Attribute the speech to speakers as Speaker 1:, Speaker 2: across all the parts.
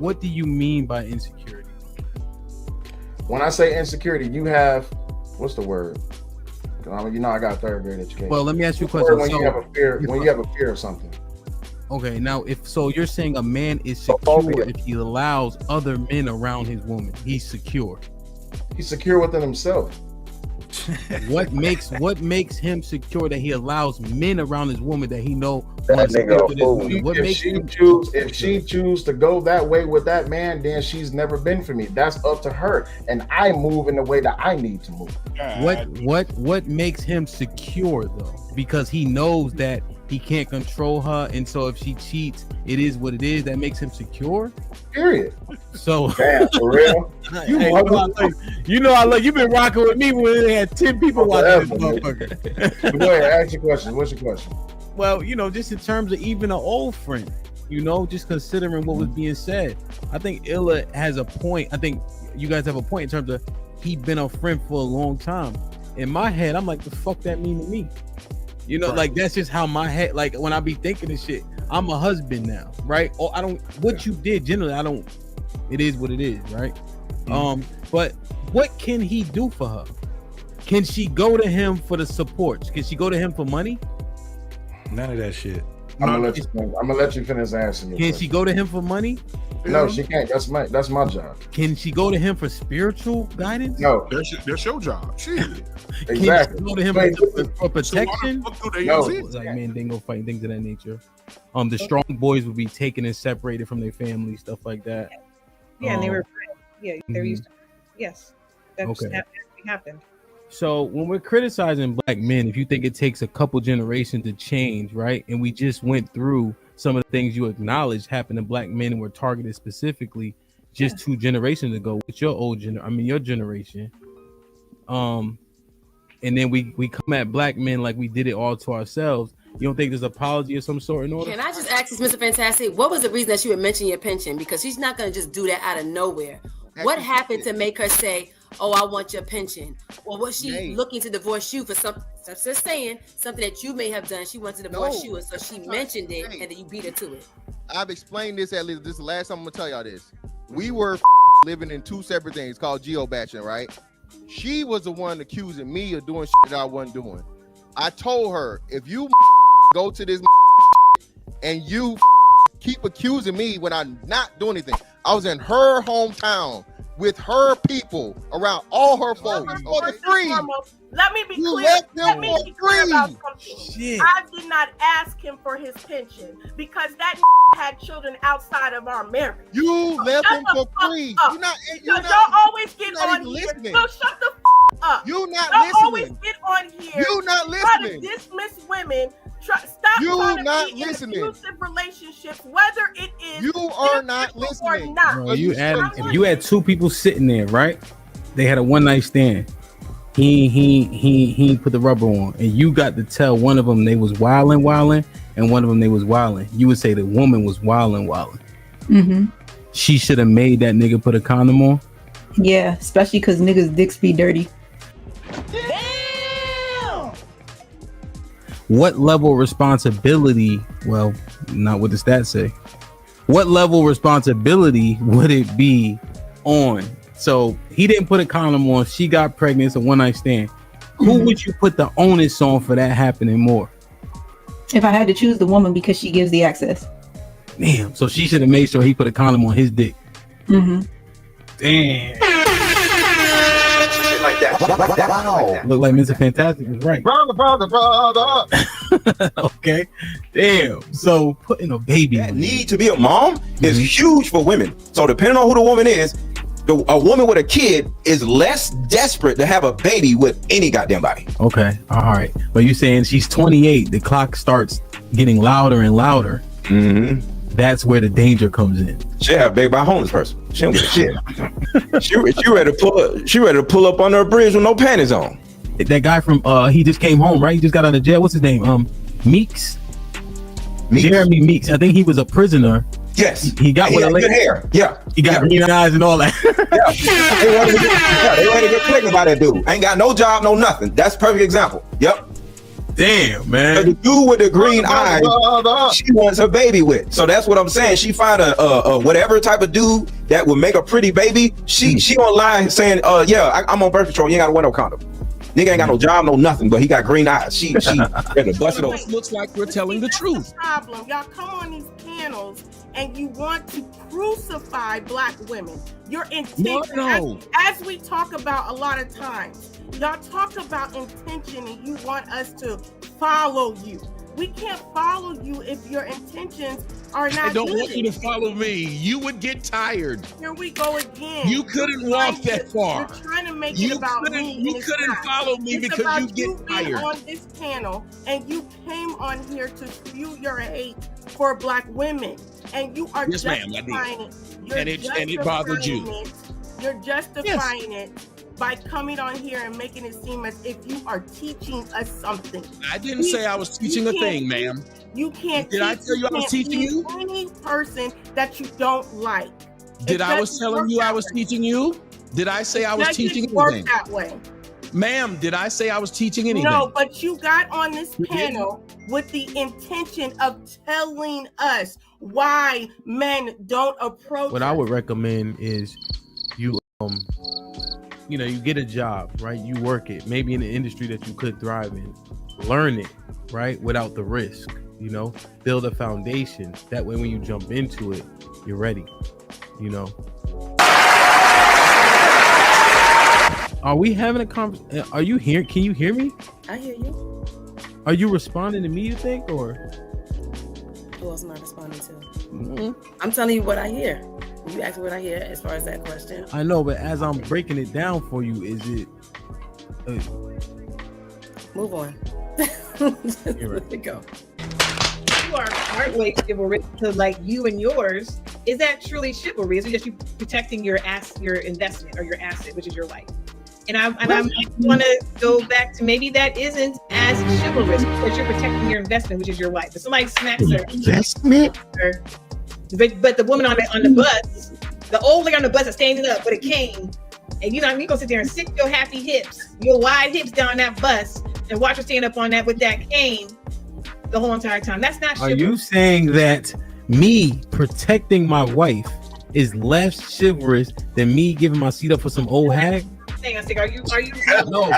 Speaker 1: what do you mean by insecurity?
Speaker 2: When I say insecurity, you have, what's the word? You know, I got third grade education.
Speaker 1: Well, let me ask you a question.
Speaker 2: When you have a fear, when you have a fear of something.
Speaker 1: Okay, now if so, you're saying a man is secure if he allows other men around his woman. He's secure.
Speaker 2: He's secure within himself.
Speaker 1: What makes him secure that he allows men around his woman that he know?
Speaker 3: That nigga
Speaker 1: what makes
Speaker 2: if she choose to go that way with that man, then she's never been for me. That's up to her, and I move in the way that I need to move.
Speaker 1: What makes him secure though? Because he knows that he can't control her, and so if she cheats, it is what it is. That makes him secure.
Speaker 2: Period.
Speaker 1: So,
Speaker 2: damn, for real.
Speaker 1: You know, I love you've been rocking with me when they had 10 people watching this motherfucker.
Speaker 2: Go ahead, ask your question. What's your question?
Speaker 1: Well, you know, just in terms of even an old friend, you know, just considering what was being said, I think Illa has a point. I think you guys have a point in terms of he'd been a friend for a long time. In my head, I'm like, the fuck that mean to me? You know, like that's just how my head, like when I be thinking this shit, I'm a husband now, right? Oh, I don't, what you did generally, I don't, it is what it is, right? But what can he do for her? Can she go to him for the support? Can she go to him for money?
Speaker 4: None of that shit.
Speaker 2: I'm gonna let you finish answering.
Speaker 1: Can she go to him for money?
Speaker 2: No, she can't. That's my job.
Speaker 1: Can she go to him for spiritual guidance?
Speaker 2: No,
Speaker 5: that's your job. Shit.
Speaker 2: Exactly.
Speaker 1: Can she go to him for protection?
Speaker 2: No,
Speaker 1: like men, they go fight things of that nature. The strong boys would be taken and separated from their family, stuff like that.
Speaker 6: Yeah, and they were they're used to. Yes, that's happened.
Speaker 1: So when we're criticizing black men, if you think it takes a couple generations to change, right? And we just went through some of the things you acknowledged happened to black men and were targeted specifically just 2 generations ago with your your generation. And then we come at black men like we did it all to ourselves. You don't think there's an apology of some sort in order?
Speaker 7: Can I just ask this, Mr. Fantastic, what was the reason that she would mention your pension? Because she's not going to just do that out of nowhere. What happened to make her say, oh, I want your pension? Or was she looking to divorce you for something? Just saying something that you may have done. She wanted to divorce you, and so she mentioned it, and then you beat her to it.
Speaker 8: I've explained this at least. This is the last time I'm gonna tell y'all this. We were living in 2 separate things called geobashing, right? She was the one accusing me of doing shit that I wasn't doing. I told her, if you go to this and you keep accusing me when I'm not doing anything. I was in her hometown with her people around all her folks for the free.
Speaker 6: Let me be clear. Let me be clear about something. Shit. I did not ask him for his pension because that had children outside of our marriage.
Speaker 8: You left him for free.
Speaker 6: Y'all always get on here. So shut the up.
Speaker 8: You not
Speaker 6: Y'all
Speaker 8: listening.
Speaker 6: always get on here.
Speaker 8: You not
Speaker 6: Try
Speaker 8: listening.
Speaker 6: to dismiss women. Stop
Speaker 8: you
Speaker 6: trying
Speaker 8: not
Speaker 6: to be
Speaker 8: listening.
Speaker 6: in abusive relationships, whether it is
Speaker 8: you are not listening.
Speaker 6: Or not.
Speaker 1: Bro, if you had 2 people sitting there, right? They had a one night stand. He put the rubber on, and you got to tell one of them they was wilding, and one of them they was wilding. You would say the woman was wilding.
Speaker 9: Mm-hmm.
Speaker 1: She should have made that nigga put a condom on.
Speaker 9: Yeah, especially because niggas' dicks be dirty.
Speaker 1: Damn! What level of responsibility? Well, not what the stats say. What level of responsibility would it be on? So he didn't put a condom on. She got pregnant. It's a one night stand. Who would you put the onus on for that happening more?
Speaker 9: If I had to choose the woman because she gives the access.
Speaker 1: Damn. So she should have made sure he put a condom on his dick.
Speaker 9: Mm-hmm.
Speaker 1: Damn. Wow. Look like Mr. Fantastic was right.
Speaker 8: Brother.
Speaker 1: Okay. Damn. So putting a baby.
Speaker 3: That need to be a mom is huge for women. So depending on who the woman is, a woman with a kid is less desperate to have a baby with any goddamn body.
Speaker 1: Okay. All right. But you're saying she's 28. The clock starts getting louder and louder.
Speaker 3: Mm-hmm.
Speaker 1: That's where the danger comes in.
Speaker 3: She have a baby by a homeless person. She don't give a shit. she ready to pull up on her bridge with no panties on.
Speaker 1: That guy from he just came home, right? He just got out of jail. What's his name? Meeks. Jeremy Meeks. I think he was a prisoner.
Speaker 3: Yes.
Speaker 1: He got with a lady.
Speaker 3: Good hair. Yeah.
Speaker 1: He got green eyes and all that.
Speaker 3: They wanted to get pregnant by that dude. Ain't got no job, no nothing. That's a perfect example. Yep.
Speaker 1: damn,
Speaker 3: The
Speaker 1: man.
Speaker 3: dude with the green eyes, she wants her baby with. So that's what I'm saying. She find a whatever type of dude that would make a pretty baby. She online saying, yeah, I'm on birth control. You ain't gotta wear no condom. Nigga ain't got no job, no nothing, but he got green eyes. She gonna bust it open.
Speaker 5: Looks like we're telling the truth.
Speaker 6: The problem, y'all come on these panels and you want to crucify Black women. Your intention,
Speaker 5: No.
Speaker 6: as we talk about a lot of times, y'all talk about intention and you want us to follow you. We can't follow you if your intentions are not
Speaker 5: I don't
Speaker 6: good.
Speaker 5: want you to follow me. You would get tired.
Speaker 6: Here we go again.
Speaker 5: You couldn't walk that far.
Speaker 6: You're trying to make
Speaker 5: You
Speaker 6: it about
Speaker 5: couldn't-
Speaker 6: me.
Speaker 5: you
Speaker 6: and it's
Speaker 5: couldn't
Speaker 6: not.
Speaker 5: follow me
Speaker 6: It's
Speaker 5: because
Speaker 6: about
Speaker 5: you get
Speaker 6: being
Speaker 5: tired.
Speaker 6: on this panel and you came on here to spew your hate for Black women, and you are
Speaker 5: Yes, ma'am, I did.
Speaker 6: justifying it. You're
Speaker 5: And it bothered you.
Speaker 6: justifying it. You're justifying it by coming on here and making it seem as if you are teaching us something.
Speaker 5: I didn't say I was teaching a thing, ma'am.
Speaker 6: You can't.
Speaker 5: Did I tell you I was
Speaker 6: can't
Speaker 5: teaching
Speaker 6: teach
Speaker 5: you?
Speaker 6: Any person that you don't like.
Speaker 5: Did
Speaker 6: It
Speaker 5: I was
Speaker 6: doesn't
Speaker 5: telling
Speaker 6: work
Speaker 5: you I
Speaker 6: that
Speaker 5: was
Speaker 6: way.
Speaker 5: teaching you? Did I say I was
Speaker 6: Doesn't
Speaker 5: teaching
Speaker 6: work
Speaker 5: anything?
Speaker 6: that way.
Speaker 5: Ma'am, did I say I was teaching anything?
Speaker 6: No, but you got on this
Speaker 5: You
Speaker 6: panel with the intention of telling us why men don't approach
Speaker 1: What I would recommend is you you get a job, right? You work it, maybe in an industry that you could thrive in. Learn it, right? Without the risk, build a foundation. That way when you jump into it, you're ready, Are we having a conversation? Are you here? Can you hear me?
Speaker 7: I hear you.
Speaker 1: Are you responding to me, you think, or?
Speaker 7: Who else am I responding to? I'm telling you what I hear. You asked me what I hear as far as that question.
Speaker 1: I know, but as I'm breaking it down for you, is it?
Speaker 7: Move on. Let it go.
Speaker 9: You are partway chivalrous to like you and yours. Is that truly chivalry? Is it just you protecting your investment or your asset, which is your wife? And I want to go back to maybe that isn't as chivalrous because you're protecting your investment, which is your wife. If somebody smacks her
Speaker 1: Investment?
Speaker 9: But the woman on the bus, the old lady on the bus is standing up with a cane, and you gonna sit there and sit your happy hips, your wide hips down that bus, and watch her stand up on that with that cane the whole entire time. That's not chivalry.
Speaker 1: Are you saying that me protecting my wife is less chivalrous than me giving my seat up for some old hag?
Speaker 9: Are you
Speaker 1: No.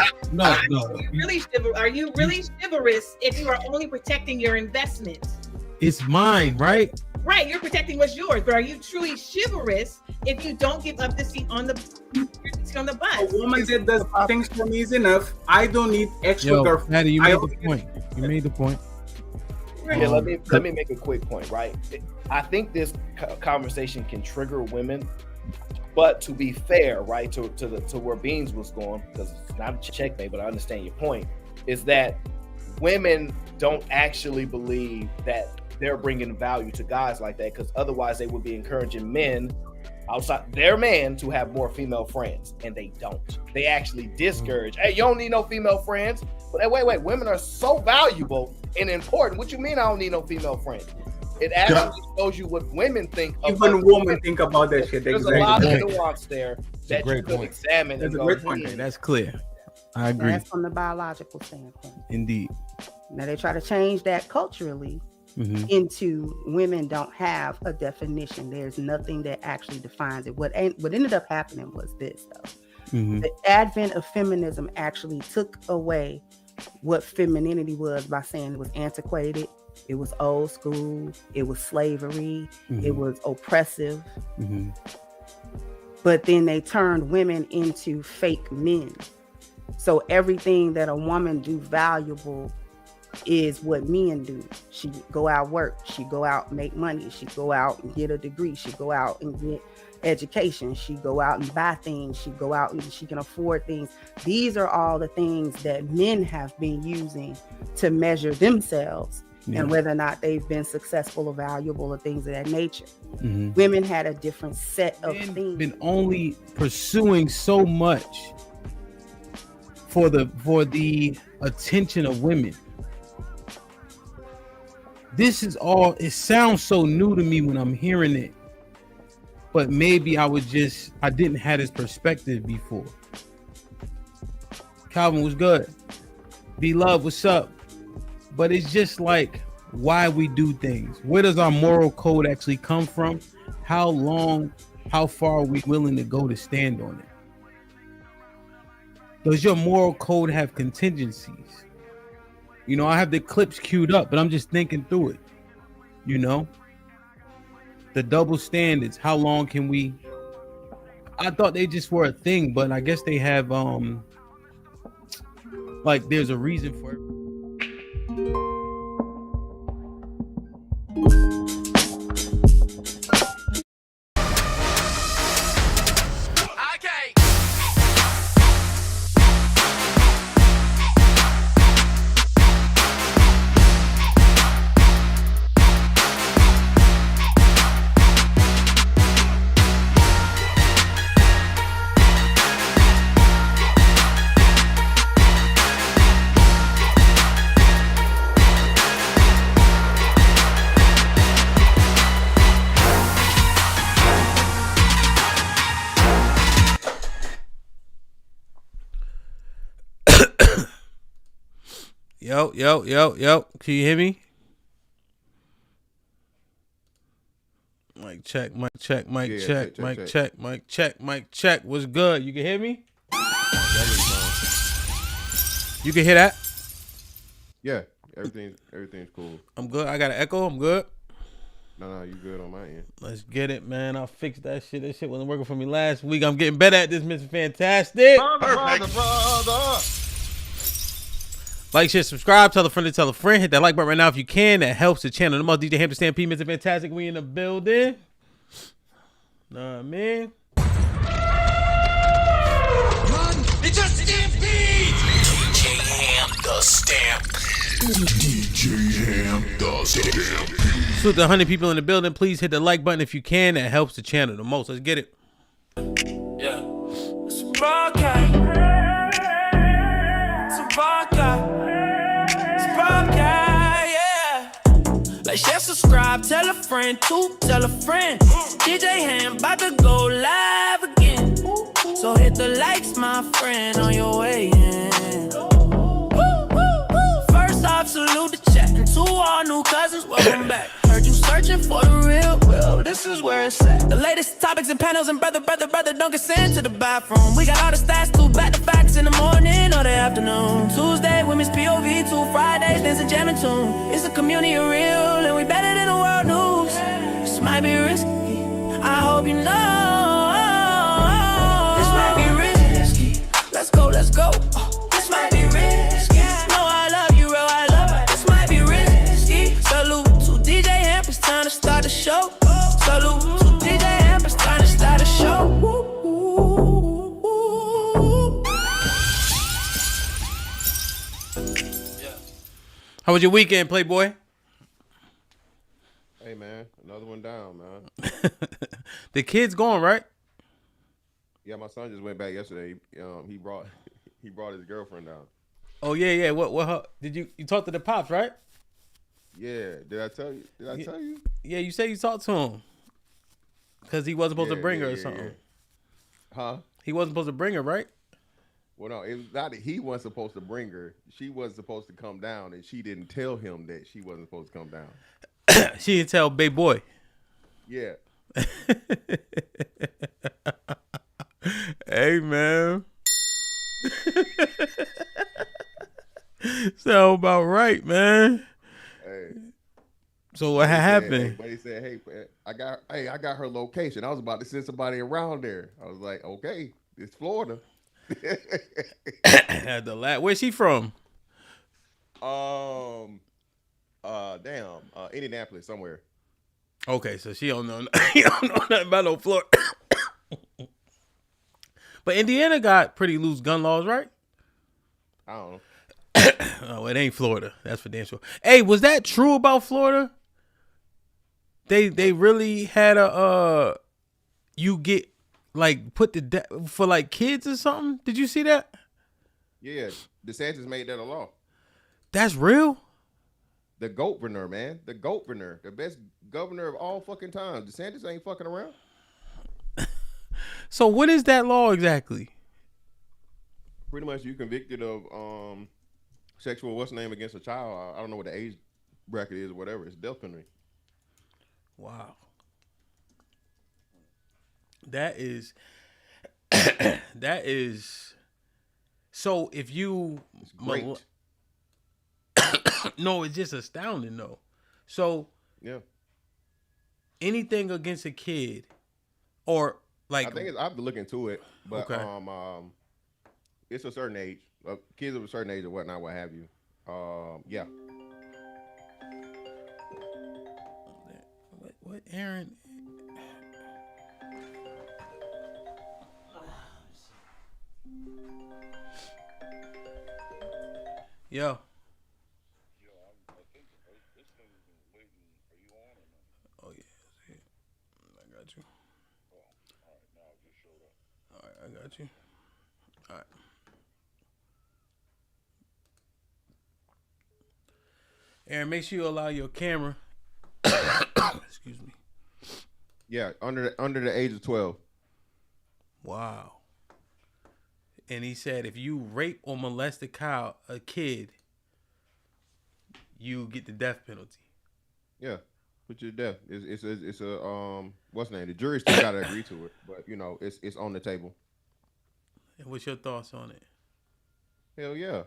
Speaker 9: Are you really chivalrous if you are only protecting your investment?
Speaker 1: It's mine, right?
Speaker 9: Right, you're protecting what's yours, but are you truly chivalrous if you don't give up the seat on the bus?
Speaker 10: A woman that does things for me is enough. I don't need extra girlfriend.
Speaker 1: Maddie, you made the point. You made the point.
Speaker 11: Yeah, let me make a quick point, right? I think this conversation can trigger women, but to be fair, right, to where Beans was going, because it's not a checkmate, but I understand your point, is that women don't actually believe that they're bringing value to guys like that, because otherwise they would be encouraging men outside their man to have more female friends, and they don't. They actually discourage. Hey, you don't need no female friends. But wait, women are so valuable and important. What you mean I don't need no female friends? It actually shows you what women think.
Speaker 10: Even women think about that shit.
Speaker 11: There's
Speaker 10: Exactly.
Speaker 11: a lot of nuance there that you could
Speaker 1: point.
Speaker 11: examine.
Speaker 10: That's
Speaker 11: and
Speaker 10: a
Speaker 11: go,
Speaker 10: great point.
Speaker 1: Okay, that's clear. I agree.
Speaker 12: That's from the biological standpoint.
Speaker 1: Indeed.
Speaker 12: Now they try to change that culturally into women don't have a definition. There's nothing that actually defines it. What ended up happening was this, though. The advent of feminism actually took away what femininity was by saying it was antiquated, it was old school, it was slavery, it was oppressive. But then they turned women into fake men. So everything that a woman do valuable is what men do. She go out work, she go out and make money, she go out and get a degree, she go out and get education, she go out and buy things, she go out and she can afford things. These are all the things that men have been using to measure themselves and whether or not they've been successful or valuable or things of that nature. Women had a different set of things.
Speaker 1: Been only pursuing so much for the attention of women. This is all, it sounds so new to me when I'm hearing it, but maybe I didn't have this perspective before. Calvin was good. B Love, what's up? but it's just like why we do things. Where does our moral code actually come from? How far are we willing to go to stand on it? Does your moral code have contingencies? You know, I have the clips queued up, but I'm just thinking through it. You know, the double standards. How long can we? I thought they just were a thing, but I guess they have like there's a reason for it. Yo. Can you hear me? Mic check. What's good? You can hear me? You can hear that?
Speaker 13: Yeah, everything's cool.
Speaker 1: I'm good. I got an echo. I'm good.
Speaker 13: No, you good on my end.
Speaker 1: Let's get it, man. I'll fix that shit. That shit wasn't working for me last week. I'm getting better at this, Mr. Fantastic.
Speaker 8: Brother.
Speaker 1: Like, share, subscribe, tell a friend to tell a friend. Hit that like button right now if you can. That helps the channel. The most DJ HAMP Stampede, Mr. Fantastic. We in the building. Know what I mean?
Speaker 14: It's a stampede! DJ HAMP the Stampede. DJ HAMP the Stampede.
Speaker 1: Salute the 100 people in the building. Please hit the like button if you can. That helps the channel the most. Let's get it.
Speaker 14: Yeah. It's a broadcast. It's a broadcast. Yeah. Like, share, subscribe, tell a friend to tell a friend. DJ HAMP about to go live again. So hit the likes, my friend, on your way in. First off, salute the chat. And to all new cousins, welcome back. Heard you searching for the real, well, this is where it's at. The latest topics and panels, and brother, don't get sent to the bathroom. We got all the stats, too, back to facts in the morning or the afternoon. Tuesday, women's POV, 2 Fridays, dancing, jamming tune. It's a community of real, and we better than the world news. This might be risky, I hope you know. This might be risky, let's go. This might be risky, no, I love you, real, I love it. This might be risky. Salute to DJ HAMP, it's time to start the show. Salute to DJ HAMP, it's time to start the show.
Speaker 1: How was your weekend, Playboy?
Speaker 13: Hey man, another one down, man.
Speaker 1: The kid's gone, right?
Speaker 13: Yeah, my son just went back yesterday. He brought his girlfriend down.
Speaker 1: Oh yeah. What? Did you talk to the pops, right?
Speaker 13: Yeah. Did I tell you? Tell you?
Speaker 1: Yeah, you said you talked to him because he wasn't supposed to bring her or something.
Speaker 13: Yeah. Huh?
Speaker 1: He wasn't supposed to bring her, right?
Speaker 13: Well, no, it was not that he wasn't supposed to bring her. She wasn't supposed to come down, and she didn't tell him that she wasn't supposed to come down.
Speaker 1: She didn't tell Baby Boy.
Speaker 13: Yeah.
Speaker 1: Hey, man. Sound about right, man.
Speaker 13: Hey.
Speaker 1: So what happened?
Speaker 13: But he said, "Hey, I got her location. I was about to send somebody around there." I was like, "Okay, it's Florida."
Speaker 1: Where's she from?
Speaker 13: Indianapolis somewhere.
Speaker 1: Okay, so she don't know, you don't know nothing about no Florida. But Indiana got pretty loose gun laws, right?
Speaker 13: I don't know.
Speaker 1: Oh, it ain't Florida. That's for damn sure. Hey, was that true about Florida? They really had a you get like put to for like kids or something. Did you see that?
Speaker 13: Yeah, DeSantis made that a law.
Speaker 1: That's real.
Speaker 13: The governor, man, the governor, the best governor of all fucking time. DeSantis ain't fucking around.
Speaker 1: So what is that law exactly?
Speaker 13: Pretty much, you convicted of sexual what's name against a child, I don't know what the age bracket is or whatever. It's death penalty.
Speaker 1: Wow. That is that is so if you
Speaker 13: great.
Speaker 1: No, it's just astounding though. So
Speaker 13: yeah,
Speaker 1: anything against a kid or like
Speaker 13: I think I have to look into it, but
Speaker 1: okay.
Speaker 13: It's a certain age, kids of a certain age or whatnot, what have you. Yeah.
Speaker 1: What Aaron? Yo. Oh yeah, I got you. All right, I got you. All right. Aaron, make sure you allow your camera. Excuse me.
Speaker 13: Yeah, under the age of 12.
Speaker 1: Wow. And he said if you rape or molest a kid, you get the death penalty.
Speaker 13: Yeah, put you to death. It's a what's the name? The jury still gotta agree to it, but you know it's on the table.
Speaker 1: And what's your thoughts on it?
Speaker 13: Hell yeah.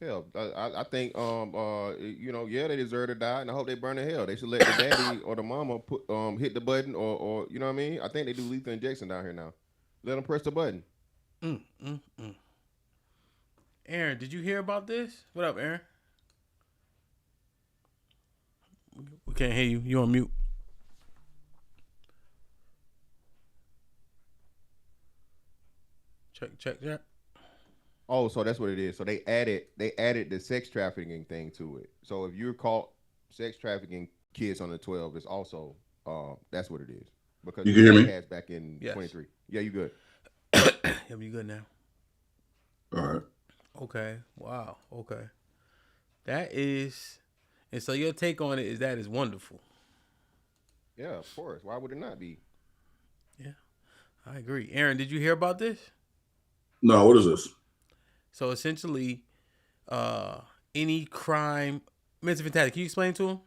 Speaker 13: Hell, I think you know, yeah, they deserve to die, and I hope they burn in hell. They should let the daddy or the mama put hit the button, or you know what I mean. I think they do lethal injection down here now. Let them press the button.
Speaker 1: Aaron, did you hear about this? What up, Aaron? We can't hear you. You on mute. Check.
Speaker 13: Oh, so that's what it is. So they added the sex trafficking thing to it. So if you're caught sex trafficking kids under 12, it's also that's what it is. Because
Speaker 15: you can hear me?
Speaker 13: Has back in 23. Yeah, you good.
Speaker 1: Yeah, you good now.
Speaker 15: All right.
Speaker 1: Okay. Wow. Okay. That is, and so your take on it is that is wonderful.
Speaker 13: Yeah, of course. Why would it not be?
Speaker 1: Yeah, I agree. Aaron, did you hear about this?
Speaker 15: No, what is this?
Speaker 1: So essentially, any crime, Mr. Fantastic, can you explain to him?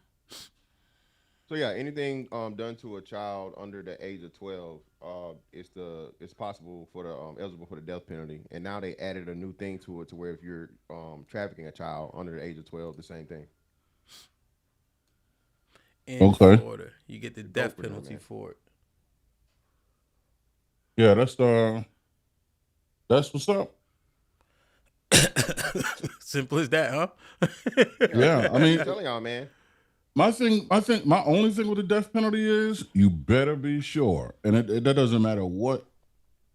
Speaker 13: So yeah, anything done to a child under the age of 12, it's possible for the eligible for the death penalty. And now they added a new thing to it to where if you're trafficking a child under the age of 12, the same thing.
Speaker 1: In Florida, you get the death penalty for it.
Speaker 15: Yeah, that's what's up.
Speaker 1: Simple as that, huh?
Speaker 15: Yeah, I mean,
Speaker 13: I'm telling y'all, man.
Speaker 15: My only thing with the death penalty is you better be sure, and that doesn't matter what,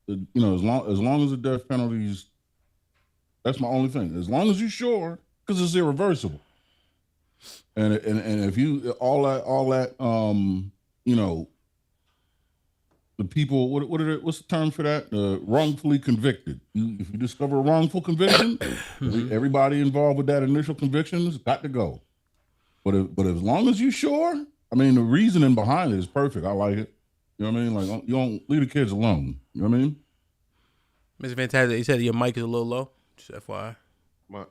Speaker 15: you know, as long as the death penalties. That's my only thing. As long as you're sure, because it's irreversible. And if you all that you know, the people what's the term for that? Wrongfully convicted. If you discover a wrongful conviction, everybody involved with that initial conviction has got to go. But as long as you're sure, I mean, the reasoning behind it is perfect. I like it. You know what I mean? Like, you don't leave the kids alone. You know what I mean?
Speaker 1: Mr. Fantastic, you said your mic is a little low. Just FYI.
Speaker 13: My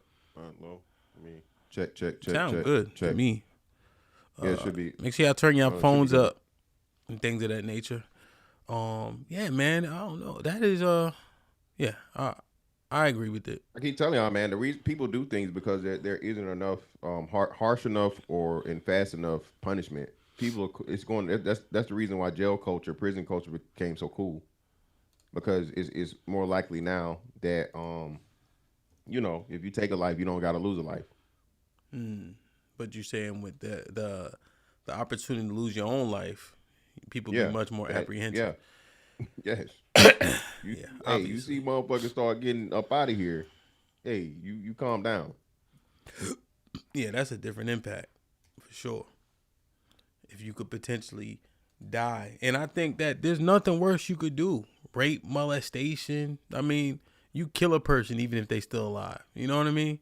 Speaker 13: low. I mean, check.
Speaker 1: Sound good to me.
Speaker 13: Yeah, it should be.
Speaker 1: Make sure y'all turn your phones up and things of that nature. Yeah, man. I don't know. That is yeah. I agree with it.
Speaker 13: I keep telling y'all, man, the reason people do things because there isn't enough harsh enough and fast enough punishment. That's the reason why jail culture, prison culture became so cool. Because it's more likely now that you know, if you take a life, you don't got to lose a life.
Speaker 1: But you're saying with the opportunity to lose your own life, people be much more apprehensive.
Speaker 13: Yeah. Yes. You see motherfuckers start getting up out of here. Hey, you calm down.
Speaker 1: Yeah, that's a different impact for sure. If you could potentially die. And I think that there's nothing worse you could do. Rape, molestation. I mean, you kill a person even if they still alive. You know what I mean?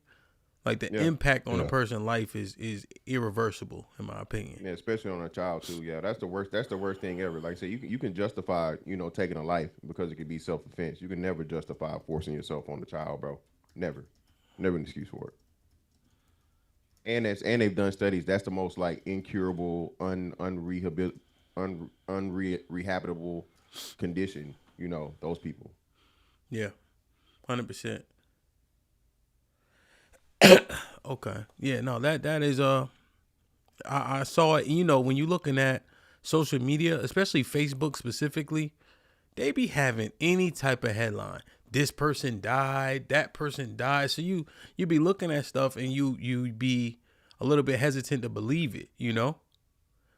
Speaker 1: Like the impact on a person's life is irreversible, in my opinion.
Speaker 13: Yeah, especially on a child too. Yeah, that's the worst. That's the worst thing ever. Like I say, you can justify, you know, taking a life because it could be self-defense. You can never justify forcing yourself on the child, bro. Never. Never an excuse for it. And they've done studies. That's the most like incurable, unrehabitable condition. You know, those people.
Speaker 1: Yeah, 100%. Okay. Yeah. No. That is I saw it. You know, when you're looking at social media, especially Facebook specifically, they be having any type of headline. This person died, that person died. So you be looking at stuff and you be a little bit hesitant to believe it, you know?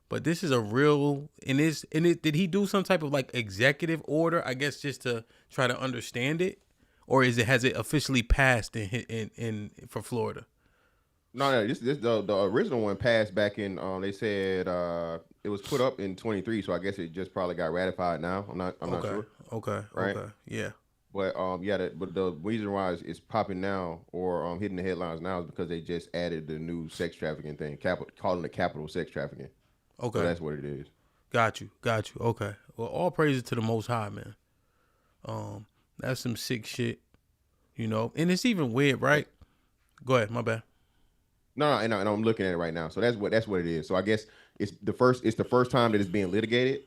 Speaker 1: But this is a real, did he do some type of like executive order, I guess, just to try to understand it? Or has it officially passed in for Florida?
Speaker 13: No, this the original one passed back in they said it was put up in 23, so I guess it just probably got ratified now. I'm not sure.
Speaker 1: Okay.
Speaker 13: Right?
Speaker 1: Okay. Yeah.
Speaker 13: But but the reason why it's popping now or hitting the headlines now is because they just added the new sex trafficking thing, calling it capital sex trafficking.
Speaker 1: Okay.
Speaker 13: So that's what it is.
Speaker 1: Got you. Okay. Well, all praises to the Most High, man. That's some sick shit, you know. And it's even weird, right? Go ahead, my bad.
Speaker 13: No, and I'm looking at it right now. So that's what it is. So I guess it's the first time that it's being litigated.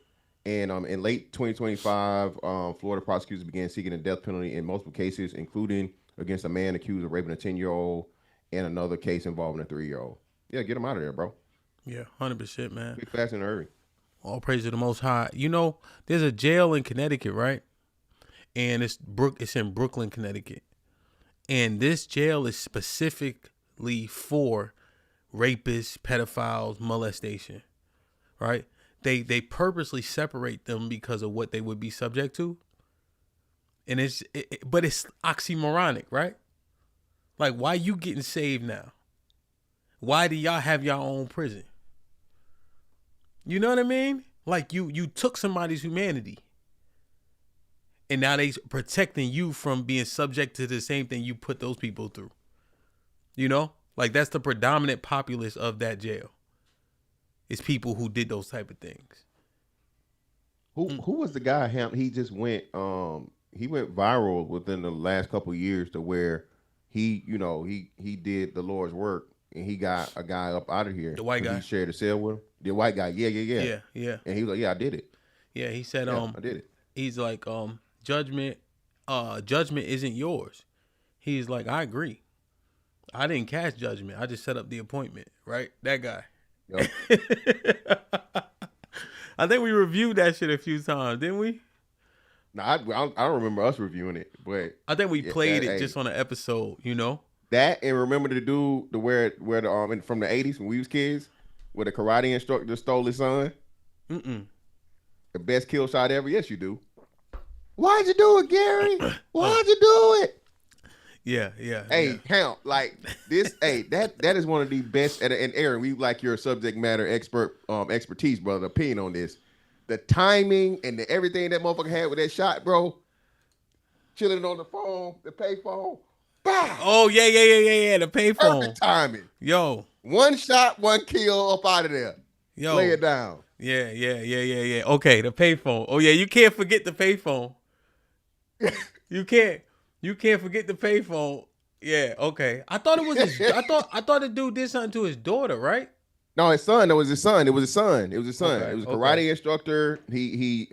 Speaker 13: And in late 2025, Florida prosecutors began seeking the death penalty in multiple cases, including against a man accused of raping a 10-year-old and another case involving a 3-year-old. Yeah, get him out of there, bro.
Speaker 1: Yeah, 100%, man.
Speaker 13: Be fast and hurry.
Speaker 1: All praise to the Most High. You know, there's a jail in Connecticut, right? And it's in Brooklyn, Connecticut. And this jail is specifically for rapists, pedophiles, molestation, right? They purposely separate them because of what they would be subject to. And but it's oxymoronic, right? Like, why you getting saved now? Why do y'all have your own prison? You know what I mean? Like you took somebody's humanity. And now they protecting you from being subject to the same thing you put those people through. You know? Like, that's the predominant populace of that jail. It's people who did those type of things.
Speaker 13: Who was the guy? He just went he went viral within the last couple of years to where he did the Lord's work and he got a guy up out of here.
Speaker 1: The white guy.
Speaker 13: He shared a cell with him. The white guy. Yeah. And he was like, yeah, I did it.
Speaker 1: Yeah, he said
Speaker 13: I did it.
Speaker 1: He's like judgment isn't yours. He's like, I agree. I didn't cast judgment. I just set up the appointment, right? That guy.
Speaker 13: Yep.
Speaker 1: I think we reviewed that shit a few times, didn't we?
Speaker 13: No, I don't remember us reviewing it, but
Speaker 1: I think we played it just on an episode, you know?
Speaker 13: That, and remember the dude where the from the 80s when we was kids, where the karate instructor stole his son?
Speaker 1: Mm-mm.
Speaker 13: The best kill shot ever? Yes, you do. Why'd you do it, Gary? Why'd you do it?
Speaker 1: Yeah.
Speaker 13: Hey, Hamp, like this. Hey, that is one of the best. And Aaron, we like your subject matter expertise, brother. Opinion on this. The timing and the everything that motherfucker had with that shot, bro. Chilling on the phone, the pay phone. Bah!
Speaker 1: Oh yeah. The pay phone.
Speaker 13: Perfect timing.
Speaker 1: Yo.
Speaker 13: One shot, one kill, up out of there.
Speaker 1: Yo.
Speaker 13: Lay it down.
Speaker 1: Yeah. Okay, the pay phone. Oh yeah, you can't forget the pay phone. You can't forget the payphone. Yeah, okay. I thought it was I thought the dude did something to his daughter, right?
Speaker 13: No, his son. It was his son. It was his son. Okay, it was a karate instructor. He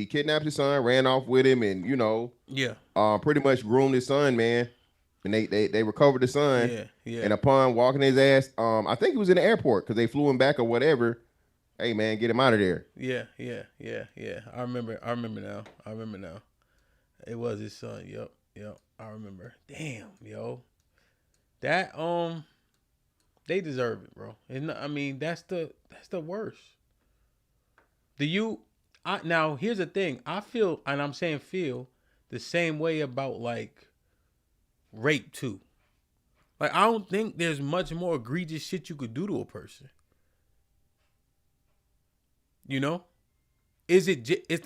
Speaker 13: kidnapped his son, ran off with him, and pretty much groomed his son, man. And they recovered the son.
Speaker 1: Yeah.
Speaker 13: And upon walking his ass, I think he was in the airport because they flew him back or whatever. Hey man, get him out of there.
Speaker 1: Yeah. I remember now. It was his son. Yep. I remember. Damn, yo. That they deserve it, bro. And I mean, that's the worst. Now here's the thing. I feel, and I'm saying feel the same way about like rape too. Like, I don't think there's much more egregious shit you could do to a person. You know? Is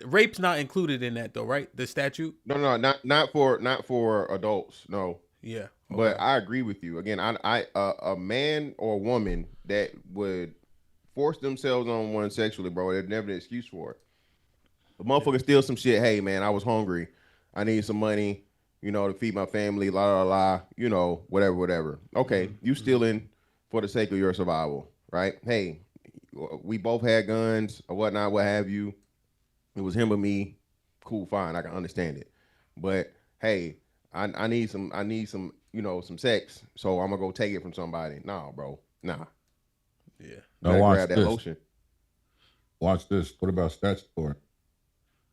Speaker 1: rape's not included in that though, right? The statute?
Speaker 13: No, not for adults. No.
Speaker 1: Yeah. Okay.
Speaker 13: But I agree with you. Again, a man or a woman that would force themselves on one sexually, bro, there's never an excuse for it. The motherfucker steals some shit. Hey man, I was hungry. I need some money. you know, to feed my family, la la la, you know, whatever. Okay, you stealing for the sake of your survival, right? Hey, we both had guns or whatnot, what have you. It was him or me. Cool, fine, I can understand it. But hey, I need some, you know, some sex, so I'm gonna go take it from somebody. Nah, bro, nah.
Speaker 1: Yeah.
Speaker 15: Now watch
Speaker 13: grab that
Speaker 15: this.
Speaker 13: lotion.
Speaker 15: Watch this. What about statutory?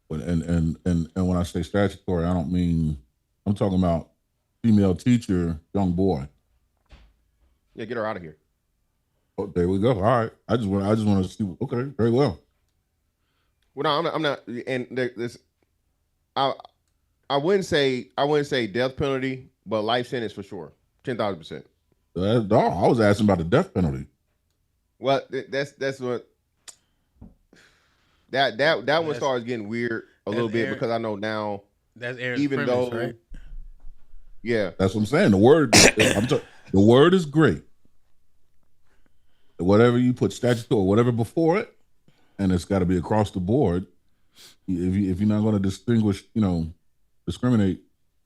Speaker 15: And when I say statutory, I don't mean, I'm talking about female teacher, young boy.
Speaker 13: Yeah, get her out of here.
Speaker 15: Oh, there we go. All right. I just want to see. Okay, very well.
Speaker 13: Well, no, I'm not. And this, I wouldn't say death penalty, but life sentence for sure, 10,000%.
Speaker 15: No, I was asking about the death penalty.
Speaker 13: Well, that's what that one starts getting weird a little bit because I know now.
Speaker 1: That's Aaron's
Speaker 13: even
Speaker 1: premise,
Speaker 13: though,
Speaker 1: right?
Speaker 13: Yeah,
Speaker 15: that's what I'm saying. The word, the word is great. Whatever you put statutory, whatever before it, and it's got to be across the board. If you're not going to distinguish, you know, discriminate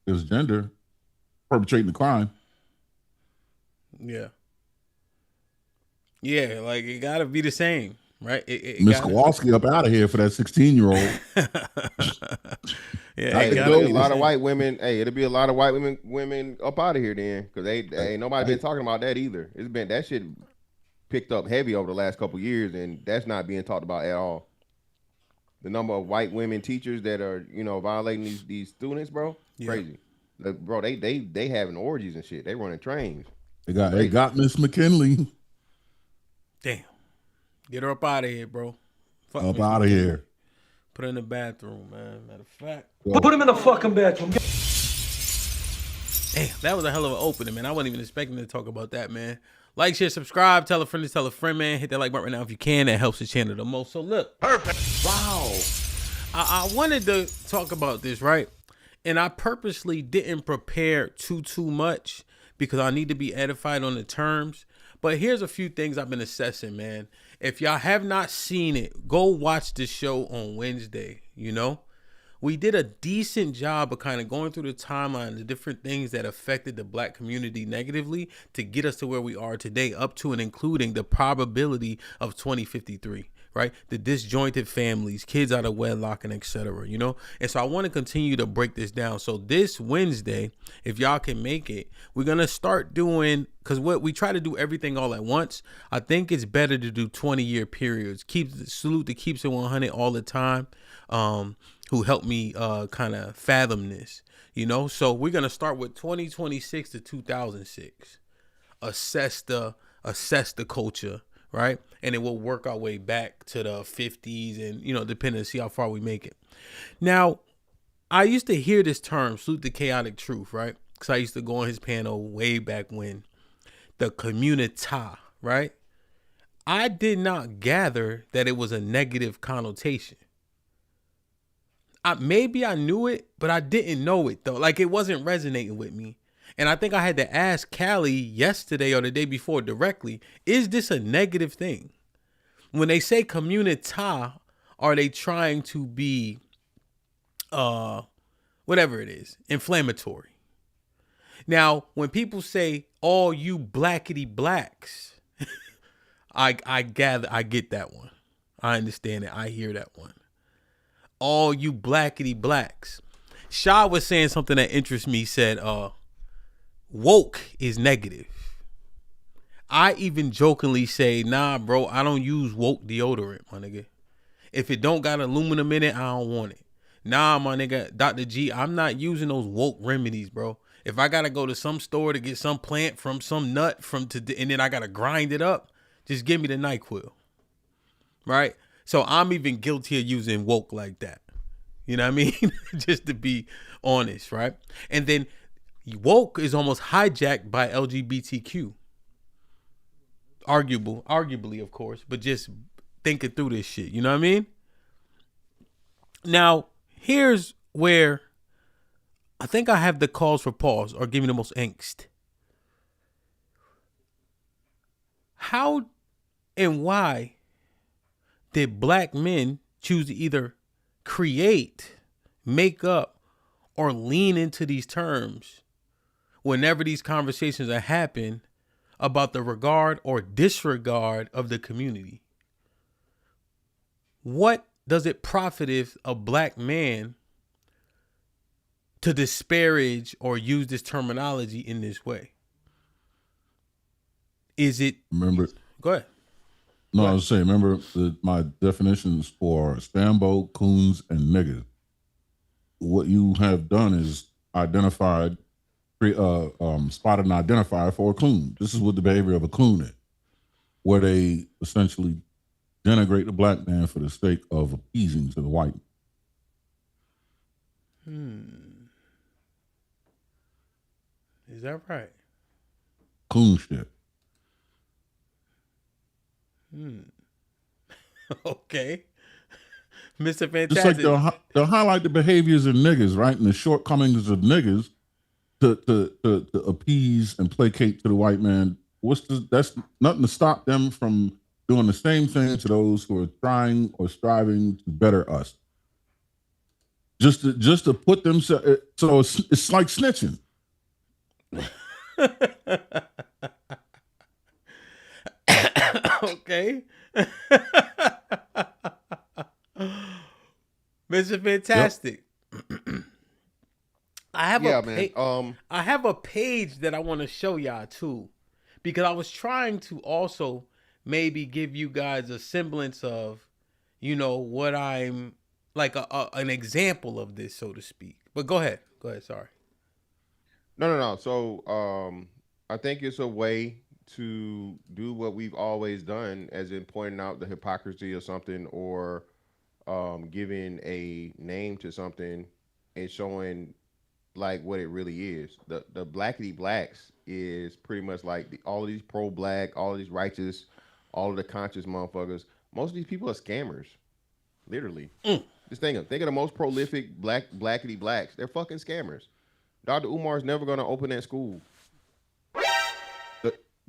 Speaker 15: as gender, perpetrating the crime.
Speaker 1: Yeah. Yeah, like it got to be the same, right?
Speaker 15: Miss Kowalski up out of here for that 16-year-old.
Speaker 1: Yeah,
Speaker 13: it'll be a lot of white women. Hey, it'll be a lot of white women up out of here then, because ain't nobody been talking about that either. It's been that shit picked up heavy over the last couple years, and that's not being talked about at all. The number of white women teachers that are, you know, violating these students, bro, crazy. Like, bro, they having orgies and shit. They running trains.
Speaker 15: They got Miss McKinley.
Speaker 1: Damn, get her up out of here, bro. Fuck
Speaker 15: up out of here.
Speaker 1: Put her in the bathroom, man. Matter of fact,
Speaker 16: put him in the fucking bathroom.
Speaker 1: Damn, that was a hell of an opening, man. I wasn't even expecting to talk about that, man. Like, share, subscribe, tell a friend to tell a friend, man. Hit that like button right now if you can. That helps the channel the most. So look, perfect. Wow. I wanted to talk about this, right? And I purposely didn't prepare too much because I need to be edified on the terms. But here's a few things I've been assessing, man. If y'all have not seen it, go watch the show on Wednesday, you know? We did a decent job of kind of going through the timeline, the different things that affected the black community negatively to get us to where we are today, up to and including the probability of 2053, right? The disjointed families, kids out of wedlock, and etc., you know? And so I want to continue to break this down. So this Wednesday, if y'all can make it, we're going to start doing, because what we try to do everything all at once. I think it's better to do 20-year periods. Salute to Keeps It 100 all the time. Who helped me kind of fathom this, you know? So we're going to start with 2026 to 2006. Assess the culture, right? And it will work our way back to the 50s and, you know, depending on see how far we make it. Now, I used to hear this term, salute the chaotic truth, right? Because I used to go on his panel way back when. The Communitah, right? I did not gather that it was a negative connotation. Maybe I knew it, but I didn't know it though. Like it wasn't resonating with me. And I think I had to ask Callie yesterday or the day before directly, is this a negative thing? When they say Communitah, are they trying to be, whatever it is, inflammatory? Now, when people say all you Blackity blacks, I get that one. I understand it. I hear that one. All you Blackity blacks. Shaw was saying something that interests me. He said, woke is negative. I even jokingly say, nah, bro, I don't use woke deodorant, my nigga. If it don't got aluminum in it, I don't want it. Nah, my nigga, Dr. G, I'm not using those woke remedies, bro. If I gotta go to some store to get some plant from some nut and then I gotta grind it up, just give me the NyQuil, right? So I'm even guilty of using woke like that. You know what I mean? Just to be honest, right? And then woke is almost hijacked by LGBTQ. Arguably, of course, but just thinking through this shit. You know what I mean? Now, here's where I think I have the cause for pause or give me the most angst. How and why did black men choose to either create, make up, or lean into these terms whenever these conversations are happening about the regard or disregard of the community? What does it profit if a black man to disparage or use this terminology in this way? Is it?
Speaker 15: Remember?
Speaker 1: Go ahead.
Speaker 15: No, I was saying, remember my definitions for Stambo, coons, and niggas. What you have done is identified, spotted an identifier for a coon. This is what the behavior of a coon is, where they essentially denigrate the black man for the sake of appeasing to the white.
Speaker 1: Is that right?
Speaker 15: Coon shit.
Speaker 1: Okay. Mr. Fantastic.
Speaker 15: Just like they'll highlight the behaviors of niggas, right? And the shortcomings of niggas to appease and placate to the white man. That's nothing to stop them from doing the same thing to those who are trying or striving to better us. Just to put them, so it's like snitching.
Speaker 1: Okay. Mr. Fantastic. Yep. I have a page that I want to show y'all too, because I was trying to also maybe give you guys a semblance of, what I'm like an example of this, so to speak. But go ahead. Sorry.
Speaker 13: No. So I think it's a way to do what we've always done, as in pointing out the hypocrisy of something, or giving a name to something and showing like what it really is. The Blackity Blacks is pretty much like all of these pro-black, all of these righteous, all of the conscious motherfuckers. Most of these people are scammers, literally. Just think of the most prolific Blackity Blacks. They're fucking scammers. Dr. Umar's never gonna open that school.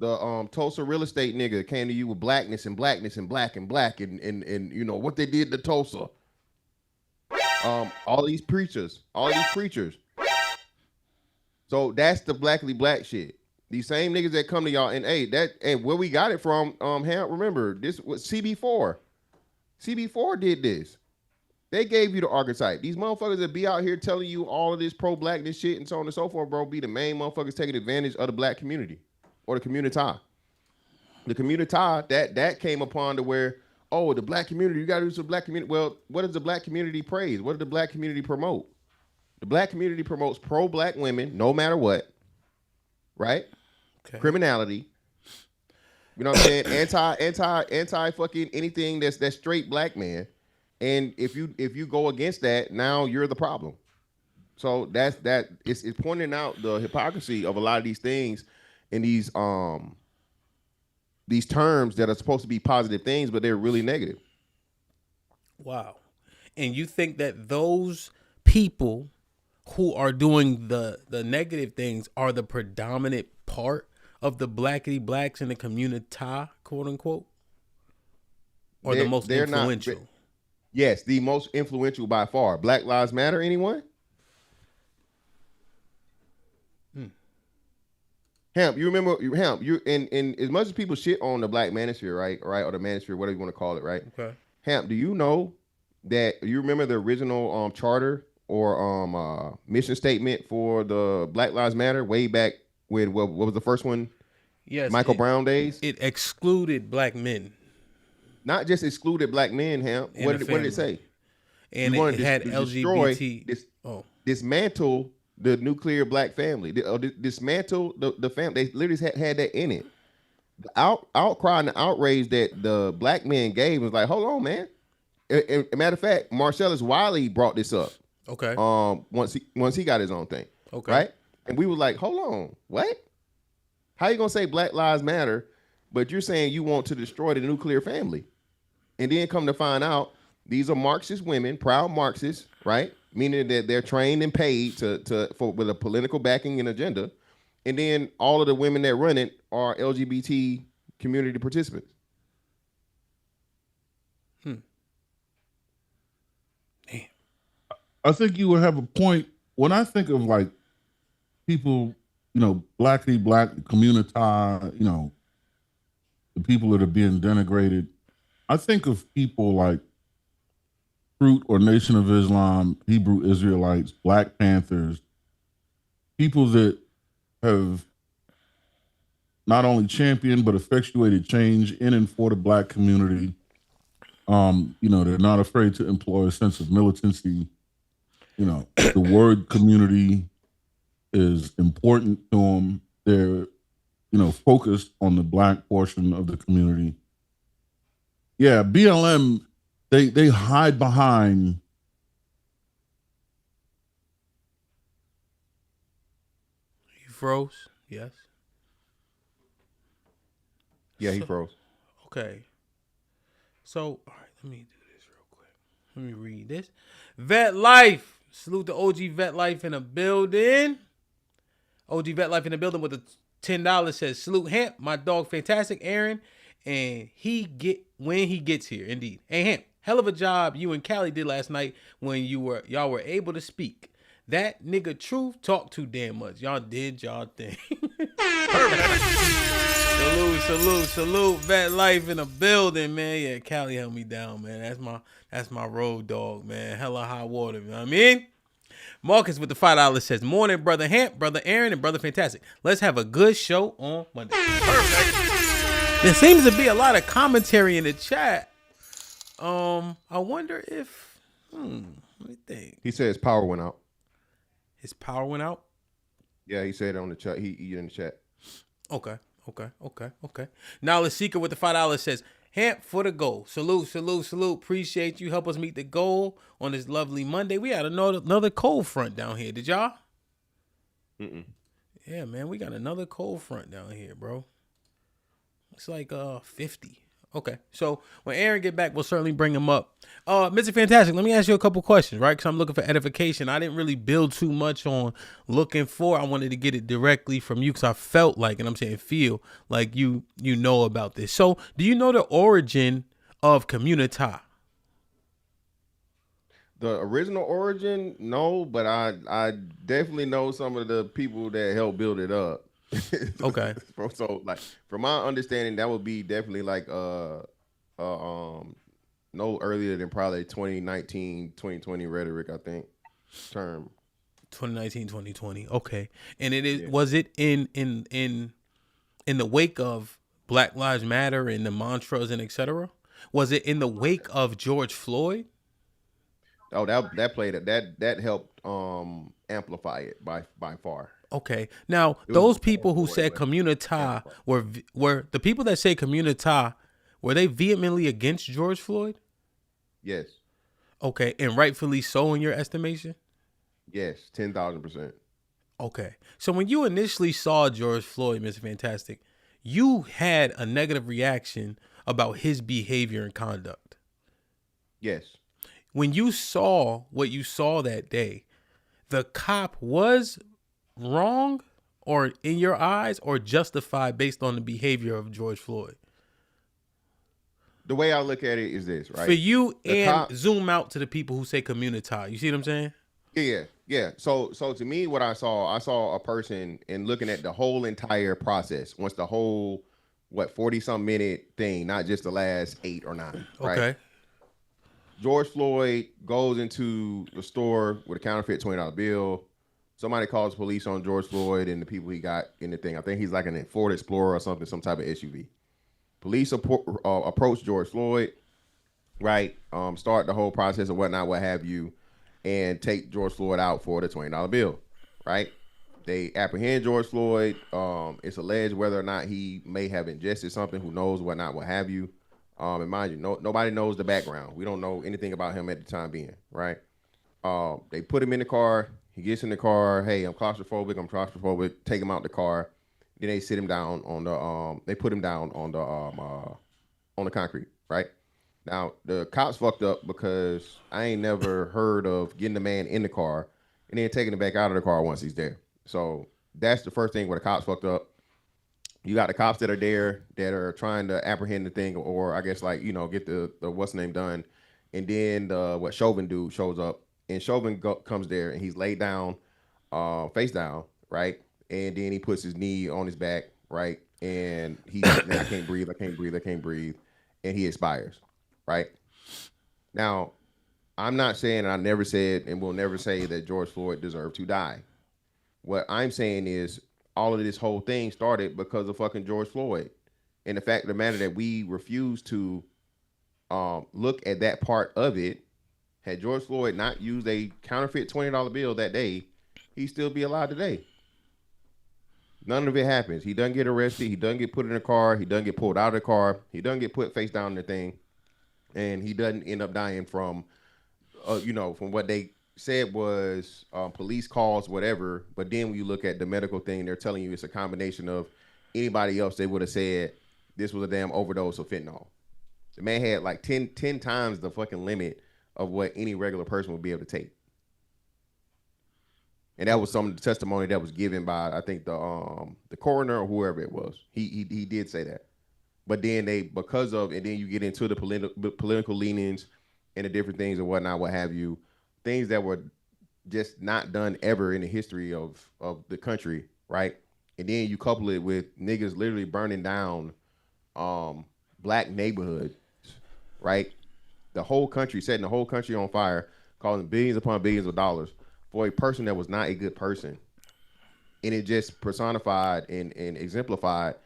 Speaker 13: The Tulsa real estate nigga came to you with blackness and blackness and black and black and what they did to Tulsa. All these preachers. So that's the Blackity Black shit. These same niggas that come to y'all and where we got it from, remember this was CB4. CB4 did this. They gave you the archetype. These motherfuckers that be out here telling you all of this pro-blackness shit and so on and so forth, bro, be the main motherfuckers taking advantage of the black community. Or the Communitah. The Communitah, that came upon to where, the black community, you got to do some black community. Well, what does the black community praise? What does the black community promote? The black community promotes pro-black women, no matter what, right? Okay. Criminality. You know what I'm saying? Anti fucking anything that's straight black man. And if you go against that, now you're the problem. So it's pointing out the hypocrisy of a lot of these things. In these terms that are supposed to be positive things, but they're really negative.
Speaker 1: Wow. And you think that those people who are doing the negative things are the predominant part of the Blackity Blacks in the Communitah, quote unquote? Or the most influential?
Speaker 13: Yes, the most influential by far. Black Lives Matter, anyone? Hamp, you remember you and as much as people shit on the black manosphere, right, or the manosphere, whatever you want to call it, right?
Speaker 1: Okay.
Speaker 13: Hamp, do you know that you remember the original charter or mission statement for the Black Lives Matter way back when what was the first one?
Speaker 1: Yes,
Speaker 13: Michael Brown days.
Speaker 1: It excluded black men.
Speaker 13: Not just excluded black men, Hamp. What did it say?
Speaker 1: And it had LGBT.
Speaker 13: Dismantle the nuclear black family, dismantle the family. They literally had that in it. The outcry and the outrage that the black men gave was like, hold on, man. As a matter of fact, Marcellus Wiley brought this up.
Speaker 1: Okay.
Speaker 13: Once he got his own thing.
Speaker 1: Okay.
Speaker 13: Right? And we was like, hold on, what? How you gonna say Black Lives Matter, but you're saying you want to destroy the nuclear family? And then come to find out, these are Marxist women, proud Marxists, right? Meaning that they're trained and paid with a political backing and agenda. And then all of the women that run it are LGBT community participants.
Speaker 15: I think you would have a point when I think of like people, Blackity, Black, Communitah, the people that are being denigrated, I think of people like Fruit or Nation of Islam, Hebrew Israelites, Black Panthers, people that have not only championed but effectuated change in and for the Black community. They're not afraid to employ a sense of militancy. The word community is important to them. They're, focused on the Black portion of the community. Yeah, BLM, they hide behind.
Speaker 16: You froze? Yes.
Speaker 13: Yeah, he froze.
Speaker 16: Okay. So, all right, let me do this real quick. Let me read this. Vet Life. Salute the OG Vet Life in the building. OG Vet Life in the building with the $10 says, salute Hamp, my dog fantastic, Aaron, and when he gets here, indeed. Hey Hamp, hell of a job you and Callie did last night when y'all were able to speak. That nigga Truth talked too damn much. Y'all did y'all thing. Salute, Vet Life in the building, man. Yeah, Callie held me down, man. That's my road dog, man. Hella high water, you know what I mean? Marcus with the $5 says, morning, brother Hamp, brother Aaron, and brother Fantastic. Let's have a good show on Monday. Perfect. There seems to be a lot of commentary in the chat. I wonder if, let me think.
Speaker 13: He said his power went out.
Speaker 16: His power went out?
Speaker 13: Yeah, he said it on the chat. He in the chat.
Speaker 16: Okay. Now the Seeker with the $5 says, Hamp for the goal. Salute. Appreciate you. Help us meet the goal on this lovely Monday. We had another cold front down here. Did y'all?
Speaker 13: Mm-mm.
Speaker 16: Yeah, man. We got another cold front down here, bro. It's like 50. Okay. So when Aaron get back, we'll certainly bring him up. Mr. Fantastic, let me ask you a couple questions, right? Because I'm looking for edification. I didn't really build too much on looking for. I wanted to get it directly from you because I felt like, and I'm saying feel like you know about this. So do you know the origin of Communitah?
Speaker 13: The original origin, no, but I definitely know some of the people that helped build it up.
Speaker 16: Okay.
Speaker 13: So like from my understanding, that would be definitely like no earlier than probably 2019, 2020 rhetoric, I think. Term.
Speaker 16: 2019, 2020. Okay. And was it in the wake of Black Lives Matter and the mantras and etc.? Was it in the wake of George Floyd?
Speaker 13: Oh, that played it. That helped amplify it by far.
Speaker 16: Okay. Now, those people who said Communitah were the people that say Communitah, were they vehemently against George Floyd?
Speaker 13: Yes.
Speaker 16: Okay. And rightfully so in your estimation?
Speaker 13: Yes, 10,000%.
Speaker 16: Okay. So when you initially saw George Floyd, Mr. Fantastic, you had a negative reaction about his behavior and conduct.
Speaker 13: Yes.
Speaker 16: When you saw what you saw that day, the cop was wrong or in your eyes or justified based on the behavior of George Floyd?
Speaker 13: The way I look at it is this, right?
Speaker 16: For you zoom out to the people who say Communitah. You see what I'm saying?
Speaker 13: Yeah. So to me, what I saw a person in looking at the whole entire process, once the whole 40-some minute thing, not just the last 8 or 9. Right?
Speaker 16: Okay.
Speaker 13: George Floyd goes into the store with a counterfeit $20 bill. Somebody calls police on George Floyd and the people he got in the thing. I think he's like an Ford Explorer or something, some type of SUV. Police approach George Floyd, right? Start the whole process or whatnot, what have you, and take George Floyd out for the $20 bill, right? They apprehend George Floyd. It's alleged whether or not he may have ingested something, who knows, whatnot, what have you. And mind you, nobody knows the background. We don't know anything about him at the time being, right? They put him in the car. He gets in the car. Hey, I'm claustrophobic. Take him out the car. Then they sit him down on the they put him down on the concrete, right? Now the cops fucked up because I ain't never heard of getting the man in the car and then taking him back out of the car once he's there. So that's the first thing where the cops fucked up. You got the cops that are there that are trying to apprehend the thing, or I guess like, get the what's name done. And then the Chauvin dude shows up, and Chauvin comes there and he's laid down. face down, right? And then he puts his knee on his back, right? And he's like, I can't breathe, and he expires, right? Now, I'm not saying, and I never said and will never say that George Floyd deserved to die. What I'm saying is all of this whole thing started because of fucking George Floyd. And the fact of the matter that we refuse to look at that part of it, had George Floyd not used a counterfeit $20 bill that day, he'd still be alive today. None of it happens. He doesn't get arrested. He doesn't get put in a car. He doesn't get pulled out of the car. He doesn't get put face down in the thing. And he doesn't end up dying from, from what they said was police calls, whatever. But then when you look at the medical thing, they're telling you it's a combination of anybody else. They would have said this was a damn overdose of fentanyl. The man had like 10 times the fucking limit of what any regular person would be able to take. And that was some testimony that was given by, I think, the coroner or whoever it was. He did say that. But then and then you get into the political leanings and the different things and whatnot, what have you, things that were just not done ever in the history of the country, right? And then you couple it with niggas literally burning down black neighborhoods, right? The whole country, setting the whole country on fire, causing billions upon billions of dollars for a person that was not a good person. And it just personified and exemplified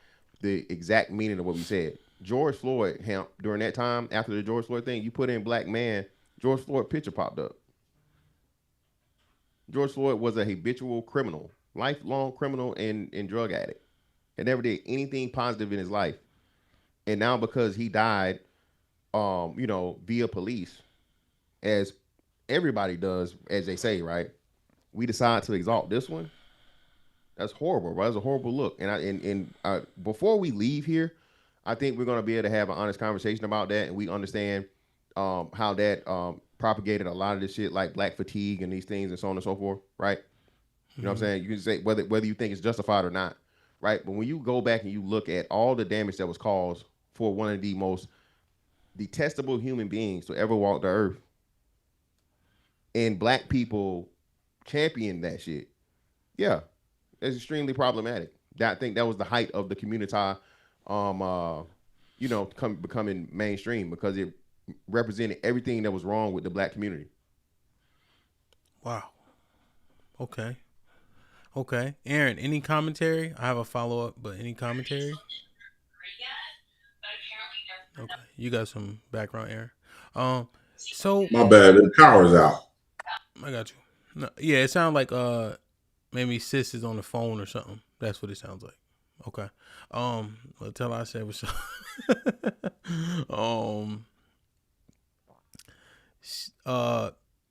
Speaker 13: the exact meaning of what we said. George Floyd, HAMP, during that time, after the George Floyd thing, you put in black man, George Floyd picture popped up. George Floyd was a habitual criminal, lifelong criminal and drug addict. He never did anything positive in his life. And now because he died, via police, as everybody does, as they say, right? We decide to exalt this one. That's horrible, right? That's a horrible look. And before we leave here, I think we're gonna be able to have an honest conversation about that, and we understand how that propagated a lot of this shit, like black fatigue and these things and so on and so forth, right? You know what I'm saying? You can say whether you think it's justified or not, right? But when you go back and you look at all the damage that was caused for one of the most detestable human beings to ever walk the earth, and black people champion that shit, yeah, it's extremely problematic. I think that was the height of the Communitah, becoming mainstream, because it represented everything that was wrong with the black community.
Speaker 16: Wow. Okay. Aaron, any commentary? I have a follow-up, but any commentary? Okay. You got some background, Aaron. So
Speaker 17: my bad, the power's out.
Speaker 16: I got you. No, yeah, it sounds like maybe sis is on the phone or something. That's what it sounds like. Okay. Well, tell her I said what's up.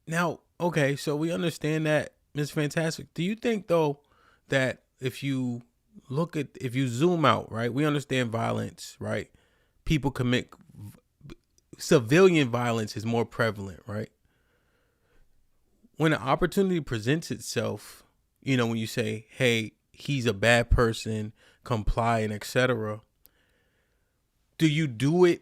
Speaker 16: Now, okay, so we understand that, Ms. Fantastic. Do you think though that if you zoom out, right? We understand violence, right? People commit civilian violence is more prevalent, right? When an opportunity presents itself, when you say, hey, he's a bad person, comply, and etc., do you do it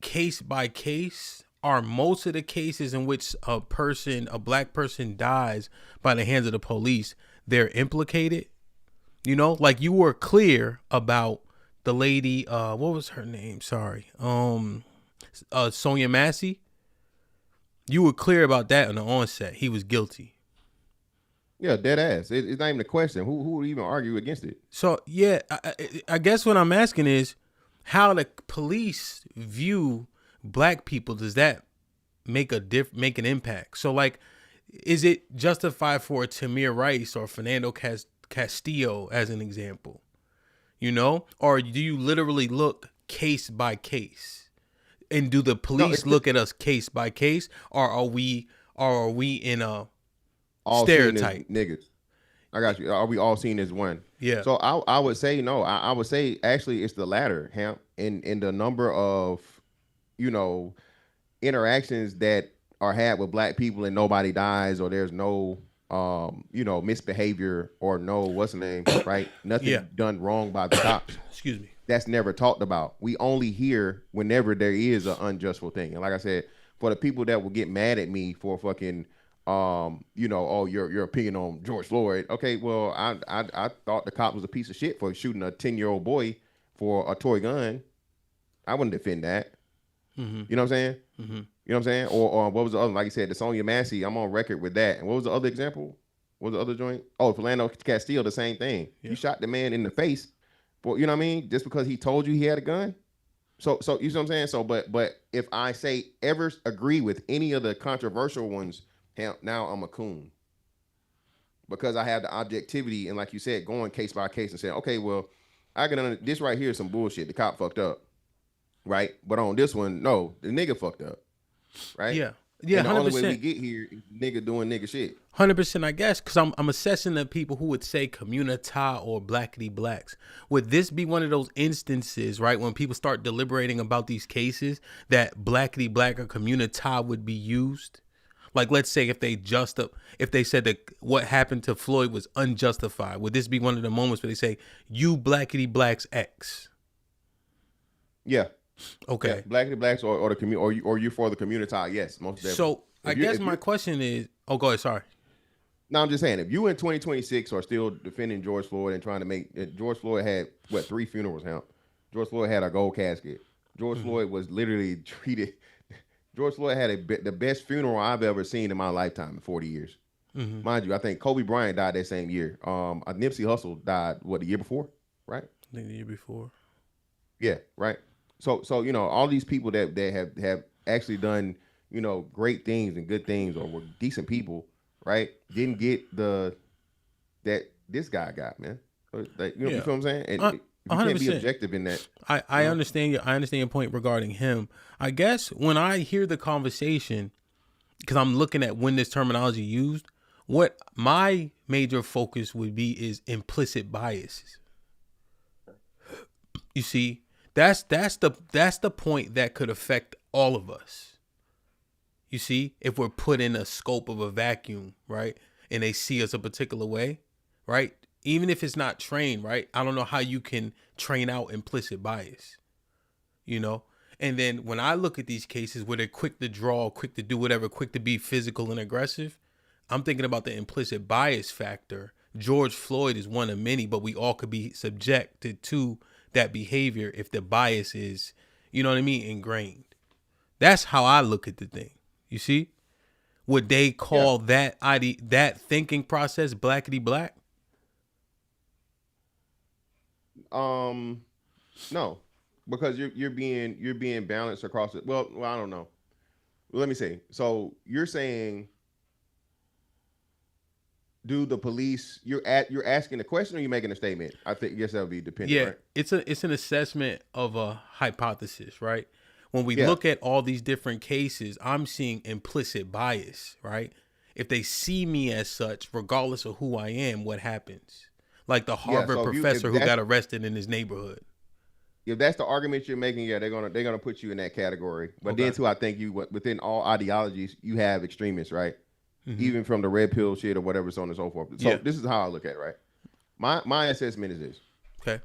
Speaker 16: case by case? Are most of the cases in which a black person dies by the hands of the police, they're implicated? Like you were clear about the lady, what was her name? Sorry. Sonia Massey. You were clear about that on the onset. He was guilty.
Speaker 13: Yeah, dead ass. It's not even a question. Who would even argue against it?
Speaker 16: So, yeah, I guess what I'm asking is how the police view black people. Does that make an impact? So, like, is it justified for Tamir Rice or Fernando Castillo as an example? Or do you literally look case by case? And do the police look at us case by case, or are we in a
Speaker 13: all
Speaker 16: stereotype?
Speaker 13: Niggas, I got you. Are we all seen as one?
Speaker 16: Yeah.
Speaker 13: So I would say no. I would say actually it's the latter, HAMP, in the number of interactions that are had with black people and nobody dies, or there's no misbehavior, or no what's the name, right? Nothing done wrong by the cops.
Speaker 16: Excuse me.
Speaker 13: That's never talked about. We only hear whenever there is an unjustful thing. And like I said, for the people that will get mad at me for fucking you know, oh, your opinion on George Floyd. Okay, well, I thought the cop was a piece of shit for shooting a 10-year-old boy for a toy gun. I wouldn't defend that.
Speaker 16: Mm-hmm.
Speaker 13: You know what I'm saying?
Speaker 16: Mm-hmm.
Speaker 13: You know what I'm saying? Or what was the other? Like you said, the Sonia Massey. I'm on record with that. And what was the other example? What was the other joint? Oh, Philando Castile, the same thing. Yeah. You shot the man in the face, for, you know what I mean? Just because he told you he had a gun. So you know what I'm saying? So, but if I say ever agree with any of the controversial ones, now I'm a coon. Because I have the objectivity and, like you said, going case by case and saying, okay, well, I can this right here is some bullshit. The cop fucked up. Right, but on this one, no, the nigga fucked up, right?
Speaker 16: Yeah,
Speaker 13: And the
Speaker 16: 100%.
Speaker 13: only way we get here is nigga doing nigga shit.
Speaker 16: 100%, I guess, because I'm assessing the people who would say Communitah or Blackity blacks. Would this be one of those instances, right, when people start deliberating about these cases that Blackity black or Communitah would be used? Like, let's say if they said that what happened to Floyd was unjustified, would this be one of the moments where they say you Blackity blacks X?
Speaker 13: Yeah.
Speaker 16: Okay.
Speaker 13: Yeah, Blackity blacks or the community or you for the Communitah? Yes, most definitely.
Speaker 16: So I guess my question is, oh, go ahead. Sorry.
Speaker 13: No, I'm just saying, if you in 2026 are still defending George Floyd and trying to make George Floyd had 3 funerals now. George Floyd had a gold casket. George Floyd was literally treated. George Floyd had the best funeral I've ever seen in my lifetime in 40 years.
Speaker 16: Mm-hmm.
Speaker 13: Mind you, I think Kobe Bryant died that same year. Nipsey Hussle died the year before, right?
Speaker 16: I think the year before.
Speaker 13: Yeah, right. So you know, all these people that have actually done, you know, great things and good things or were decent people, right? Didn't get that this guy got, man. Like, you know what I'm saying? And you can't be objective in that.
Speaker 16: I understand your point regarding him. I guess when I hear the conversation, because I'm looking at when this terminology used, what my major focus would be is implicit biases. You see, that's the point that could affect all of us. You see, if we're put in a scope of a vacuum, right, and they see us a particular way, right, even if it's not trained, right, I don't know how you can train out implicit bias, you know. And then when I look at these cases where they're quick to draw, quick to do whatever, quick to be physical and aggressive, I'm thinking about the implicit bias factor. George Floyd is one of many, but we all could be subjected to that behavior if the bias is, you know what I mean, ingrained. That's how I look at the thing. You see? Would they call that thinking process Blackity black?
Speaker 13: No, because you're being balanced across it. Well, I don't know. Let me say. So you're saying, do the police? You're asking a question, or you're making a statement? I guess that would be dependent.
Speaker 16: Yeah,
Speaker 13: right?
Speaker 16: it's an assessment of a hypothesis, right? When we look at all these different cases, I'm seeing implicit bias, right? If they see me as such, regardless of who I am, what happens? Like the Harvard professor who got arrested in his neighborhood.
Speaker 13: If that's the argument you're making, yeah, they're gonna put you in that category. But then too, I think within all ideologies, you have extremists, right? Mm-hmm. Even from the red pill shit or whatever, so on and so forth. So this is how I look at it, right? My assessment is this.
Speaker 16: Okay.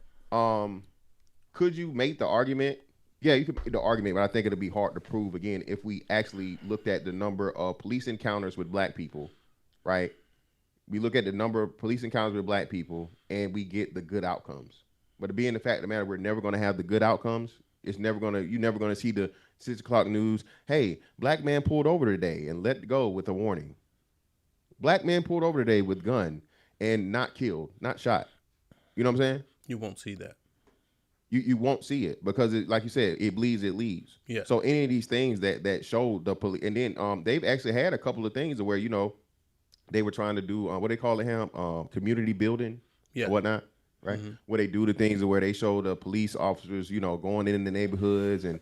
Speaker 13: Could you make the argument? Yeah, you could make the argument, but I think it'll be hard to prove again if we actually looked at the number of police encounters with black people, right? We look at the number of police encounters with black people and we get the good outcomes. But being the fact of the matter, we're never going to have the good outcomes. You're never going to see the 6 o'clock news. Hey, black man pulled over today and let go with a warning. Black man pulled over today with gun and not killed, not shot. You know what I'm saying?
Speaker 16: You won't see that.
Speaker 13: You won't see it because, like you said, it bleeds, it leaves.
Speaker 16: Yeah.
Speaker 13: So any of these things that show the police, and then they've actually had a couple of things where, you know, they were trying to do what they call it, HAMP, community building, or whatnot, right? Mm-hmm. Where they do the things where they show the police officers, you know, going in the neighborhoods and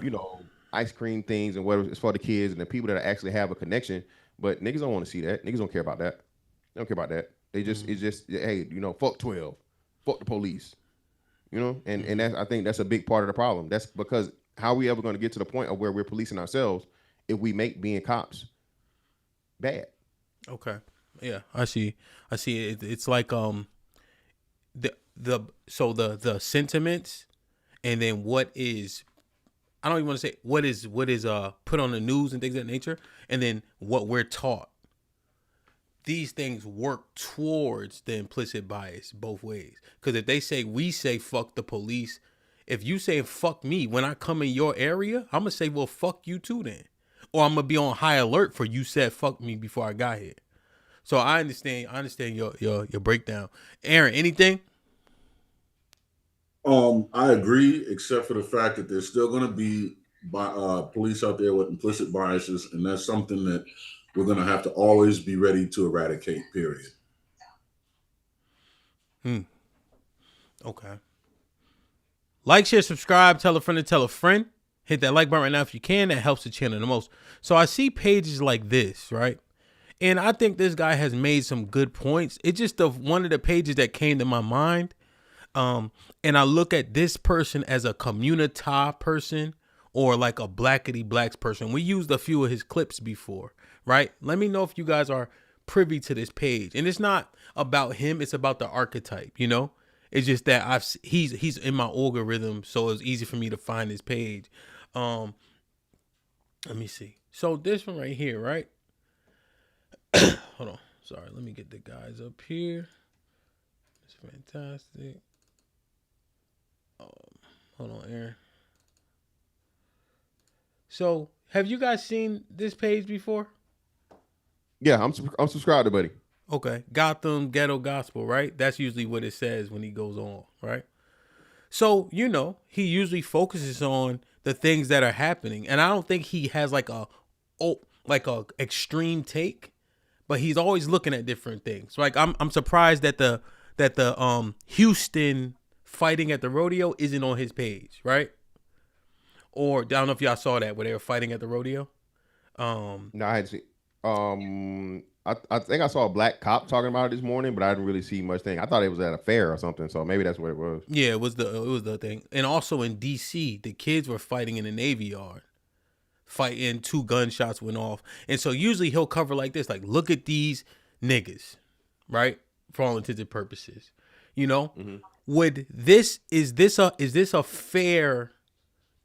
Speaker 13: you know, ice cream things and whatever it's for the kids and the people that actually have a connection. But niggas don't want to see that. Niggas don't care about that. They don't care about that. They just it's just, hey, you know, fuck 12, fuck the police. You know, and that's, I think that's a big part of the problem. That's because how are we ever going to get to the point of where we're policing ourselves if we make being cops bad?
Speaker 16: Okay. Yeah, I see. It's like the sentiments, and then what is, I don't even want to say what is put on the news and things of that nature, and then what we're taught these things work towards the implicit bias both ways. Because if they say, we say fuck the police, if you say fuck me when I come in your area, I'm gonna say, well, fuck you too then. Or I'm gonna be on high alert for you said fuck me before I got here. So I understand your breakdown. Aaron, anything?
Speaker 15: I agree, except for the fact that there's still going to be police out there with implicit biases, and that's something that we're going to have to always be ready to eradicate. Period.
Speaker 16: Okay. Like, share, subscribe, tell a friend to tell a friend. Hit that like button right now if you can. That helps the channel the most. So I see pages like this, right? And I think this guy has made some good points. It's just one of the pages that came to my mind. And I look at this person as a Communitah person or like a Blackity Blacks person. We used a few of his clips before, right? Let me know if you guys are privy to this page. And it's not about him. It's about the archetype, you know? It's just that he's in my algorithm, so it's easy for me to find his page. Let me see. So this one right here, right? Hold on. Sorry, let me get the guys up here. It's fantastic. Hold on, Aaron. So, have you guys seen this page before?
Speaker 13: Yeah, I'm subscribed to, buddy.
Speaker 16: Okay, Gotham Ghetto Gospel, right? That's usually what it says when he goes on, right? So, you know, he usually focuses on the things that are happening, and I don't think he has like a extreme take, but he's always looking at different things. Like I'm surprised that the Houston fighting at the rodeo isn't on his page, right? Or I don't know if y'all saw that where they were fighting at the rodeo.
Speaker 13: No, I hadn't seen. I think I saw a black cop talking about it this morning, but I didn't really see much thing. I thought it was at a fair or something, so maybe that's what it was.
Speaker 16: Yeah, it was the thing. And also in DC, the kids were fighting in the Navy Yard. Fighting, 2 gunshots went off. And so usually he'll cover like this, like, look at these niggas, right? For all intents and purposes. You know? Is this a fair,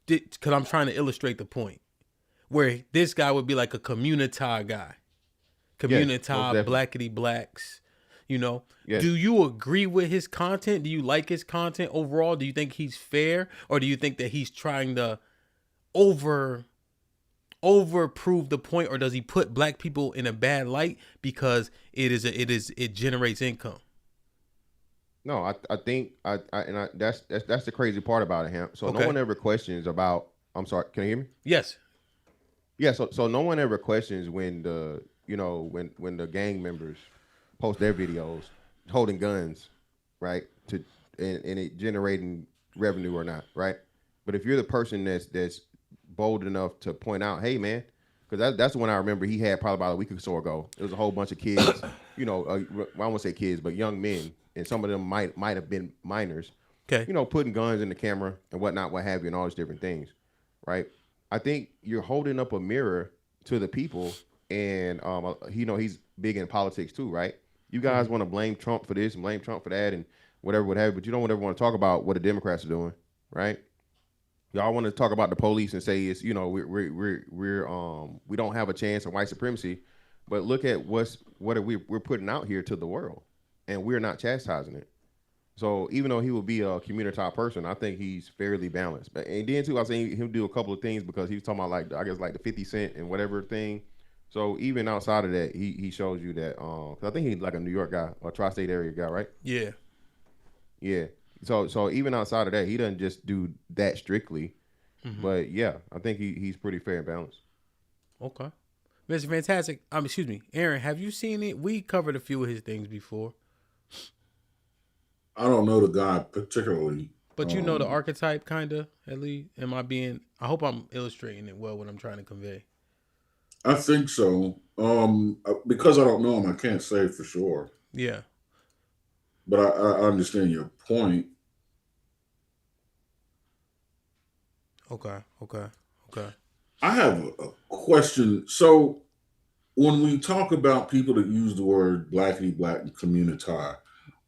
Speaker 16: because I'm trying to illustrate the point, where this guy would be like a Communitah guy. Communitah, yes, Blackity Blacks, you know. Yes. Do you agree with his content? Do you like his content overall? Do you think he's fair, or do you think that he's trying to over prove the point, or does he put black people in a bad light because it generates income?
Speaker 13: No, I think that's the crazy part about it, HAMP. So okay. No one ever questions about. I'm sorry, can you hear me?
Speaker 16: Yes.
Speaker 13: Yeah. So no one ever questions when the when the gang members post their videos holding guns, right? And it generating revenue or not, right? But if you're the person that's bold enough to point out, hey man, because that's the one I remember he had probably about a week or so ago. It was a whole bunch of kids, I won't say kids, but young men, and some of them might have been minors.
Speaker 16: Okay.
Speaker 13: Putting guns in the camera and whatnot, what have you, and all these different things, right? I think you're holding up a mirror to the people, and he's big in politics too, right? You guys want to blame Trump for this and blame Trump for that and whatever, but you don't ever want to talk about what the Democrats are doing, right? Y'all want to talk about the police and say it's we don't have a chance of white supremacy, but look at what we're putting out here to the world, and we're not chastising it. So even though he will be a Communitah person, I think he's fairly balanced. And then too, I think he'll do a couple of things because he was talking about like the 50 Cent and whatever thing. So even outside of that, he shows you that. 'Cause I think he's like a New York guy or tri-state area guy, right?
Speaker 16: Yeah.
Speaker 13: Yeah. So even outside of that, he doesn't just do that strictly. Mm-hmm. But yeah, I think he's pretty fair and balanced.
Speaker 16: Okay. Mr. Fantastic. Excuse me, Aaron, have you seen it? We covered a few of his things before.
Speaker 15: I don't know the guy particularly.
Speaker 16: But you know the archetype, kind of, at least? I hope I'm illustrating it well what I'm trying to convey.
Speaker 15: I think so. Because I don't know him, I can't say for sure.
Speaker 16: Yeah.
Speaker 15: But I understand your point.
Speaker 16: Okay.
Speaker 15: I have a question. So when we talk about people that use the word Blackity Black and Communitah,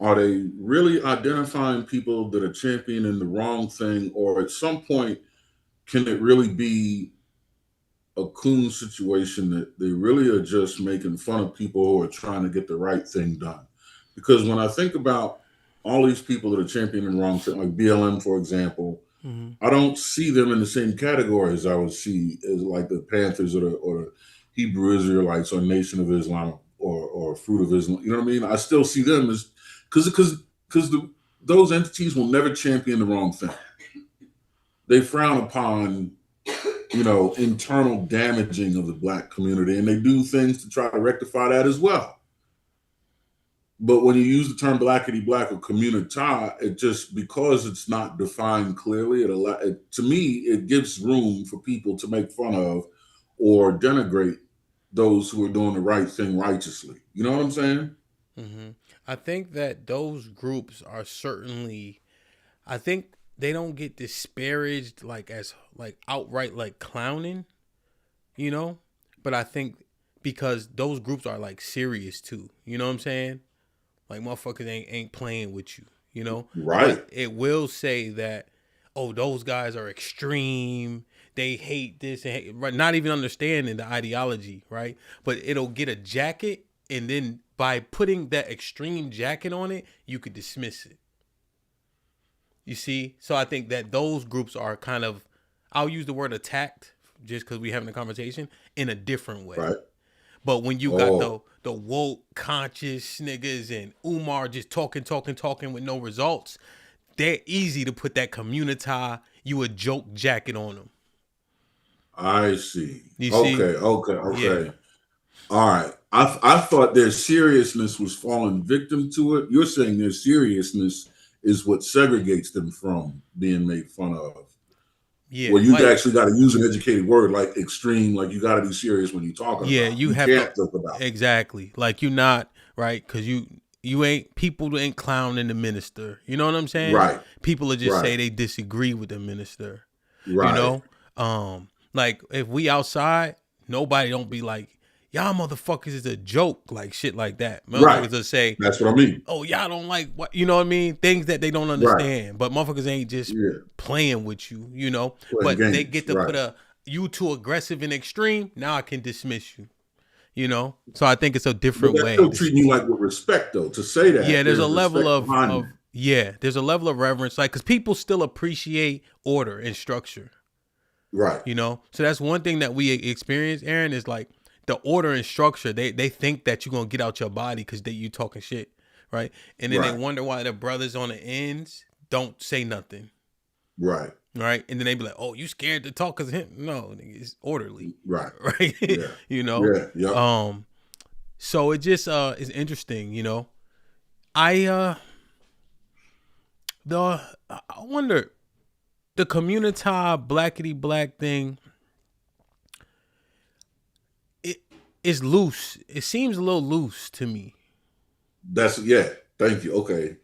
Speaker 15: are they really identifying people that are championing the wrong thing, or at some point can it really be a coon situation that they really are just making fun of people who are trying to get the right thing done. Because when I think about all these people that are championing the wrong thing, like BLM, for example, I don't see them in the same category as I would see as like the Panthers or the Hebrew Israelites or Nation of Islam or Fruit of Islam. You know what I mean? I still see them as because those entities will never champion the wrong thing. They frown upon, internal damaging of the Black community, and they do things to try to rectify that as well. But when you use the term Blackity Black or Communitah, it just, because it's not defined clearly, to me, it gives room for people to make fun of or denigrate those who are doing the right thing righteously. You know what I'm saying?
Speaker 16: Mm-hmm. I think that those groups are certainly, I think they don't get disparaged as outright clowning, but I think because those groups are serious too. You know what I'm saying? Like motherfuckers ain't playing with you, Right. But it will say that, oh, those guys are extreme. They hate this and hate, right? Not even understanding the ideology, right? But it'll get a jacket, and then by putting that extreme jacket on it, you could dismiss it. You see? So I think that those groups are kind of, I'll use the word attacked just because we're having a conversation, in a different way. Right. But when you got the woke conscious niggas and Umar just talking with no results, they're easy to put that Communitah, you a joke jacket on them.
Speaker 15: I see.
Speaker 16: You
Speaker 15: okay,
Speaker 16: see?
Speaker 15: Okay.
Speaker 16: Yeah.
Speaker 15: All right. I thought their seriousness was falling victim to it. You're saying their seriousness is what segregates them from being made fun of.
Speaker 16: Yeah.
Speaker 15: Well, you actually got to use an educated word like extreme. Like you got to be serious when you're talking.
Speaker 16: Yeah,
Speaker 15: about.
Speaker 16: you have
Speaker 15: can't
Speaker 16: to
Speaker 15: joke about.
Speaker 16: Exactly. Like you're not right because you ain't, people ain't clowning the minister. You know what I'm saying?
Speaker 15: Right.
Speaker 16: People will just
Speaker 15: Right.
Speaker 16: say they disagree with the minister.
Speaker 15: Right.
Speaker 16: Like if we outside, nobody don't be like, y'all motherfuckers is a joke, like shit like that. Motherfuckers will say,
Speaker 15: that's what I mean.
Speaker 16: Oh, y'all don't like what, you know what I mean? Things that they don't understand. But motherfuckers ain't just playing with you,
Speaker 15: Playing
Speaker 16: but
Speaker 15: games.
Speaker 16: they get to put you too aggressive and extreme. Now I can dismiss you. So I think it's a different
Speaker 15: but
Speaker 16: way.
Speaker 15: Still treating you like with respect, though. To say that,
Speaker 16: Yeah, there's a level of
Speaker 15: that.
Speaker 16: there's a level of reverence, because people still appreciate order and structure.
Speaker 15: Right.
Speaker 16: So that's one thing that we experience, Aaron, is like the order and structure. They think that you're gonna get out your body because you talking shit, right? And then they wonder why the brothers on the ends don't say nothing.
Speaker 15: Right.
Speaker 16: Right. And then they be like, "Oh, you scared to talk because him?" No, it's orderly.
Speaker 15: Right.
Speaker 16: Right.
Speaker 15: Yeah.
Speaker 16: Yeah. So it just is interesting. I wonder, the Communitah Blackity Black thing, it is loose. It seems a little loose to me.
Speaker 15: Thank you. Okay.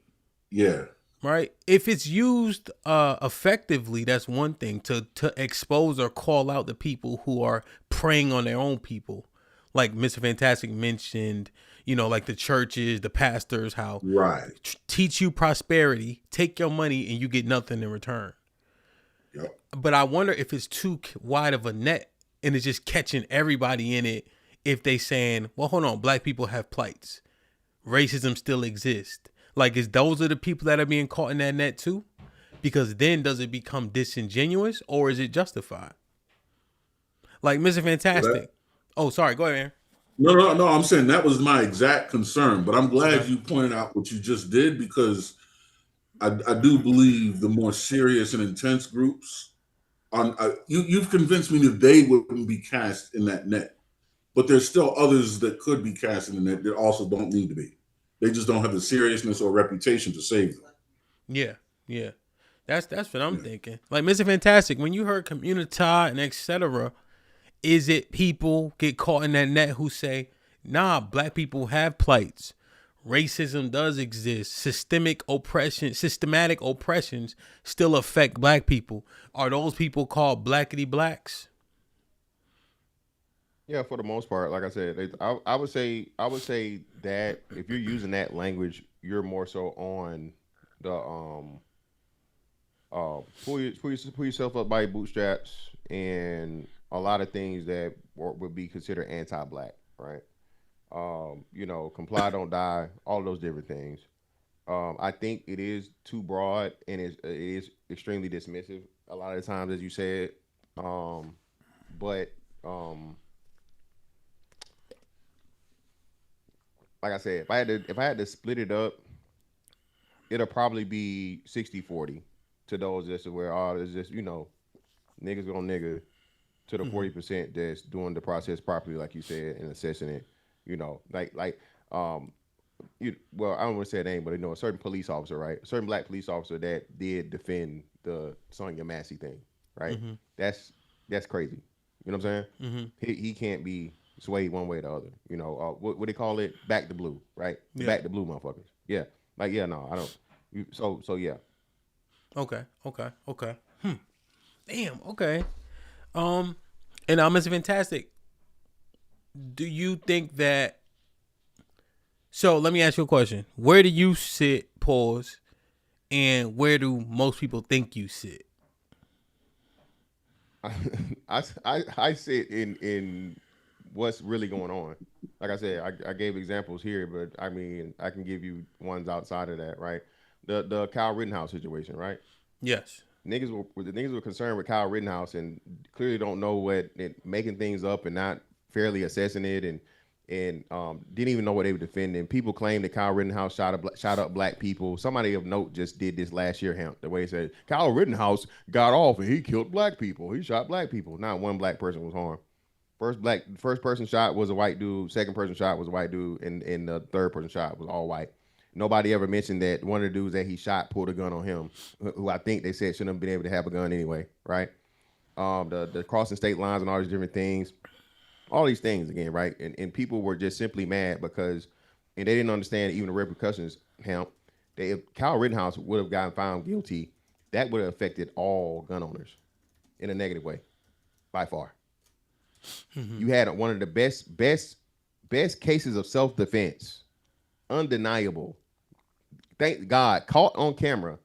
Speaker 15: Yeah.
Speaker 16: Right. If it's used effectively, that's one thing, to expose or call out the people who are preying on their own people. Like Mr. Fantastic mentioned, like the churches, the pastors, how teach you prosperity, take your money, and you get nothing in return.
Speaker 15: Yep.
Speaker 16: But I wonder if it's too wide of a net and it's just catching everybody in it. If they saying, well, hold on, black people have plights, racism still exists. Like, those are the people that are being caught in that net too? Because then does it become disingenuous or is it justified? Like Mr. Fantastic. Sorry, go ahead, Aaron.
Speaker 15: No. I'm saying that was my exact concern, but I'm glad you pointed out what you just did, because I do believe the more serious and intense groups, you've convinced me that they wouldn't be cast in that net, but there's still others that could be cast in the net that also don't need to be. They just don't have the seriousness or reputation to save them.
Speaker 16: Yeah. That's what I'm thinking. Like Mr. Fantastic, when you heard Communitah and etc., is it people get caught in that net who say, nah, black people have plights, racism does exist, systematic oppressions still affect black people? Are those people called Blackity Blacks?
Speaker 13: Yeah, for the most part, like I said, I would say that if you're using that language, you're more so on the pull yourself up by your bootstraps and a lot of things that would be considered anti-black, right? You know, comply, don't die, all those different things. I think it is too broad and it is extremely dismissive a lot of the times, as you said. But like I said, if I had to split it up, it'll probably be 60-40 to those that's where it's just, you know, niggas gonna nigga, to the 40% that's doing the process properly, like you said, and assessing it. You know, well, I don't want to say a name, but you know, a certain police officer, right? A certain black police officer that did defend the Sonia Massey thing, right? That's crazy. You know what I'm saying? He can't be swayed one way or the other. You know, what they call it? Back the blue, right?
Speaker 16: Yeah.
Speaker 13: Back the blue, motherfuckers. Yeah, like no, I don't. So yeah.
Speaker 16: Okay. Damn. Okay. And Mr. Fantastic, do you think that? So let me ask you a question. Where do you sit, pause, and where do most people think you sit?
Speaker 13: I sit in what's really going on. Like I said, I gave examples here, but I mean, I can give you ones outside of that, right? The Kyle Rittenhouse situation, right?
Speaker 16: Yes.
Speaker 13: Niggas were concerned with Kyle Rittenhouse and clearly don't know making things up and not fairly assessing it and didn't even know what they were defending. People claim that Kyle Rittenhouse shot up black people. Somebody of note just did this last year, HAMP, the way he said Kyle Rittenhouse got off and he killed black people. He shot black people. Not one black person was harmed. First person shot was a white dude. Second person shot was a white dude, and the third person shot was all white. Nobody ever mentioned that one of the dudes that he shot pulled a gun on him, who I think they said shouldn't have been able to have a gun anyway, right? The crossing state lines and all these different things, all these things again, right? And people were just simply mad because, and they didn't understand even the repercussions. If Kyle Rittenhouse would have gotten found guilty, that would have affected all gun owners in a negative way, by far. You had one of the best cases of self-defense, undeniable. Thank God, caught on camera,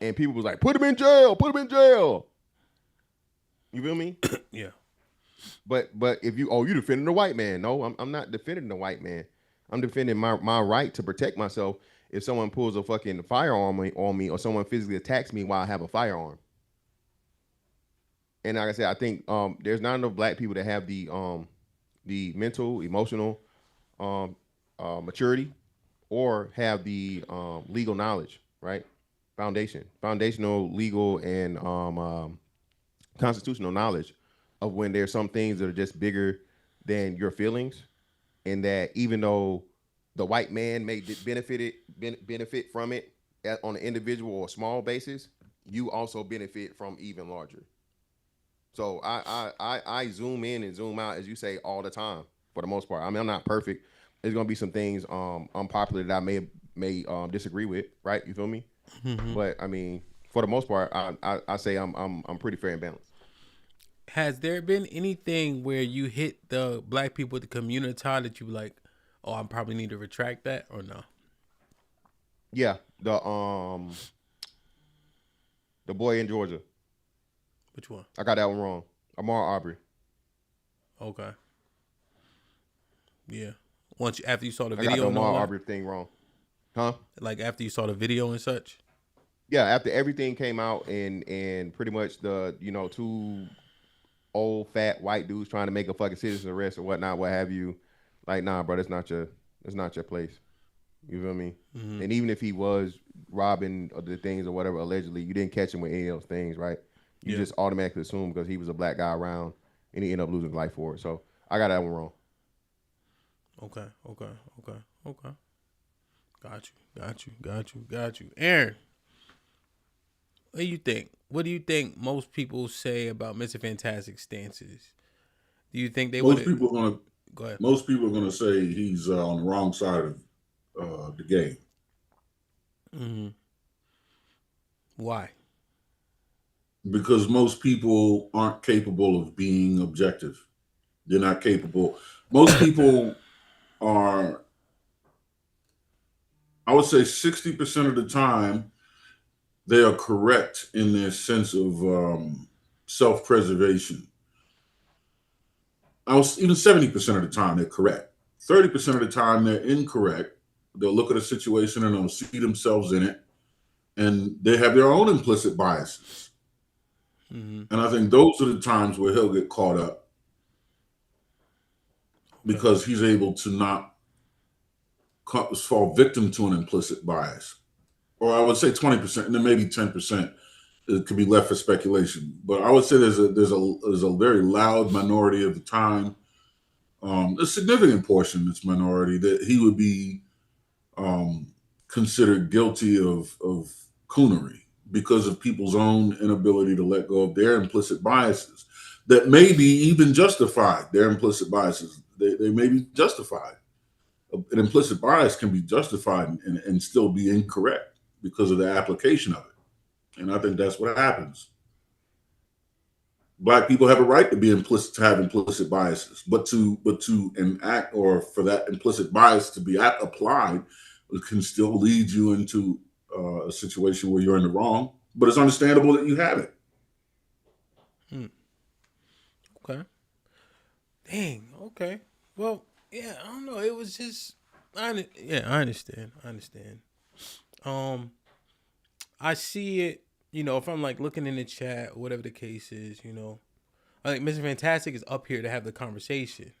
Speaker 13: and people was like, "Put him in jail! Put him in jail!" You feel me?
Speaker 16: Yeah.
Speaker 13: But if you defending the white man? No, I'm not defending the white man. I'm defending my right to protect myself if someone pulls a fucking firearm on me or someone physically attacks me while I have a firearm. And like I said, I think there's not enough black people that have the mental, emotional maturity or have the legal knowledge, right? Foundational, legal, and constitutional knowledge of when there's some things that are just bigger than your feelings, and that even though the white man may benefit from it on an individual or small basis, you also benefit from even larger. So I zoom in and zoom out, as you say, all the time for the most part. I mean, I'm not perfect. There's gonna be some things unpopular that I may disagree with, right? You feel me? But I mean, for the most part, I say I'm pretty fair and balanced.
Speaker 16: Has there been anything where you hit the black people at the Communitah that you were like, oh, I probably need to retract that, or no?
Speaker 13: Yeah, the boy in Georgia.
Speaker 16: Which one?
Speaker 13: I got that one wrong. Amar Aubrey.
Speaker 16: Okay. Yeah. After you saw the
Speaker 13: I
Speaker 16: video,
Speaker 13: got the Amar Aubrey thing wrong. Huh?
Speaker 16: Like after you saw the video and such.
Speaker 13: Yeah, after everything came out and pretty much the two old fat white dudes trying to make a fucking citizen arrest or whatnot, what have you. Like, nah, bro, that's not your place. You feel me? And even if he was robbing the things or whatever, allegedly, you didn't catch him with any of those things, right? You just automatically assume because he was a black guy around and he ended up losing his life for it. So I got that one wrong.
Speaker 16: Okay. Got you. Aaron, what do you think? What do you think most people say about Mr. Fantastic's stances? Do you think they would? Go ahead.
Speaker 15: Most people are gonna say he's on the wrong side of the game.
Speaker 16: Why?
Speaker 15: Because most people aren't capable of being objective. They're not capable. Most people are, I would say 60% of the time, they are correct in their sense of self-preservation. I was even 70% of the time they're correct. 30% of the time they're incorrect. They'll look at a situation and they'll see themselves in it, and they have their own implicit biases. And I think those are the times where he'll get caught up because he's able to not fall victim to an implicit bias. Or I would say 20%, and then maybe 10%. It could be left for speculation, but I would say there's a very loud minority of the time, a significant portion of this minority that he would be considered guilty of coonery because of people's own inability to let go of their implicit biases that may be even justified. Their implicit biases, they may be justified. An implicit bias can be justified and still be incorrect because of the application of it. And I think that's what happens. Black people have a right to have implicit biases, but to enact or for that implicit bias to be applied, it can still lead you into a situation where you're in the wrong. But it's understandable that you have it.
Speaker 16: Okay. Dang. Okay. Well, yeah. I don't know. It was just. I understand. I see it, if I'm like looking in the chat or whatever the case is, I think Mr. Fantastic is up here to have the conversation.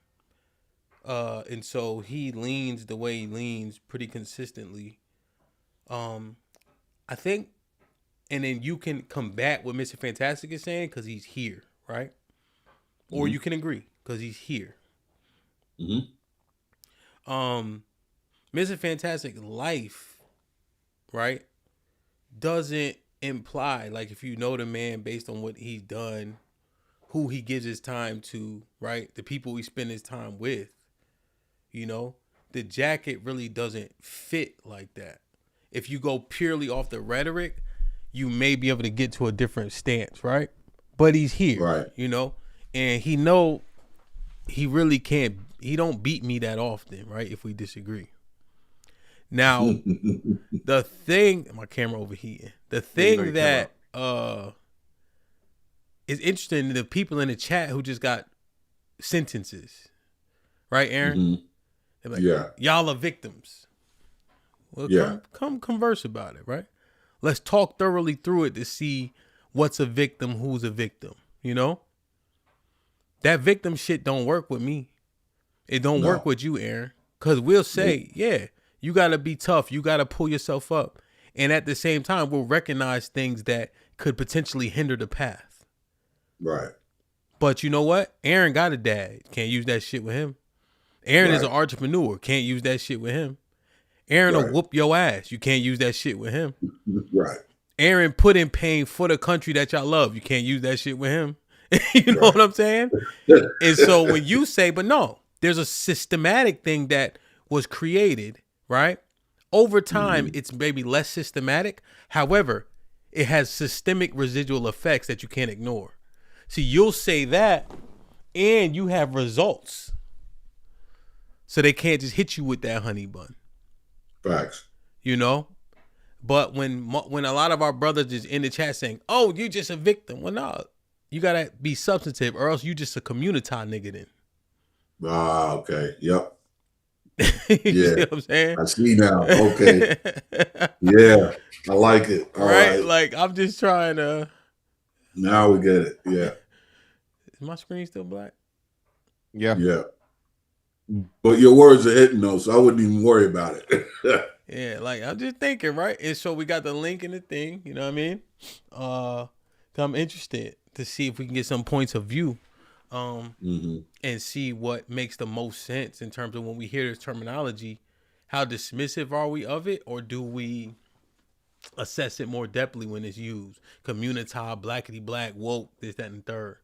Speaker 16: And so he leans the way he leans pretty consistently. I think, and then you can combat what Mr. Fantastic is saying because he's here, right? Or you can agree because he's here. Mr. Fantastic life, right, doesn't imply, like, if you know the man based on what he's done, who he gives his time to, right, the people he spend his time with, the jacket really doesn't fit like that. If you go purely off the rhetoric, you may be able to get to a different stance, right? But he's here, right? And he really can't, he don't beat me that often, right? If we disagree. Now, the thing, my camera overheating. The thing that is interesting, the people in the chat who just got sentences, right, Aaron? They're like, y'all are victims. Well, come converse about it, right? Let's talk thoroughly through it to see what's a victim, who's a victim, That victim shit don't work with me. It don't work with you, Aaron. Because we'll say, you got to be tough. You got to pull yourself up. And at the same time, we'll recognize things that could potentially hinder the path.
Speaker 15: Right.
Speaker 16: But you know what? Aaron got a dad. Can't use that shit with him. Aaron is an entrepreneur. Can't use that shit with him. Aaron will whoop your ass. You can't use that shit with him.
Speaker 15: Right.
Speaker 16: Aaron put in pain for the country that y'all love. You can't use that shit with him. You know what I'm saying? And so when you say, but no, there's a systematic thing that was created, right? Over time, it's maybe less systematic. However, it has systemic residual effects that you can't ignore. See, you'll say that and you have results. So they can't just hit you with that honey bun.
Speaker 15: Facts.
Speaker 16: But when a lot of our brothers is in the chat saying, oh, you just a victim. Well, no, you got to be substantive or else you just a Communitah nigga then.
Speaker 15: Ah, okay. Yep.
Speaker 16: You see what I'm saying?
Speaker 15: I see now. Okay. Yeah. I like it. All right.
Speaker 16: Like, I'm just trying to.
Speaker 15: Now we get it. Yeah.
Speaker 16: Is my screen still black?
Speaker 15: Yeah. Yeah. But your words are hitting though, so I wouldn't even worry about it.
Speaker 16: Yeah, like I'm just thinking, right? And so we got the link in the thing, you know what I mean? I'm interested to see if we can get some points of view, and see what makes the most sense in terms of when we hear this terminology. How dismissive are we of it, or do we assess it more depthly when it's used? Communitah, blackity black, woke, this, that, and third,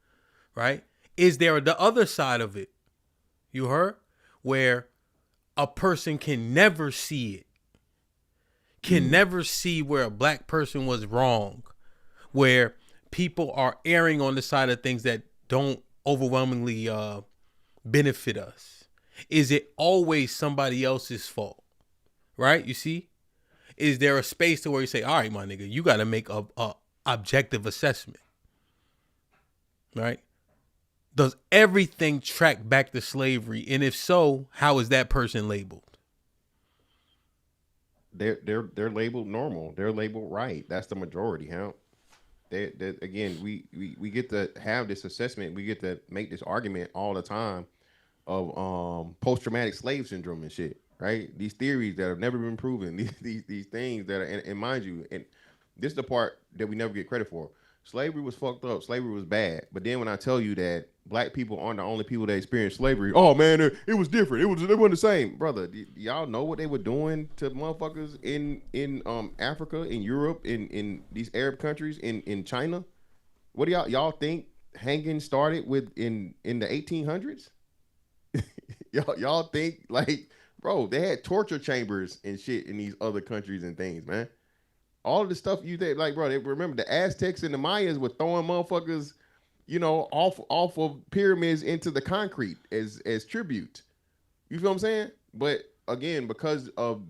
Speaker 16: right? Is there the other side of it? You heard? Where a person can never see it, can never see where a black person was wrong, where people are erring on the side of things that don't overwhelmingly benefit us. Is it always somebody else's fault? Right? You see? Is there a space to where you say, all right, my nigga, you got to make a objective assessment, right? does everything track back to slavery? And if so, how is that person labeled?
Speaker 13: They're labeled normal. They're labeled right. That's the majority, huh? Again, we get to have this assessment. We get to make this argument all the time of post-traumatic slave syndrome and shit, right? These theories that have never been proven. These things that are, and mind you, and this is the part that we never get credit for. Slavery was fucked up. Slavery was bad. But then when I tell you that black people aren't the only people that experienced slavery, oh man, it was different. It wasn't the same, brother. Y'all know what they were doing to motherfuckers in Africa, in Europe, in these Arab countries, in China. What do y'all think hanging started with in the 1800s? y'all think, like, bro, they had torture chambers and shit in these other countries and things, man. All of the stuff you think, like, bro, they remember the Aztecs and the Mayas were throwing motherfuckers, you know, off of pyramids into the concrete as tribute. You feel what I'm saying? But again, because of,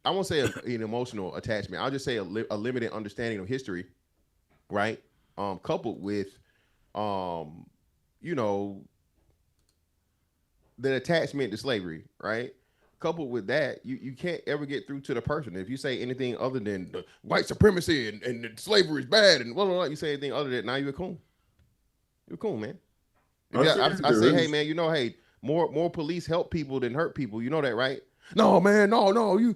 Speaker 13: I won't say an emotional attachment, I'll just say a limited understanding of history, right? Coupled with, you know, the attachment to slavery, right? Coupled with that, you can't ever get through to the person. If you say anything other than the white supremacy and slavery is bad and blah, blah, blah, you say anything other than, now you're a coon. You're cool, man. I say, hey, man, you know, hey, more police help people than hurt people. You know that, right? No, man, no, you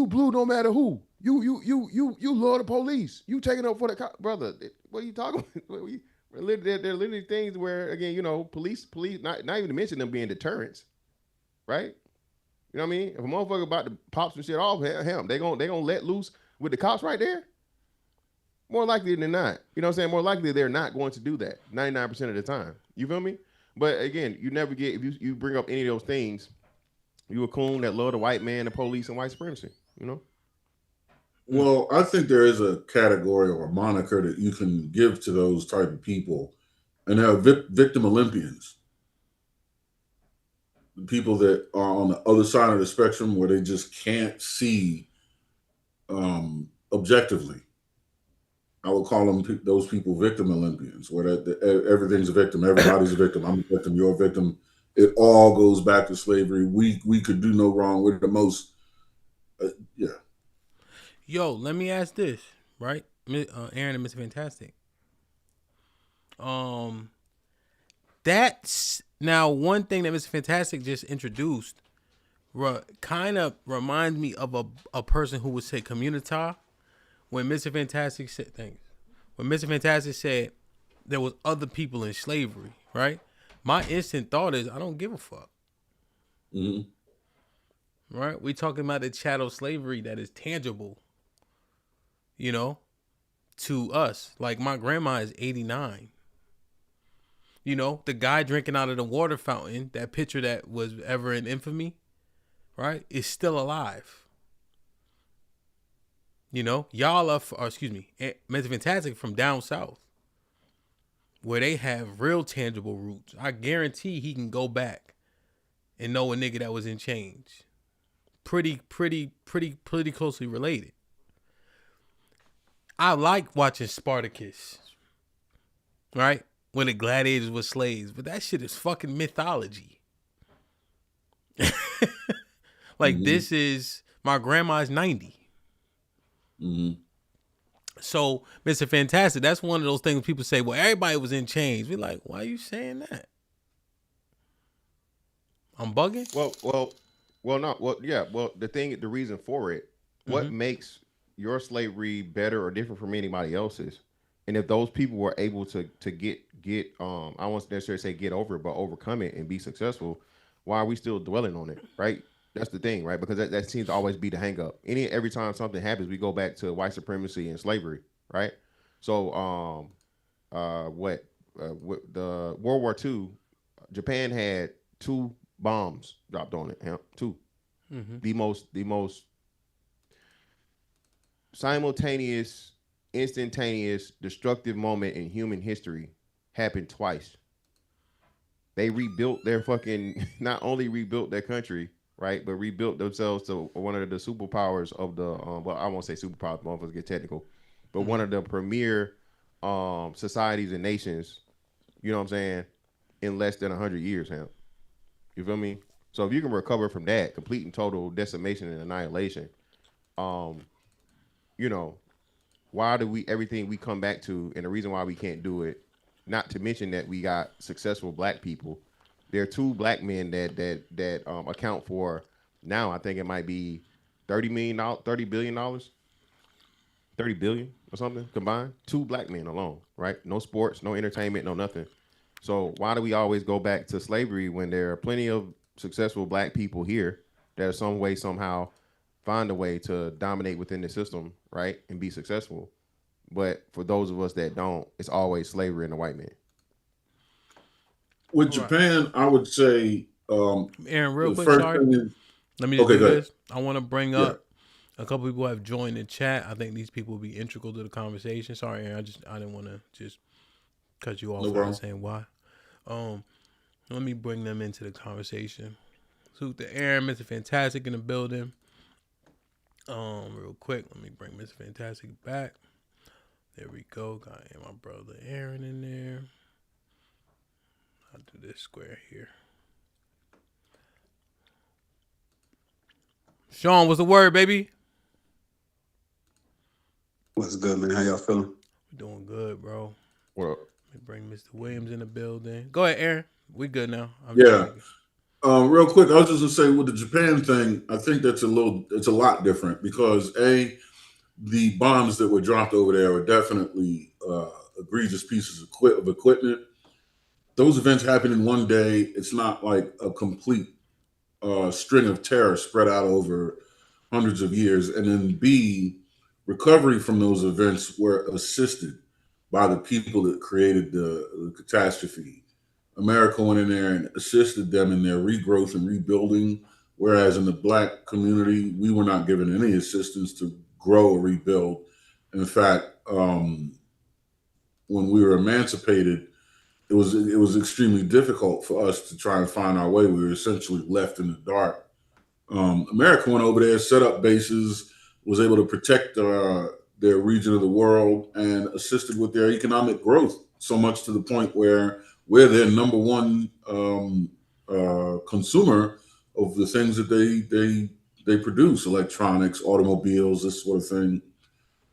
Speaker 13: blue no matter who. You love the police. You taking up for the brother. What are you talking about? There are literally things where, again, you know, police, not even to mention them being deterrents, right? You know what I mean? If a motherfucker about to pop some shit off, him, they gonna let loose with the cops right there? More likely than not. You know what I'm saying? More likely they're not going to do that 99% of the time. You feel me? But again, you never get, if you bring up any of those things, you a coon that love the white man, the police, and white supremacy, you know?
Speaker 15: Well, I think there is a category or a moniker that you can give to those type of people, and they're victim Olympians. The people that are on the other side of the spectrum where they just can't see objectively. I would call them those people victim Olympians, where everything's a victim, everybody's a victim. I'm a victim, you're a victim. It all goes back to slavery. We could do no wrong. We're the most, yeah.
Speaker 16: Yo, let me ask this, right? Aaron and Mr. Fantastic. That's now one thing that Mr. Fantastic just introduced kind of reminds me of a person who would say Communitah. When Mr. Fantastic said things, when Mr. Fantastic said there was other people in slavery, right? My instant thought is, I don't give a fuck. Mm-hmm. Right? We talking about the chattel slavery that is tangible, you know, to us. Like my grandma is 89. You know, the guy drinking out of the water fountain, that picture that was ever in infamy, right, is still alive. You know, y'all are, Mr. Fantastic from down south, where they have real tangible roots. I guarantee he can go back and know a nigga that was in change. Pretty closely related. I like watching Spartacus, right? When the gladiators were slaves, but that shit is fucking mythology. Like this is, my grandma's 90. Mm-hmm. So, Mr. Fantastic, that's one of those things people say, well, everybody was in chains. We're like, why are you saying that? I'm bugging?
Speaker 13: The reason for it, what makes your slavery better or different from anybody else's? And if those people were able to get I won't necessarily say get over it, but overcome it and be successful, why are we still dwelling on it, right? That's the thing, right? Because that seems to always be the hang up. Every time something happens, we go back to white supremacy and slavery, right? So, the World War II, Japan had 2 bombs dropped on it. 2, the most simultaneous, instantaneous, destructive moment in human history happened twice. They rebuilt their not only rebuilt their country, right, but rebuilt themselves to one of the superpowers of the, well, I won't say superpowers, motherfuckers get technical, but one of the premier societies and nations you know what I'm saying, in less than 100 years, Hamp. You feel me? So if you can recover from that complete and total decimation and annihilation, you know, why do everything we come back to, and the reason why we can't do it, not to mention that we got successful black people. There are 2 black men that account for, now I think it might be $30 billion or something combined. 2 black men alone, right? No sports, no entertainment, no nothing. So why do we always go back to slavery when there are plenty of successful black people here that are some way, somehow find a way to dominate within the system, right, and be successful? But for those of us that don't, it's always slavery and the white man.
Speaker 15: With Japan, I would say,
Speaker 16: Aaron, real quick,
Speaker 15: first
Speaker 16: sorry.
Speaker 15: thing is,
Speaker 16: Let me just
Speaker 15: okay,
Speaker 16: do
Speaker 15: go ahead.
Speaker 16: this. I want to bring up a couple people have joined the chat. I think these people will be integral to the conversation. Sorry, Aaron. I didn't want to just cut you off without saying why. Let me bring them into the conversation. Salute to Aaron, Mr. Fantastic in the building. Real quick, let me bring Mr. Fantastic back. There we go. Got my brother Aaron in there. I'll do this square here. Sean, what's the word, baby?
Speaker 17: What's good, man? How y'all feeling?
Speaker 16: We're doing good, bro.
Speaker 13: What up?
Speaker 16: Let me bring Mr. Williams in the building. Go ahead, Aaron. We good now.
Speaker 15: Real quick, I was just gonna say with the Japan thing, I think it's a lot different because the bombs that were dropped over there are definitely egregious pieces of equipment. Those events happen in one day. It's not like a complete string of terror spread out over hundreds of years. And then B, recovery from those events were assisted by the people that created the catastrophe. America went in there and assisted them in their regrowth and rebuilding, whereas in the black community, we were not given any assistance to grow or rebuild. In fact, when we were emancipated, it was extremely difficult for us to try and find our way. We were essentially left in the dark. America went over there, set up bases, was able to protect their region of the world, and assisted with their economic growth, so much to the point where we're their number one consumer of the things that they produce, electronics, automobiles, this sort of thing.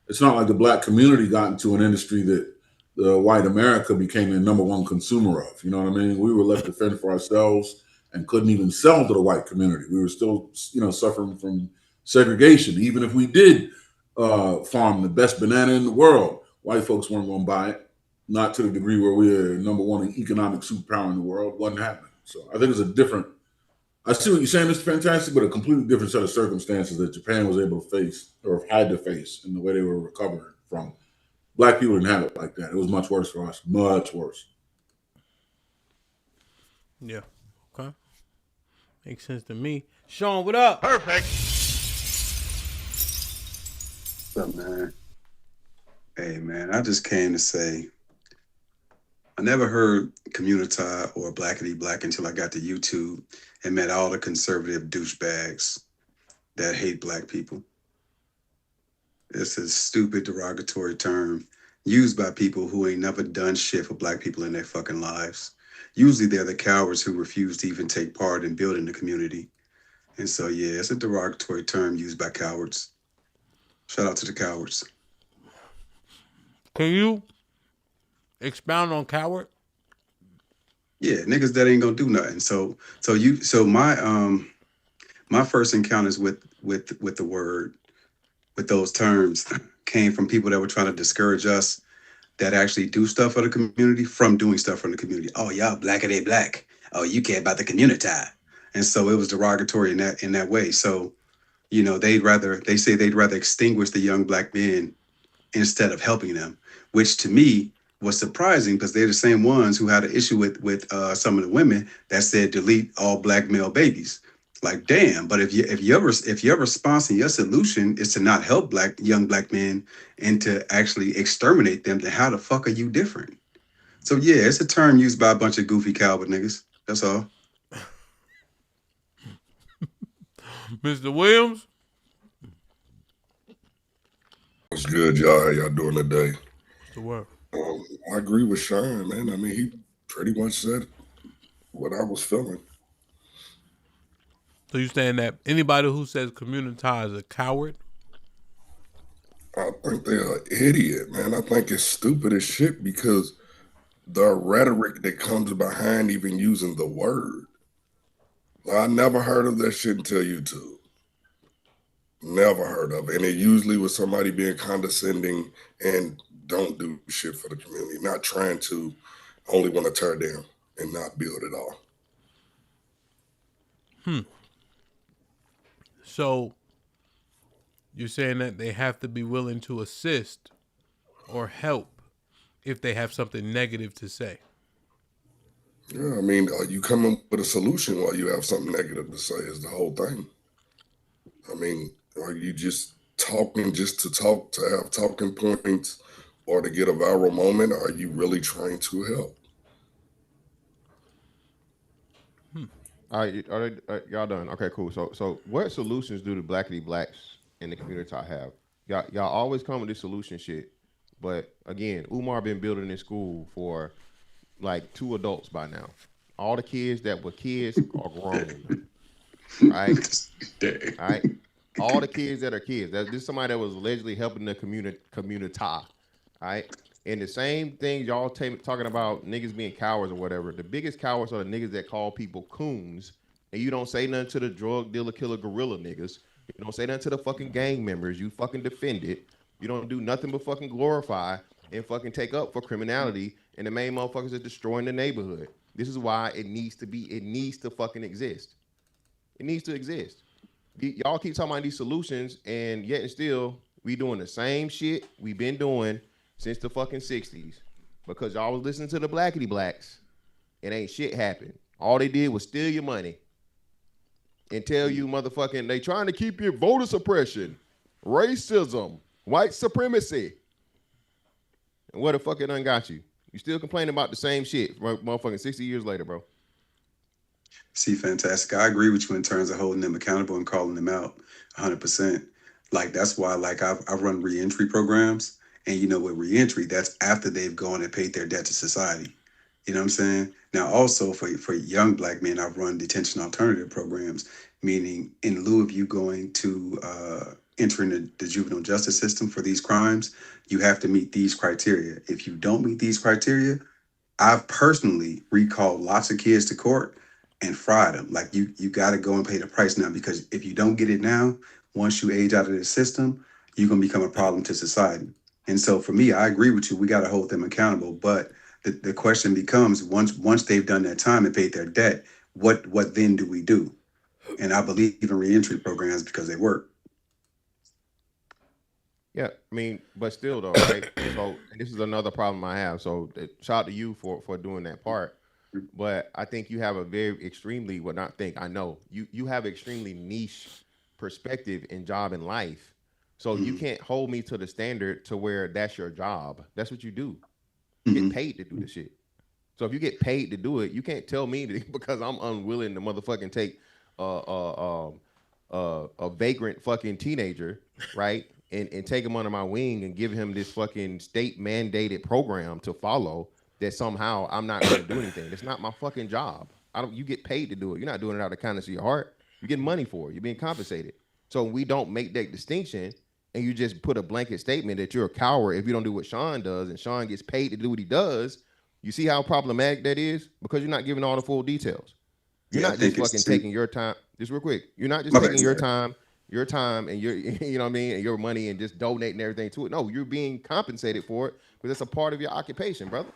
Speaker 15: It's not like the black community got into an industry that white America became the number one consumer of. You know what I mean? We were left to fend for ourselves and couldn't even sell to the white community. We were still, suffering from segregation. Even if we did farm the best banana in the world, white folks weren't going to buy it. Not to the degree where we're number one economic superpower in the world. Wasn't happening. So I think it's a different. I see what you're saying, Mr. Fantastic, but a completely different set of circumstances that Japan was able to face or had to face in the way they were recovering from. Black people didn't have it like that. It was much worse for us. Much worse.
Speaker 16: Yeah. Okay. Makes sense to me. Sean, what up?
Speaker 5: Perfect.
Speaker 17: What's up, man? Hey, man, I just came to say I never heard Communitah or Blackity Black until I got to YouTube and met all the conservative douchebags that hate black people. It's a stupid derogatory term used by people who ain't never done shit for black people in their fucking lives. Usually they're the cowards who refuse to even take part in building the community. And so, yeah, it's a derogatory term used by cowards. Shout out to the cowards.
Speaker 16: Can you expound on coward?
Speaker 17: Yeah, niggas that ain't gonna do nothing. So my first encounters with the word, with those terms, came from people that were trying to discourage us that actually do stuff for the community from doing stuff for the community. Oh, y'all blackity black. Oh, you care about the Communitah. And so it was derogatory in that way. So, they say they'd rather extinguish the young black men instead of helping them, which to me was surprising because they're the same ones who had an issue with some of the women that said delete all black male babies. Like, damn, but if your response and your solution is to not help young black men and to actually exterminate them, then how the fuck are you different? So yeah, it's a term used by a bunch of goofy coward niggas. That's all.
Speaker 16: Mr. Williams?
Speaker 18: What's good, y'all? How y'all doing today?
Speaker 16: The word.
Speaker 18: I agree with Sean, man. I mean, he pretty much said what I was feeling.
Speaker 16: So you saying that anybody who says Communitah is a coward?
Speaker 18: I think they're an idiot, man. I think it's stupid as shit because the rhetoric that comes behind even using the word. I never heard of that shit until YouTube. Never heard of it. And it usually was somebody being condescending and don't do shit for the community, not trying to, only want to tear down and not build at all.
Speaker 16: So you're saying that they have to be willing to assist or help if they have something negative to say.
Speaker 18: Yeah, I mean, you come up with a solution while you have something negative to say is the whole thing. I mean, are you just talking just to talk, to have talking points or to get a viral moment? Or are you really trying to help?
Speaker 13: All right, y'all done? Okay, cool. So what solutions do the Blackity Blacks in the community have? Y'all always come with this solution shit, but again, Umar been building this school for like 2 adults by now. All the kids that were kids are grown, right? All right. All the kids that are kids. This is somebody that was allegedly helping the Communitah, right? And the same thing y'all talking about niggas being cowards or whatever. The biggest cowards are the niggas that call people coons, and you don't say nothing to the drug dealer, killer, gorilla niggas. You don't say nothing to the fucking gang members. You fucking defend it. You don't do nothing but fucking glorify and fucking take up for criminality. And the main motherfuckers are destroying the neighborhood. This is why it needs to fucking exist. It needs to exist. Y'all keep talking about these solutions, and yet and still we doing the same shit we've been doing since the fucking 60s. Because y'all was listening to the Blackity Blacks, and ain't shit happened. All they did was steal your money and tell you motherfucking they trying to keep your voter suppression, racism, white supremacy. And what the fuck it done got you? You still complaining about the same shit, motherfucking 60 years later, bro.
Speaker 17: See, fantastic. I agree with you in terms of holding them accountable and calling them out 100%. Like, that's why, like, I run reentry programs. And, you know, with reentry, that's after they've gone and paid their debt to society. You know what I'm saying? Now, also for young Black men, I've run detention alternative programs, meaning in lieu of you going to entering the juvenile justice system for these crimes, you have to meet these criteria. If you don't meet these criteria, I've personally recalled lots of kids to court and fried them. Like, you got to go and pay the price now, because if you don't get it now, once you age out of the system, you're going to become a problem to society. And so for me, I agree with you. We got to hold them accountable. But the question becomes, once they've done that time and paid their debt, what then do we do? And I believe in reentry programs because they work.
Speaker 13: Yeah, I mean, but still though, right? So this is another problem I have. So shout out to you for doing that part. But I think you have a very extremely, well, not think, I know you have extremely niche perspective in job and life. So you can't hold me to the standard to where that's your job. That's what you do. You get paid to do the shit. So if you get paid to do it, you can't tell me that because I'm unwilling to motherfucking take a vagrant fucking teenager, right? And take him under my wing and give him this fucking state mandated program to follow, that somehow I'm not going to do anything. It's not my fucking job. You get paid to do it. You're not doing it out of the kindness of your heart. You're getting money for it. You're being compensated. So we don't make that distinction, and you just put a blanket statement that you're a coward if you don't do what Sean does, and Sean gets paid to do what he does. You see how problematic that is? Because you're not giving all the full details. You're not just fucking taking your time. Just real quick. You're not just taking your time and your, you know what I mean, and your money and just donating everything to it. No, you're being compensated for it because it's a part of your occupation, brother.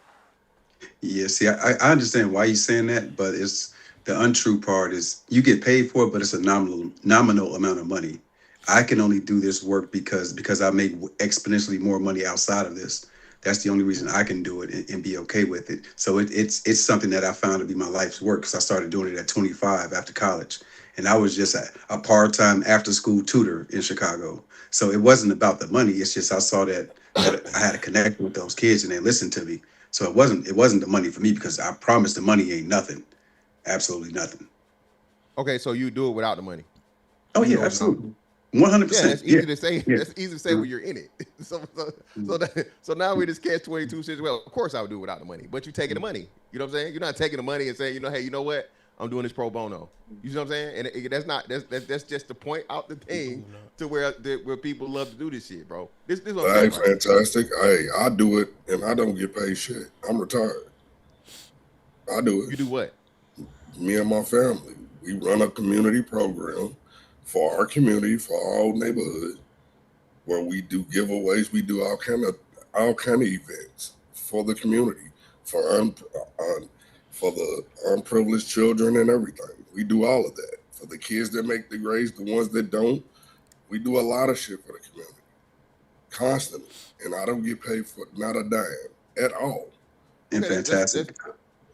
Speaker 17: Yeah, see, I understand why you're saying that, but it's the untrue part is you get paid for it, but it's a nominal amount of money. I can only do this work because I make exponentially more money outside of this. That's the only reason I can do it and be okay with it. So it's something that I found to be my life's work, because I started doing it at 25 after college. And I was just a part-time after-school tutor in Chicago. So it wasn't about the money. It's just I saw that I had a connection with those kids and they listened to me. So it wasn't the money for me, because I promise the money ain't nothing. Absolutely nothing.
Speaker 13: Okay, so you do it without the money.
Speaker 17: Oh, yeah, absolutely. 100%.
Speaker 8: Yeah, that's easy to say. That's easy to say when you're in it. So now we just catch-22 situation. Well, of course I would do it without the money, but you're taking the money. You know what I'm saying? You're not taking the money and saying, hey, you know what? I'm doing this pro bono. You know what I'm saying? And that's just to point out the thing to where people love to do this shit, bro. This what I'm
Speaker 18: Hey,
Speaker 8: saying, right?
Speaker 18: fantastic. Hey, I do it and I don't get paid shit. I'm retired. I do it.
Speaker 8: You do what?
Speaker 18: Me and my family. We run a community program for our community, for our old neighborhood, where we do giveaways. We do all kind of events for the community, for the unprivileged children and everything. We do all of that. For the kids that make the grades, the ones that don't, we do a lot of shit for the community. Constantly. And I don't get paid for not a dime at all.
Speaker 17: And fantastic.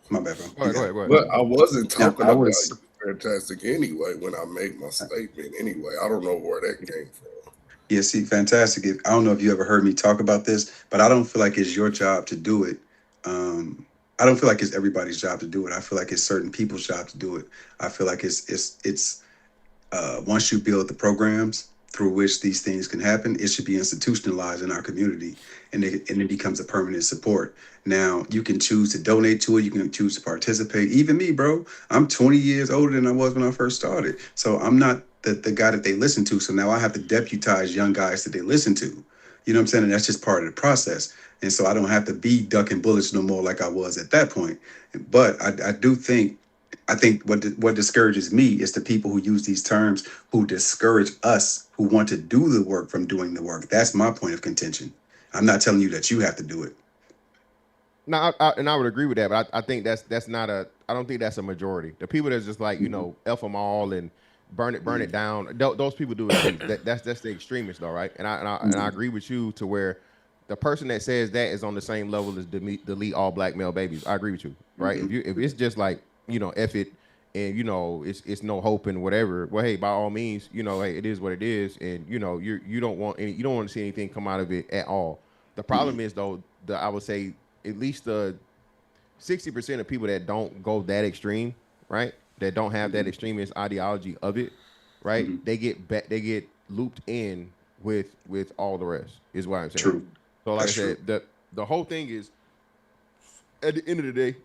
Speaker 17: My bad, bro.
Speaker 8: Go ahead.
Speaker 18: But I wasn't talking
Speaker 17: I
Speaker 18: about
Speaker 17: was-
Speaker 18: you fantastic anyway when I made my statement anyway. I don't know where that came from.
Speaker 17: Yeah, see, fantastic. I don't know if you ever heard me talk about this, but I don't feel like it's your job to do it. I don't feel like it's everybody's job to do it. I feel like it's certain people's job to do it. I feel like it's once you build the programs through which these things can happen, it should be institutionalized in our community, and it becomes a permanent support. Now, you can choose to donate to it. You can choose to participate. Even me, bro, I'm 20 years older than I was when I first started. So I'm not the guy that they listen to. So now I have to deputize young guys that they listen to. You know what I'm saying? And that's just part of the process. And so I don't have to be ducking bullets no more like I was at that point. But I think what discourages me is the people who use these terms who discourage us who want to do the work from doing the work. That's my point of contention. I'm not telling you that you have to do it.
Speaker 8: No, and I would agree with that, but I think that's not I don't think that's a majority. The people that's just like, F them all and burn it down. Those people do it too. That's the extremists, though, right? And I agree with you to where the person that says that is on the same level as delete all black male babies. I agree with you, right? If it's just like, F it, and it's no hope and whatever. Well, hey, by all means, hey, it is what it is, and you don't want to see anything come out of it at all. The problem is though, I would say at least the 60% of people that don't go that extreme, right? That don't have that extremist ideology of it, right? They get looped in with all the rest. Is what I'm saying.
Speaker 17: True.
Speaker 8: So like
Speaker 17: That's
Speaker 8: I said, the whole thing is, at the end of the day,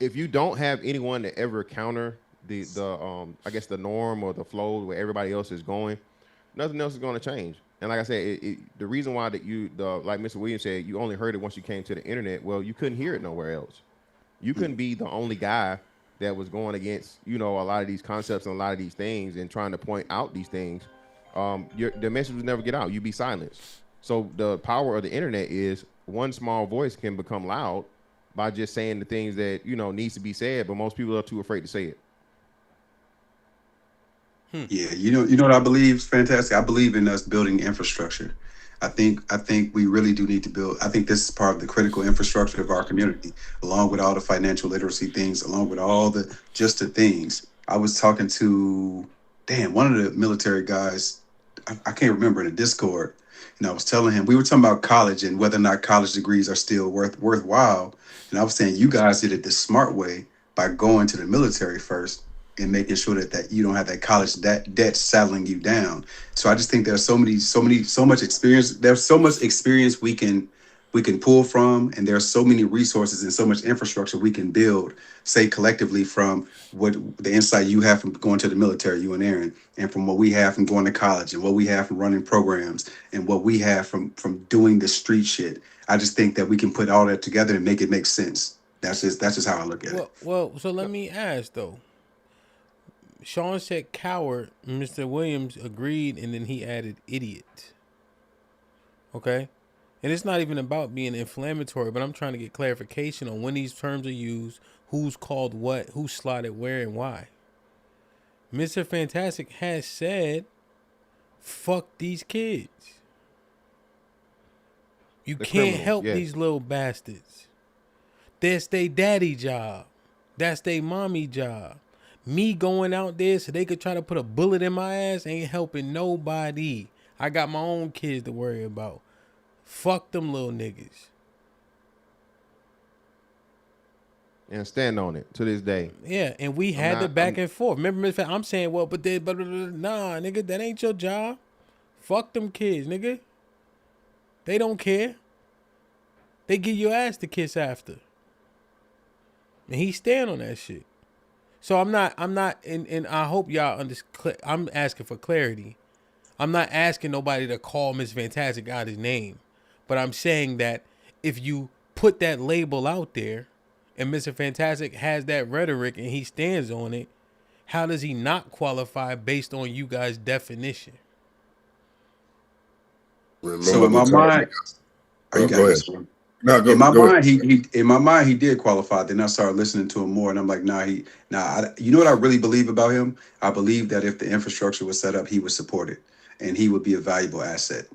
Speaker 8: if you don't have anyone to ever counter the I guess the norm or the flow where everybody else is going, nothing else is going to change. And like I said, the reason why like Mr. Williams said, you only heard it once you came to the internet. Well, you couldn't hear it nowhere else. You couldn't be the only guy that was going against, a lot of these concepts and a lot of these things and trying to point out these things. The message would never get out. You'd be silenced. So the power of the internet is one small voice can become loud by just saying the things that, needs to be said, but most people are too afraid to say it.
Speaker 17: Yeah, you know what I believe is fantastic. I believe in us building infrastructure. I think we really do need to build. I think this is part of the critical infrastructure of our community, along with all the financial literacy things, along with all the things. I was talking to one of the military guys. I can't remember, in a Discord, and I was telling him, we were talking about college and whether or not college degrees are still worthwhile. And I was saying, you guys did it the smart way by going to the military first and making sure that you don't have that college debt saddling you down. So I just think there's so much experience. There's so much experience we can pull from, and there's so many resources and so much infrastructure we can build, say collectively, from what the insight you have from going to the military, you and Aaron, and from what we have from going to college, and what we have from running programs, and what we have from doing the street shit. I just think that we can put all that together and make it make sense. That's just how I look at it.
Speaker 16: Well, so let me ask though. Sean said coward. Mr. Williams agreed, and then he added idiot. Okay? And it's not even about being inflammatory, but I'm trying to get clarification on when these terms are used, who's called what, who's slotted where, and why. Mr. Fantastic has said, fuck these kids. You can't help these little bastards. That's their daddy job. That's their mommy job. Me going out there so they could try to put a bullet in my ass ain't helping nobody. I got my own kids to worry about. Fuck them little niggas.
Speaker 13: and stand on it to this day.
Speaker 16: Yeah, and we had the back and forth. Remember, I'm saying, well, but nah, nigga, that ain't your job. Fuck them kids, nigga. They don't care. They give your ass to kiss after. And he stand on that shit. So I'm not, and I hope y'all understand. I'm asking for clarity. I'm not asking nobody to call Miss Fantastic out his name. But I'm saying that if you put that label out there and Mr. Fantastic has that rhetoric and he stands on it, how does he not qualify based on you guys' definition?
Speaker 17: So in my mind,
Speaker 18: go ahead. No, go,
Speaker 17: in my
Speaker 18: go
Speaker 17: mind,
Speaker 18: ahead.
Speaker 17: in my mind, he did qualify. Then I started listening to him more, and I'm like, you know what I really believe about him? I believe that if the infrastructure was set up, he would support it, and he would be a valuable asset.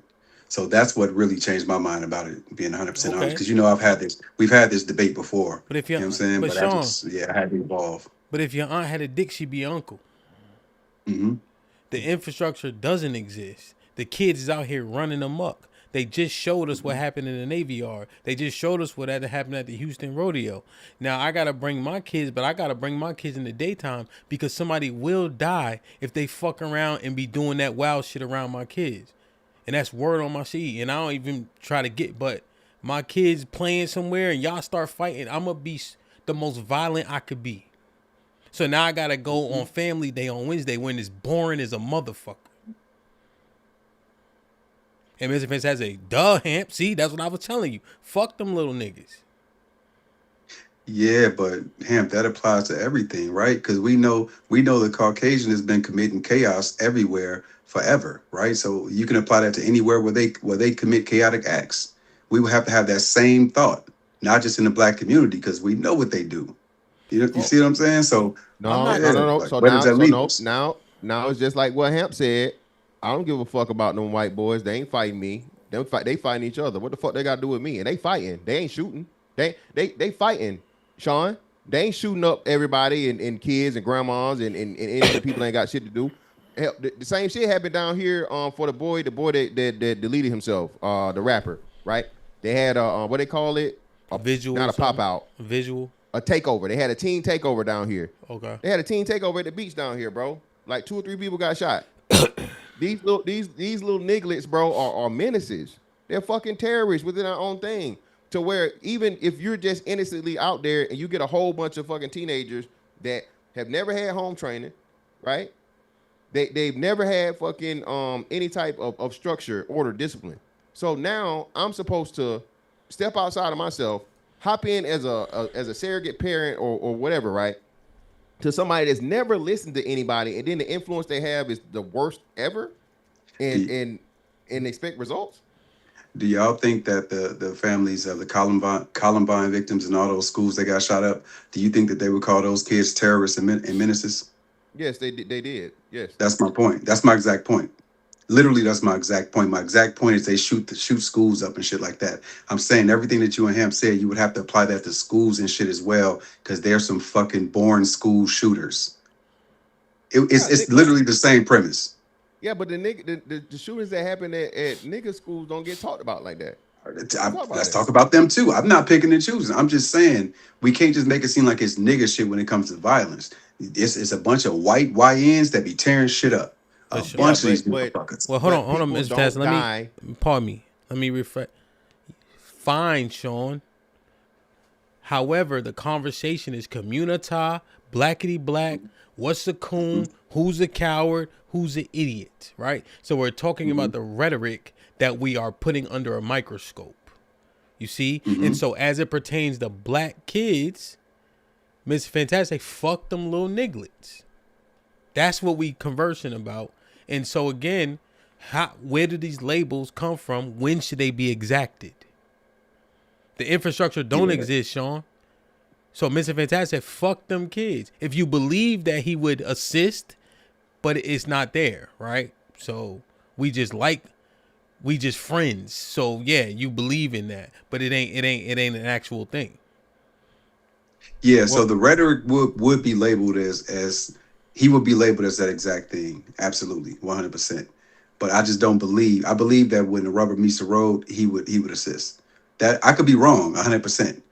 Speaker 17: So that's what really changed my mind about it, being 100% honest. Because we've had this debate before.
Speaker 16: But if
Speaker 17: you know what I'm saying?
Speaker 16: But
Speaker 17: Sean,
Speaker 16: Sean,
Speaker 17: I had to evolve.
Speaker 16: But if your aunt had a dick, she'd be uncle.
Speaker 17: Mm-hmm.
Speaker 16: The infrastructure doesn't exist. The kids is out here running amok. They just showed us what happened in the Navy Yard. They just showed us what had to happen at the Houston Rodeo. Now I gotta bring my kids, but I gotta bring my kids in the daytime because somebody will die if they fuck around and be doing that wild shit around my kids. And that's word on my seed. And I don't even try to get, but my kids playing somewhere and y'all start fighting, I'm gonna be the most violent I could be. So now I gotta go on family day on Wednesday when it's boring as a motherfucker. And Mr. Vince has a HAMP. See, that's what I was telling you. Fuck them little niggas.
Speaker 17: Yeah, but HAMP, that applies to everything, right? Because we know the Caucasian has been committing chaos everywhere forever, right? So you can apply that to anywhere where they commit chaotic acts. We would have to have that same thought, not just in the black community, because we know what they do. You see what I'm saying? So
Speaker 13: No.
Speaker 17: Like,
Speaker 13: So
Speaker 17: where does that leave us?
Speaker 13: now it's just like what HAMP said. I don't give a fuck about them white boys. They ain't fighting me. They fighting each other. What the fuck they got to do with me? And they fighting. They ain't shooting. They fighting, Sean. They ain't shooting up everybody and kids and grandmas and any of the people that ain't got shit to do. Hell, the same shit happened down here for the boy that deleted himself, the rapper, right? They had what they call it?
Speaker 16: A visual.
Speaker 13: Not a pop out.
Speaker 16: Visual.
Speaker 13: A takeover. They had a teen takeover down here.
Speaker 16: Okay.
Speaker 13: They had a teen takeover at the beach down here, bro. Like 2 or 3 people got shot. These little nigglets, bro, are menaces. They're fucking terrorists within our own thing. To where even if you're just innocently out there and you get a whole bunch of fucking teenagers that have never had home training, right? They've never had fucking any type of structure, order, discipline. So now I'm supposed to step outside of myself, hop in as a surrogate parent or whatever, right? To somebody that's never listened to anybody, and then the influence they have is the worst ever, and expect results.
Speaker 17: Do y'all think that the families of the Columbine victims and all those schools that got shot up, do you think that they would call those kids terrorists and menaces?
Speaker 13: Yes, they did. Yes.
Speaker 17: That's my point. That's my exact point. Literally, that's my exact point. My exact point is they shoot schools up and shit like that. I'm saying everything that you and HAMP said, you would have to apply that to schools and shit as well, because there's some fucking born school shooters. It's literally the same premise.
Speaker 13: Yeah, but the shootings that happen at nigga schools don't get talked about like that.
Speaker 17: Let's talk about them too. I'm not picking and choosing. I'm just saying we can't just make it seem like it's nigga shit when it comes to violence. It's a bunch of white YNs that be tearing shit up. A bunch of these motherfuckers.
Speaker 16: Well, hold on, Mr. Tess. Pardon me. Let me refresh. Fine, Sean. However, the conversation is Communitah, Blackity Black, what's a coon, who's a coward, who's an idiot, right? So we're talking about the rhetoric that we are putting under a microscope. You see? And so as it pertains to black kids, Miss Fantastic, fuck them little nigglets. That's what we conversing about. And so again, where do these labels come from? When should they be exacted? The infrastructure don't exist, Sean. So Mr. Fantastic, fuck them kids. If you believe that he would assist, but it's not there, right? So we just friends. So yeah, you believe in that, but it ain't an actual thing.
Speaker 17: Yeah, so the rhetoric would be labeled as he would be labeled as that exact thing. Absolutely, 100%. But I just don't believe. I believe that when the rubber meets the road, he would assist. That I could be wrong, 100%.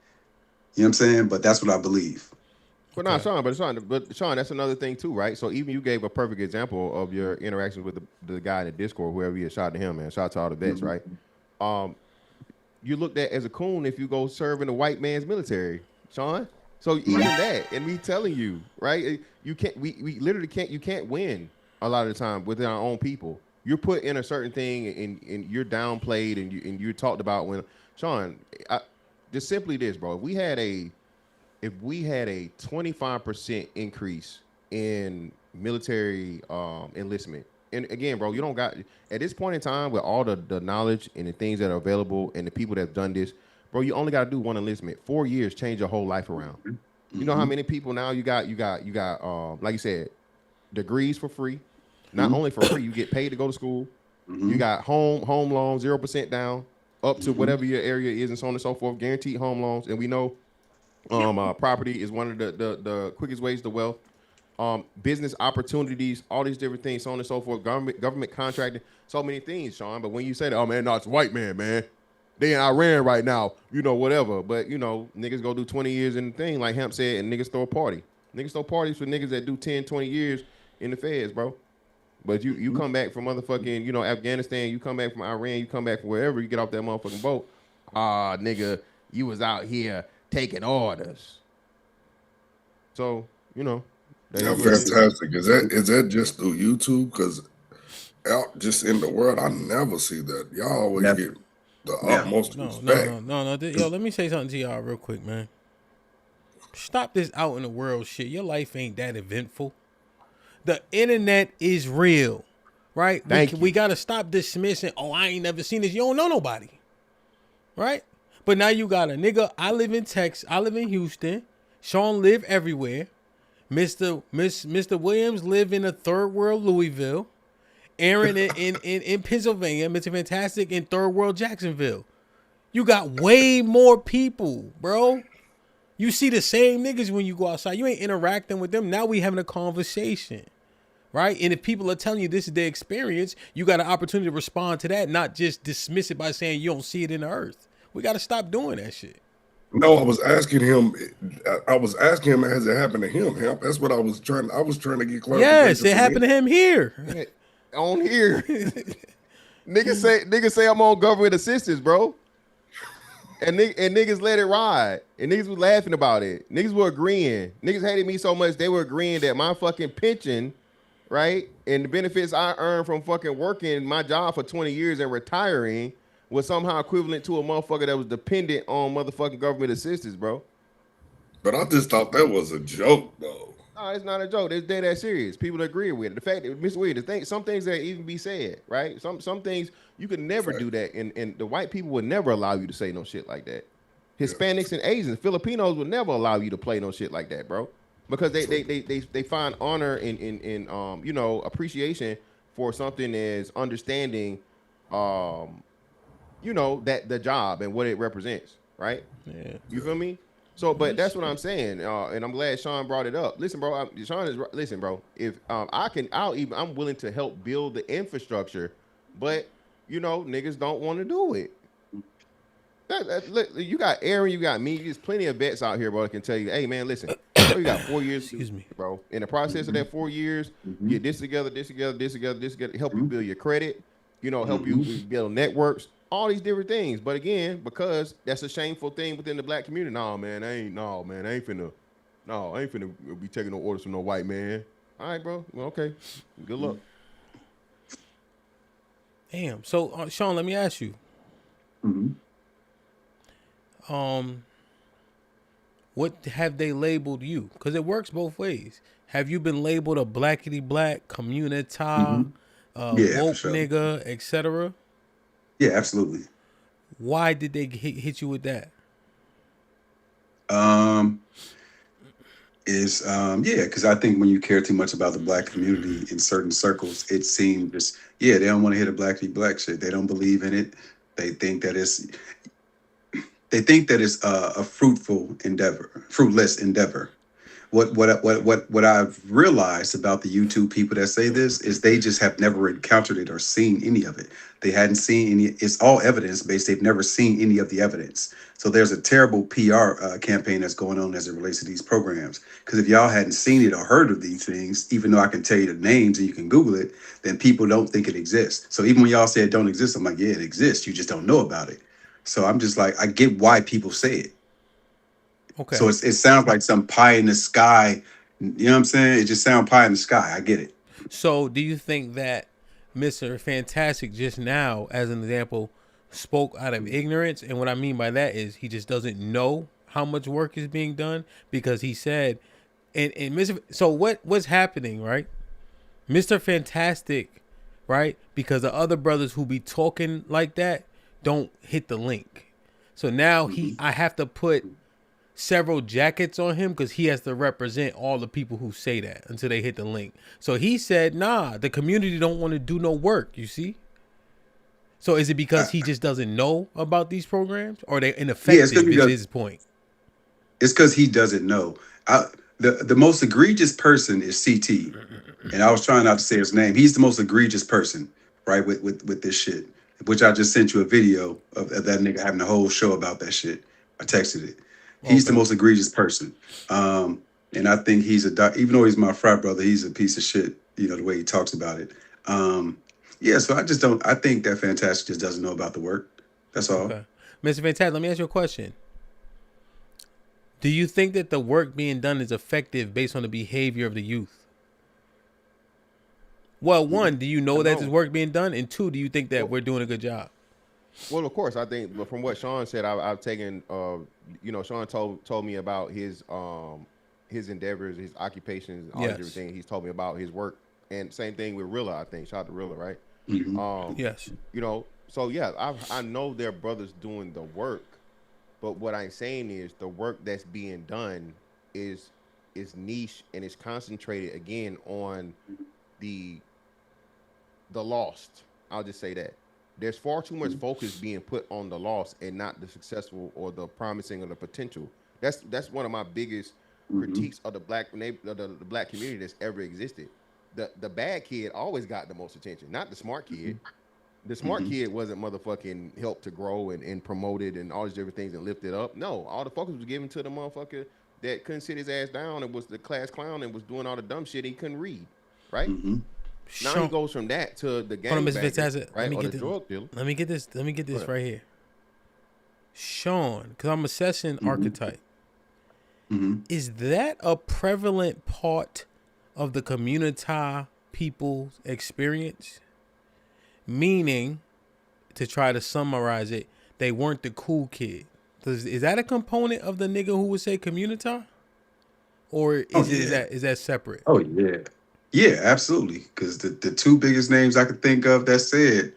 Speaker 17: You know what I'm saying? But that's what I believe.
Speaker 13: But no, Sean, that's another thing too, right? So even you gave a perfect example of your interactions with the guy in the Discord, whoever you shout out to him, man. Shout out to all the vets, right? You looked at as a coon if you go serve in a white man's military, Sean. So even that, and me telling you, right? You can't. We literally can't. You can't win a lot of the time within our own people. You're put in a certain thing, and you're downplayed, and you're talked about when Sean. Just simply this, bro. If we had a 25% increase in military enlistment, and again, bro, you don't got at this point in time with all the knowledge and the things that are available and the people that have done this, bro, you only got to do one enlistment. 4 years change your whole life around. You know how many people now you got like you said, degrees for free. Not only for free, you get paid to go to school. You got home loans, 0% down, up to whatever your area is, and so on and so forth. Guaranteed home loans, and we know property is one of the quickest ways to wealth. Business opportunities, all these different things, so on and so forth. Government contracting, so many things, Sean. But when you say that, oh man, no, it's a white man, man. They in Iran right now, whatever. But niggas go do 20 years in the thing, like Hemp said, and niggas throw a party. Niggas throw parties for niggas that do 10, 20 years in the feds, bro. But you come back from motherfucking, Afghanistan, you come back from Iran, you come back from wherever, you get off that motherfucking boat. Nigga, you was out here taking orders. So,
Speaker 18: Yeah, fantastic. Is that just through YouTube? Because out just in the world, I never see that. Y'all always get the utmost respect.
Speaker 16: No. Yo, let me say something to y'all real quick, man. Stop this out in the world shit. Your life ain't that eventful. The internet is real, right? We got to stop dismissing, oh, I ain't never seen this. You don't know nobody, right? But now you got a nigga, I live in Texas, I live in Houston. Sean live everywhere. Mr. Williams live in a third world Louisville. Aaron in Pennsylvania. Mr. Fantastic in third world Jacksonville. You got way more people, bro. You see the same niggas when you go outside. You ain't interacting with them. Now we having a conversation, right? And if people are telling you this is their experience, you got an opportunity to respond to that, not just dismiss it by saying you don't see it in the earth. We got to stop doing that shit.
Speaker 18: No, I was asking him. Has it happened to him? That's what I was trying to get clarification.
Speaker 16: Yes, it happened to him here.
Speaker 13: On here, niggas say I'm on government assistance, bro. And niggas let it ride. And niggas was laughing about it. Niggas were agreeing. Niggas hated me so much they were agreeing that my fucking pension, right, and the benefits I earned from fucking working my job for 20 years and retiring was somehow equivalent to a motherfucker that was dependent on motherfucking government assistance, bro.
Speaker 18: But I just thought that was a joke, though.
Speaker 13: No, it's not a joke. It's dead ass serious. People agree with it. The fact that Mr. Weird, some things that even be said, right? Some things you could never do that, and the white people would never allow you to say no shit like that. Hispanics and Asians, Filipinos would never allow you to play no shit like that, bro, because they find honor in appreciation for something as understanding, that the job and what it represents, right?
Speaker 16: Yeah,
Speaker 13: you feel me? So, but that's what I'm saying, and I'm glad Sean brought it up. Listen, bro, listen, bro. If I'm willing to help build the infrastructure, but niggas don't want to do it. You got Aaron, you got me. There's plenty of vets out here, bro, that can tell you, hey, man, listen, you got 4 years. Excuse me, bro. In the process of that 4 years, get this together, help you build your credit. Help you build networks. All these different things, but again, because that's a shameful thing within the black community. I ain't finna be taking no orders from no white man. All right, bro. Well, okay. Good luck.
Speaker 16: Damn. So, Sean, let me ask you. What have they labeled you? Because it works both ways. Have you been labeled a Blackity Black, Communitah, woke nigga, etc.?
Speaker 17: Yeah, absolutely.
Speaker 16: Why did they hit you with that?
Speaker 17: Because I think when you care too much about the black community in certain circles, it seems they don't want to hear the Blackity Black shit. They don't believe in it. They think that it's a fruitless endeavor. What I've realized about the YouTube people that say this is they just have never encountered it or seen any of it. They hadn't seen any. It's all evidence based. They've never seen any of the evidence. So there's a terrible PR campaign that's going on as it relates to these programs. Because if y'all hadn't seen it or heard of these things, even though I can tell you the names and you can Google it, then people don't think it exists. So even when y'all say it don't exist, I'm like, yeah, it exists. You just don't know about it. So I'm just like, I get why people say it.
Speaker 16: Okay.
Speaker 17: So it sounds like some pie in the sky. You know what I'm saying? It just sounds pie in the sky. I get it.
Speaker 16: So do you think that Mr. Fantastic just now, as an example, spoke out of ignorance? And what I mean by that is he just doesn't know how much work is being done, because he said, and Mr. So what's happening, right? Mr. Fantastic, right? Because the other brothers who be talking like that don't hit the link. So now I have to put several jackets on him because he has to represent all the people who say that until they hit the link. So he said, nah, the community don't want to do no work, you see? So is it because he just doesn't know about these programs, or they ineffective is his point?
Speaker 17: It's because he doesn't know. The most egregious person is CT. And I was trying not to say his name. He's the most egregious person, right, with this shit, which I just sent you a video of that nigga having a whole show about that shit. I texted it. He's the most egregious person. And I think he's even though he's my frat brother, he's a piece of shit, you know, the way he talks about it. Yeah, so I think that Fantastic just doesn't know about the work. That's all.
Speaker 16: Okay. Mr. Fantastic, let me ask you a question. Do you think that the work being done is effective based on the behavior of the youth? Well, one, do you know that there's work being done? And two, do you think that we're doing a good job?
Speaker 13: Well, of course, I think, but from what Sean said, I've taken, you know, Sean told me about his endeavors, his occupations, all everything. He's told me about his work, and same thing with Rilla. I think, shout out to Rilla, right?
Speaker 16: Yes.
Speaker 13: You know, so yeah, I know their brothers doing the work, but what I'm saying is the work that's being done is niche and it's concentrated again on the lost. I'll just say that. There's far too much focus being put on the loss and not the successful or the promising or the potential. That's one of my biggest critiques of the black community that's ever existed. The bad kid always got the most attention, not the smart kid. The smart kid wasn't motherfucking helped to grow and promoted and all these different things and lifted up. No, all the focus was given to the motherfucker that couldn't sit his ass down and was the class clown and was doing all the dumb shit he couldn't read, right? Now he goes from that to the gang, right? Or the drug dealer.
Speaker 16: Let me get this right here. Sean, because I'm assessing Archetype. Is that a prevalent part of the Communitah people's experience? Meaning, to try to summarize it, they weren't the cool kid. Is that a component of the nigga who would say Communitah? Or is that separate?
Speaker 17: Oh yeah. Yeah, absolutely. Because the two biggest names I could think of that said,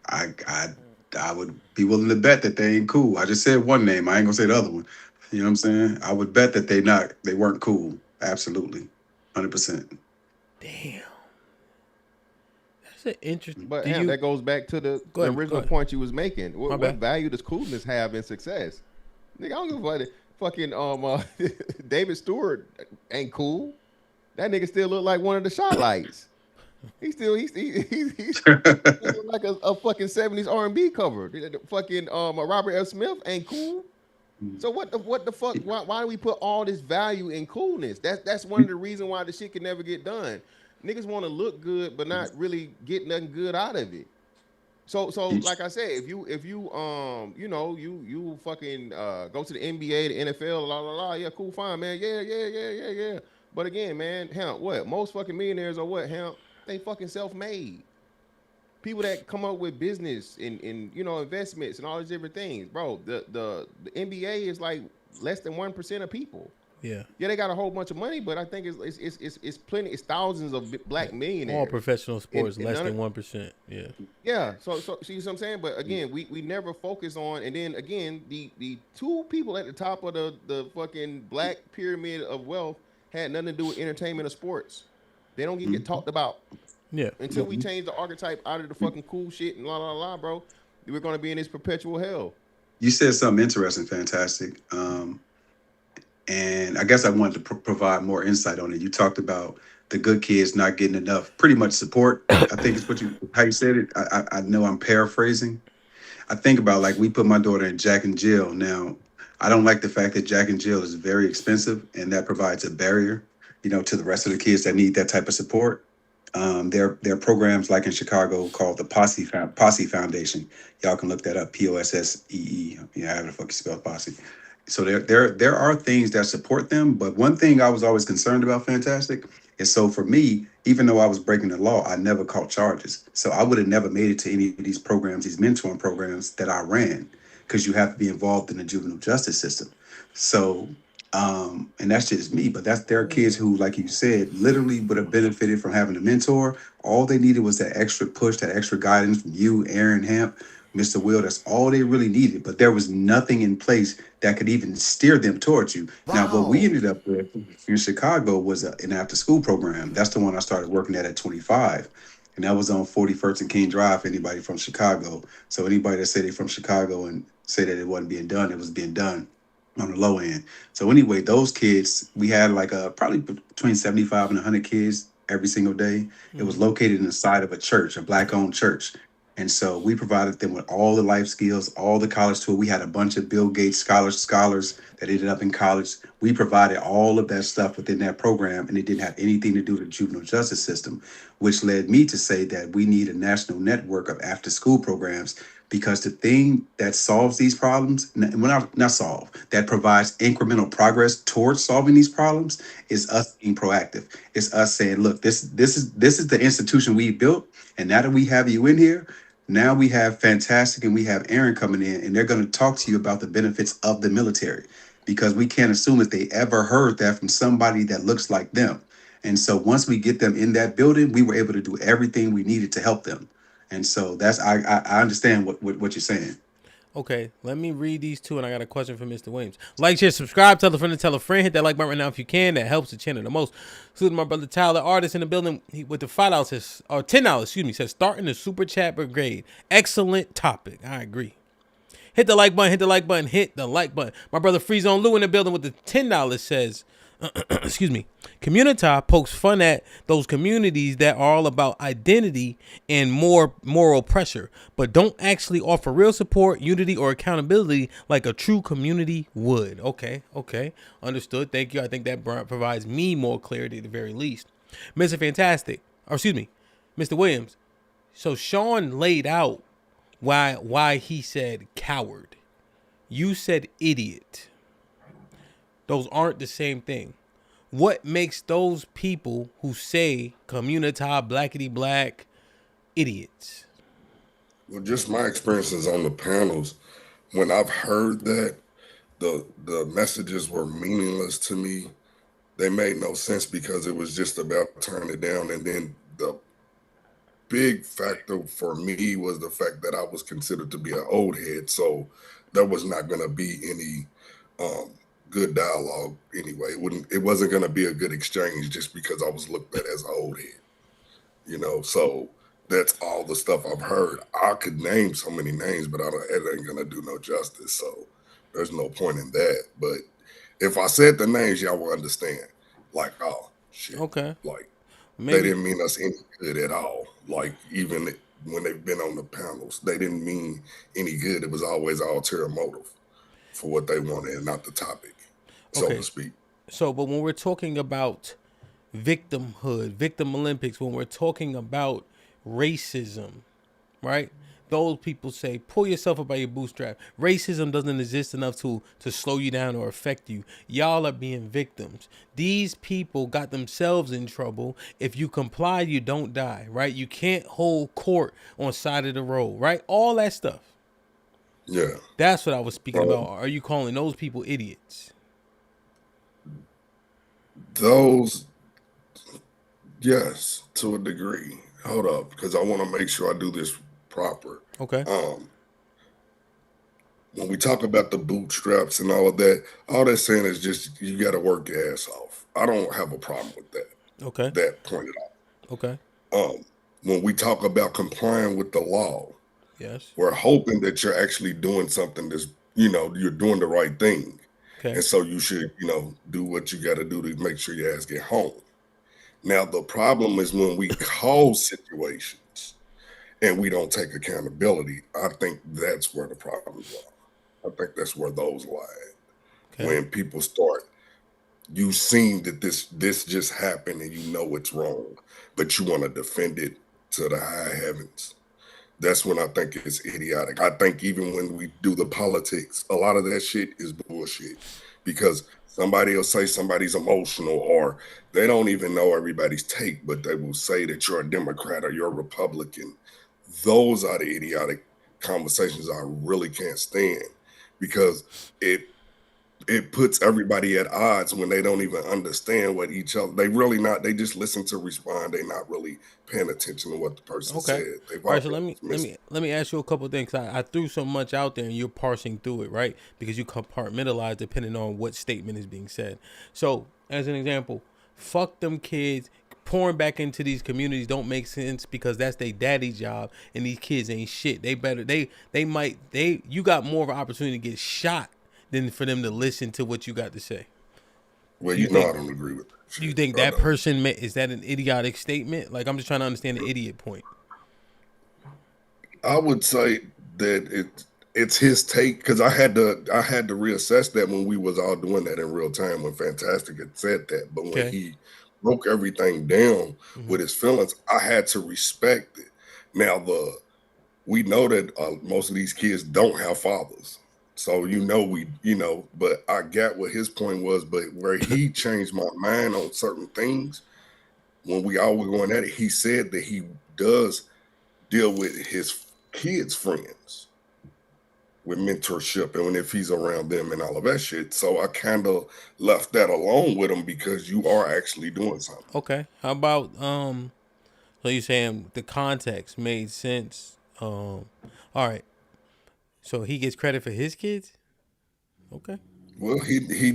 Speaker 17: I would be willing to bet that they ain't cool. I just said one name. I ain't gonna say the other one. You know what I'm saying? I would bet that they weren't cool. Absolutely, 100%.
Speaker 16: Damn, that's an interesting.
Speaker 13: But that goes back to the original point you was making. What value does coolness have in success? Nigga, I don't give a fucking David Stewart ain't cool. That nigga still look like one of the shot lights. He's like a fucking 70s R&B cover. Fucking Robert F. Smith ain't cool. So what the fuck? Why do we put all this value in coolness? That's one of the reasons why the shit can never get done. Niggas want to look good, but not really get nothing good out of it. So like I said, if you you know you fucking go to the NBA, the NFL, yeah, cool, fine, man, yeah. But again, man, what most fucking millionaires are what? They fucking self-made. People that come up with business and you know investments and all these different things, bro. The NBA is like less than 1% of people.
Speaker 16: Yeah,
Speaker 13: they got a whole bunch of money, but I think it's plenty. It's thousands of black millionaires.
Speaker 16: All professional sports less than 1%. Yeah.
Speaker 13: Yeah. So see what I'm saying? But again, we never focus on. And then again, the two people at the top of the fucking black pyramid of wealth had nothing to do with entertainment or sports. They don't get talked about.
Speaker 16: Yeah.
Speaker 13: Until we change the archetype out of the fucking cool shit and bro, we're gonna be in this perpetual hell.
Speaker 17: You said something interesting, Fantastic. And I guess I wanted to provide more insight on it. You talked about the good kids not getting enough, pretty much support. I think it's how you said it. I know I'm paraphrasing. I think about, like, we put my daughter in Jack and Jill. Now, I don't like the fact that Jack and Jill is very expensive, and that provides a barrier, to the rest of the kids that need that type of support. There are programs like in Chicago called the Posse Foundation. Y'all can look that up. POSSEE. However the fuck you spell Posse. So there are things that support them, but one thing I was always concerned about, Fantastic, is, so for me, even though I was breaking the law, I never caught charges. So I would have never made it to any of these programs, these mentoring programs that I ran, because you have to be involved in the juvenile justice system. So, and that's just me, but there are kids who, like you said, literally would have benefited from having a mentor. All they needed was that extra push, that extra guidance from you, Aaron, Hamp, Mr. Will. That's all they really needed. But there was nothing in place that could even steer them towards you. Wow. Now, what we ended up with in Chicago was an after-school program. That's the one I started working at 25. And that was on 41st and King Drive for anybody from Chicago. So anybody that said they're from Chicago and say that it wasn't being done, it was being done on the low end. So anyway, those kids, we had like probably between 75 and 100 kids every single day. It was located inside of a church, a Black-owned church. And so we provided them with all the life skills, all the college tool. We had a bunch of Bill Gates scholars that ended up in college. We provided all of that stuff within that program, and it didn't have anything to do with the juvenile justice system, which led me to say that we need a national network of after-school programs, because the thing that solves these problems, not solve, that provides incremental progress towards solving these problems, is us being proactive. It's us saying, look, this is the institution we built, and now that we have you in here, now we have Fantastic and we have Aaron coming in, and they're going to talk to you about the benefits of the military, because we can't assume that they ever heard that from somebody that looks like them. And so once we get them in that building, we were able to do everything we needed to help them. And so that's, I understand what you're saying.
Speaker 16: Okay, let me read these two, and I got a question for Mr. Williams. Like, share, subscribe, tell a friend, and tell a friend. Hit that like button right now if you can. That helps the channel the most. Salute my brother Tyler, artist in the building with the $5 says, or $10, excuse me, says starting the super chat brigade. Excellent topic. I agree. Hit the like button, hit the like button, hit the like button. My brother Freeze on Lou in the building with the $10 says, excuse me, Communitah pokes fun at those communities that are all about identity and more moral pressure, but don't actually offer real support, unity, or accountability like a true community would. Okay, understood. Thank you. I think that provides me more clarity at the very least. Mr. Fantastic, or excuse me, Mr. Williams. So Sean laid out why he said coward. You said idiot. Those aren't the same thing. What makes those people who say Communitah, Blackity Black, idiots?
Speaker 18: Well, just my experiences on the panels, when I've heard that, the messages were meaningless to me. They made no sense because it was just about turning it down. And then the big factor for me was the fact that I was considered to be an old head. So there was not going to be any good dialogue anyway. It wasn't going to be a good exchange just because I was looked at as an old head, so that's all the stuff I've heard. I could name so many names, but it ain't going to do no justice. So there's no point in that. But if I said the names, y'all will understand. Like, oh shit. Okay. Like, maybe they didn't mean us any good at all. Like, even when they've been on the panels, they didn't mean any good. It was always ulterior motive for what they wanted and not the topic, so to speak.
Speaker 16: So, but when we're talking about victimhood, victim Olympics, when we're talking about racism, right? Those people say, pull yourself up by your bootstrap. Racism doesn't exist enough to slow you down or affect you. Y'all are being victims. These people got themselves in trouble. If you comply, you don't die, right? You can't hold court on side of the road, right? All that stuff.
Speaker 18: Yeah.
Speaker 16: That's what I was speaking about. Are you calling those people idiots?
Speaker 18: Those, yes, to a degree. Hold up, because I want to make sure I do this proper.
Speaker 16: Okay.
Speaker 18: When we talk about the bootstraps and all of that, all they're saying is just you got to work your ass off. I don't have a problem with that.
Speaker 16: Okay.
Speaker 18: That point at all.
Speaker 16: Okay.
Speaker 18: When we talk about complying with the law,
Speaker 16: yes,
Speaker 18: we're hoping that you're actually doing something that's, you're doing the right thing.
Speaker 16: Okay.
Speaker 18: And so you should, do what you got to do to make sure your ass get home. Now, the problem is when we cause situations and we don't take accountability. I think that's where the problems are. I think that's where those lie.
Speaker 16: Okay.
Speaker 18: When people start, you seen that this just happened and you know it's wrong, but you want to defend it to the high heavens. That's when I think it's idiotic. I think even when we do the politics, a lot of that shit is bullshit because somebody will say somebody's emotional or they don't even know everybody's take, but they will say that you're a Democrat or you're a Republican. Those are the idiotic conversations I really can't stand because it puts everybody at odds when they don't even understand what each other. They just listen to respond. They're not really paying attention to what the person said.
Speaker 16: All right, so let me ask you a couple of things. I threw so much out there and you're parsing through it, right? Because you compartmentalize depending on what statement is being said. So as an example, fuck them kids. Pouring back into these communities don't make sense because that's their daddy job and these kids ain't shit. You got more of an opportunity to get shot than for them to listen to what you got to say.
Speaker 18: Well, I don't agree with that.
Speaker 16: Do you think that person is that an idiotic statement? Like, I'm just trying to understand the idiot point.
Speaker 18: I would say that it's his take because I had to reassess that when we was all doing that in real time when Fantastic had said that. But when he broke everything down with his feelings, I had to respect it. Now we know that most of these kids don't have fathers. So, but I got what his point was, but where he changed my mind on certain things, when we all were going at it, he said that he does deal with his kids' friends with mentorship and if he's around them and all of that shit. So I kind of left that alone with him because you are actually doing something.
Speaker 16: Okay. How about, so you're saying the context made sense. All right. So he gets credit for his kids? Okay.
Speaker 18: Well, he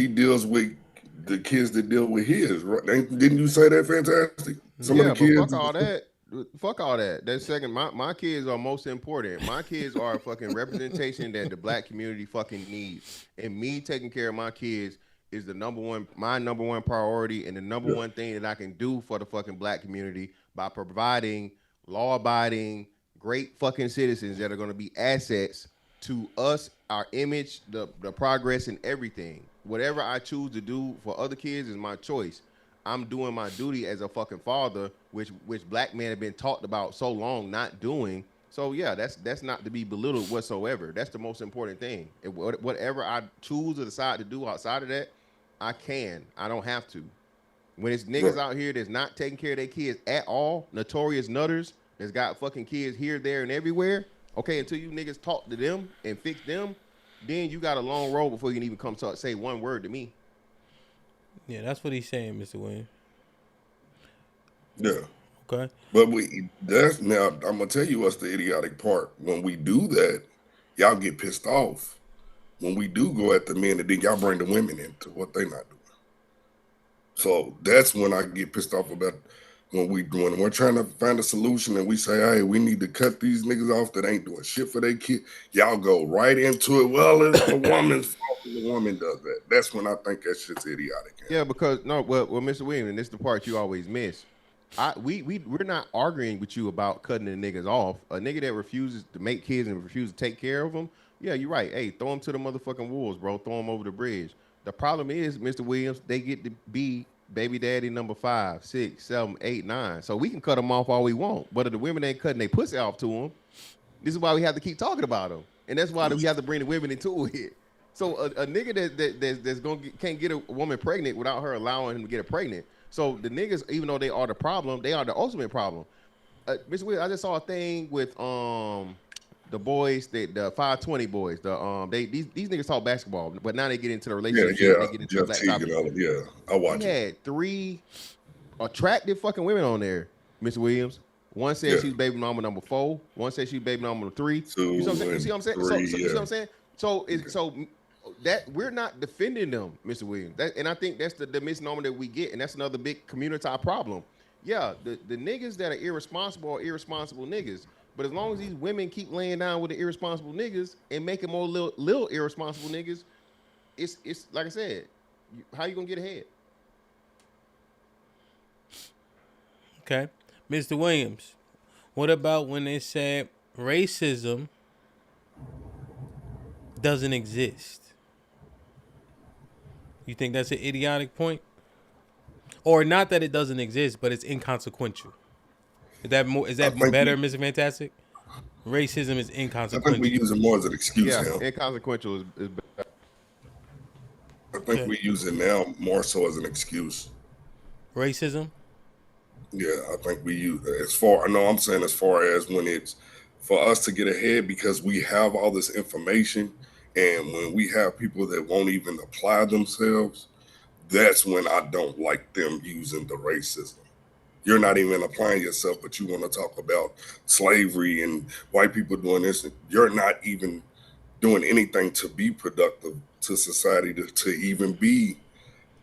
Speaker 18: deals with the kids that deal with his, right? Didn't you say that, Fantastic? Some of the kids.
Speaker 8: But fuck all that. Fuck all that. That second, my kids are most important. My kids are a fucking representation that the black community fucking needs. And me taking care of my kids is my number one priority and the number one thing that I can do for the fucking black community by providing law-abiding, great fucking citizens that are going to be assets to us, our image, the progress and everything. Whatever I choose to do for other kids is my choice. I'm doing my duty as a fucking father, which black men have been talked about so long not doing. So yeah, that's not to be belittled whatsoever. That's the most important thing. Whatever I choose or decide to do outside of that, I can. I don't have to. When it's niggas out here that's not taking care of their kids at all, notorious nutters that's got fucking kids here, there, and everywhere. Okay, until you niggas talk to them and fix them, then you got a long road before you can even come say one word to me.
Speaker 16: Yeah, that's what he's saying, Mr. Williams.
Speaker 18: Yeah.
Speaker 16: Okay.
Speaker 18: But now I'm gonna tell you what's the idiotic part. When we do that, y'all get pissed off. When we do go at the men, and then y'all bring the women into what they not doing. So that's when I get pissed off about when we're trying to find a solution and we say, hey, we need to cut these niggas off that ain't doing shit for their kid. Y'all go right into it. Well, it's the woman's fault. The woman does that. That's when I think that shit's idiotic.
Speaker 8: Yeah, because Mr. Williams, and this is the part you always miss. We're not arguing with you about cutting the niggas off. A nigga that refuses to make kids and refuses to take care of them, yeah, you're right. Hey, throw them to the motherfucking wolves, bro. Throw them over the bridge. The problem is, Mr. Williams, they get to be baby daddy number 5, 6, 7, 8, 9. So we can cut them off all we want. But if the women ain't cutting their pussy off to them, this is why we have to keep talking about them. And that's why we have to bring the women into it. So a nigga that's can't get a woman pregnant without her allowing him to get her pregnant. So the niggas, even though they are the problem, they are the ultimate problem. Mr. Williams, I just saw a thing with the boys, the 520 boys. These niggas talk basketball, but now they get into the relationship.
Speaker 18: Yeah,
Speaker 8: they get into
Speaker 18: Jeff Teague and all of, yeah, I watch it.
Speaker 8: He had 3 attractive fucking women on there, Mr. Williams. One said she's baby mama number 4. One said she's baby mama number 3. You see what I'm saying? You see what I'm saying? So that we're not defending them, Mr. Williams. And I think that's the misnomer that we get, and that's another big Communitah problem. Yeah, the niggas that are irresponsible are irresponsible niggas. But as long as these women keep laying down with the irresponsible niggas and making more little irresponsible niggas, it's like I said, how you gonna get ahead?
Speaker 16: Okay, Mr. Williams, what about when they said racism doesn't exist? You think that's an idiotic point? Or not that it doesn't exist, but it's inconsequential. Is that more? Is that better, Mr. Fantastic? Racism is inconsequential.
Speaker 18: I think we use it more as an excuse
Speaker 13: Yeah,
Speaker 18: now.
Speaker 13: inconsequential is better.
Speaker 18: I think we use it now more so as an excuse.
Speaker 16: Racism?
Speaker 18: Yeah, I think we use as far. I know I'm saying as far as when it's for us to get ahead because we have all this information, and when we have people that won't even apply themselves, that's when I don't like them using the racism. You're not even applying yourself, but you want to talk about slavery and white people doing this. You're not even doing anything to be productive to society to even be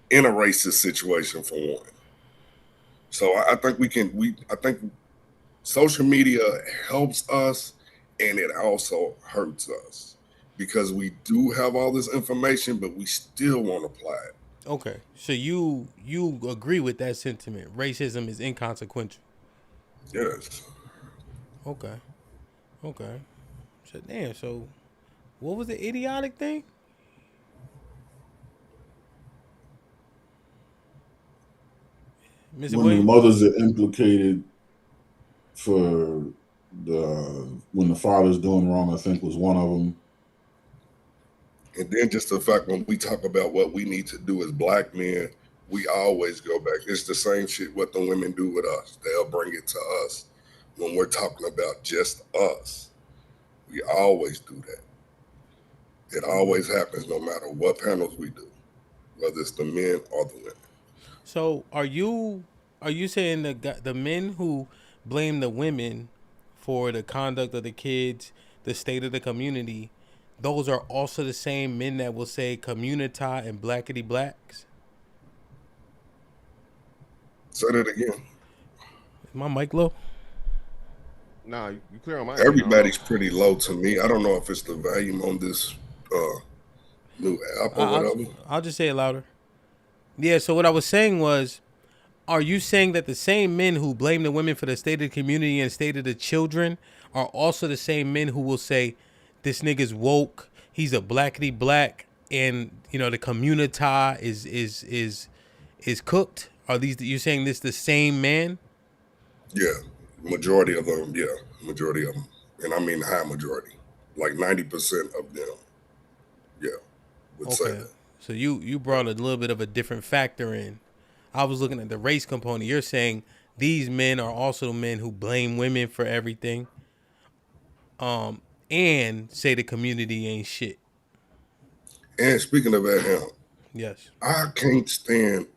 Speaker 18: in a racist situation for one. So I think I think social media helps us and it also hurts us because we do have all this information, but we still won't apply it.
Speaker 16: Okay, so you agree with that sentiment? Racism is inconsequential.
Speaker 18: Yes.
Speaker 16: Okay. So damn. So, what was the idiotic thing? Mr.
Speaker 15: When
Speaker 16: Williams?
Speaker 15: the mothers are implicated for when the father's doing wrong, I think was one of them.
Speaker 18: And then just the fact when we talk about what we need to do as black men, we always go back. It's the same shit what the women do with us. They'll bring it to us when we're talking about just us. We always do that. It always happens no matter what panels we do, whether it's the men or the women.
Speaker 16: So are you saying the men who blame the women for the conduct of the kids, the state of the community, those are also the same men that will say Communitah and Blackity blacks?
Speaker 18: Say that again.
Speaker 16: Is my mic low?
Speaker 13: Nah, you clear on my
Speaker 18: Everybody's pretty low to me. I don't know if it's the volume on this new app or whatever.
Speaker 16: I'll just say it louder. Yeah, so what I was saying was, are you saying that the same men who blame the women for the state of the community and state of the children are also the same men who will say, this nigga's woke, he's a blackity black, and the Communitah is cooked? Are these you're saying this the same man?
Speaker 18: Yeah, majority of them. Yeah, majority of them, and I mean high majority, like 90% of them. Yeah, would say that.
Speaker 16: So you brought a little bit of a different factor in. I was looking at the race component. You're saying these men are also men who blame women for everything. And say the community ain't shit.
Speaker 18: And speaking of that,
Speaker 16: yes,
Speaker 18: I can't stand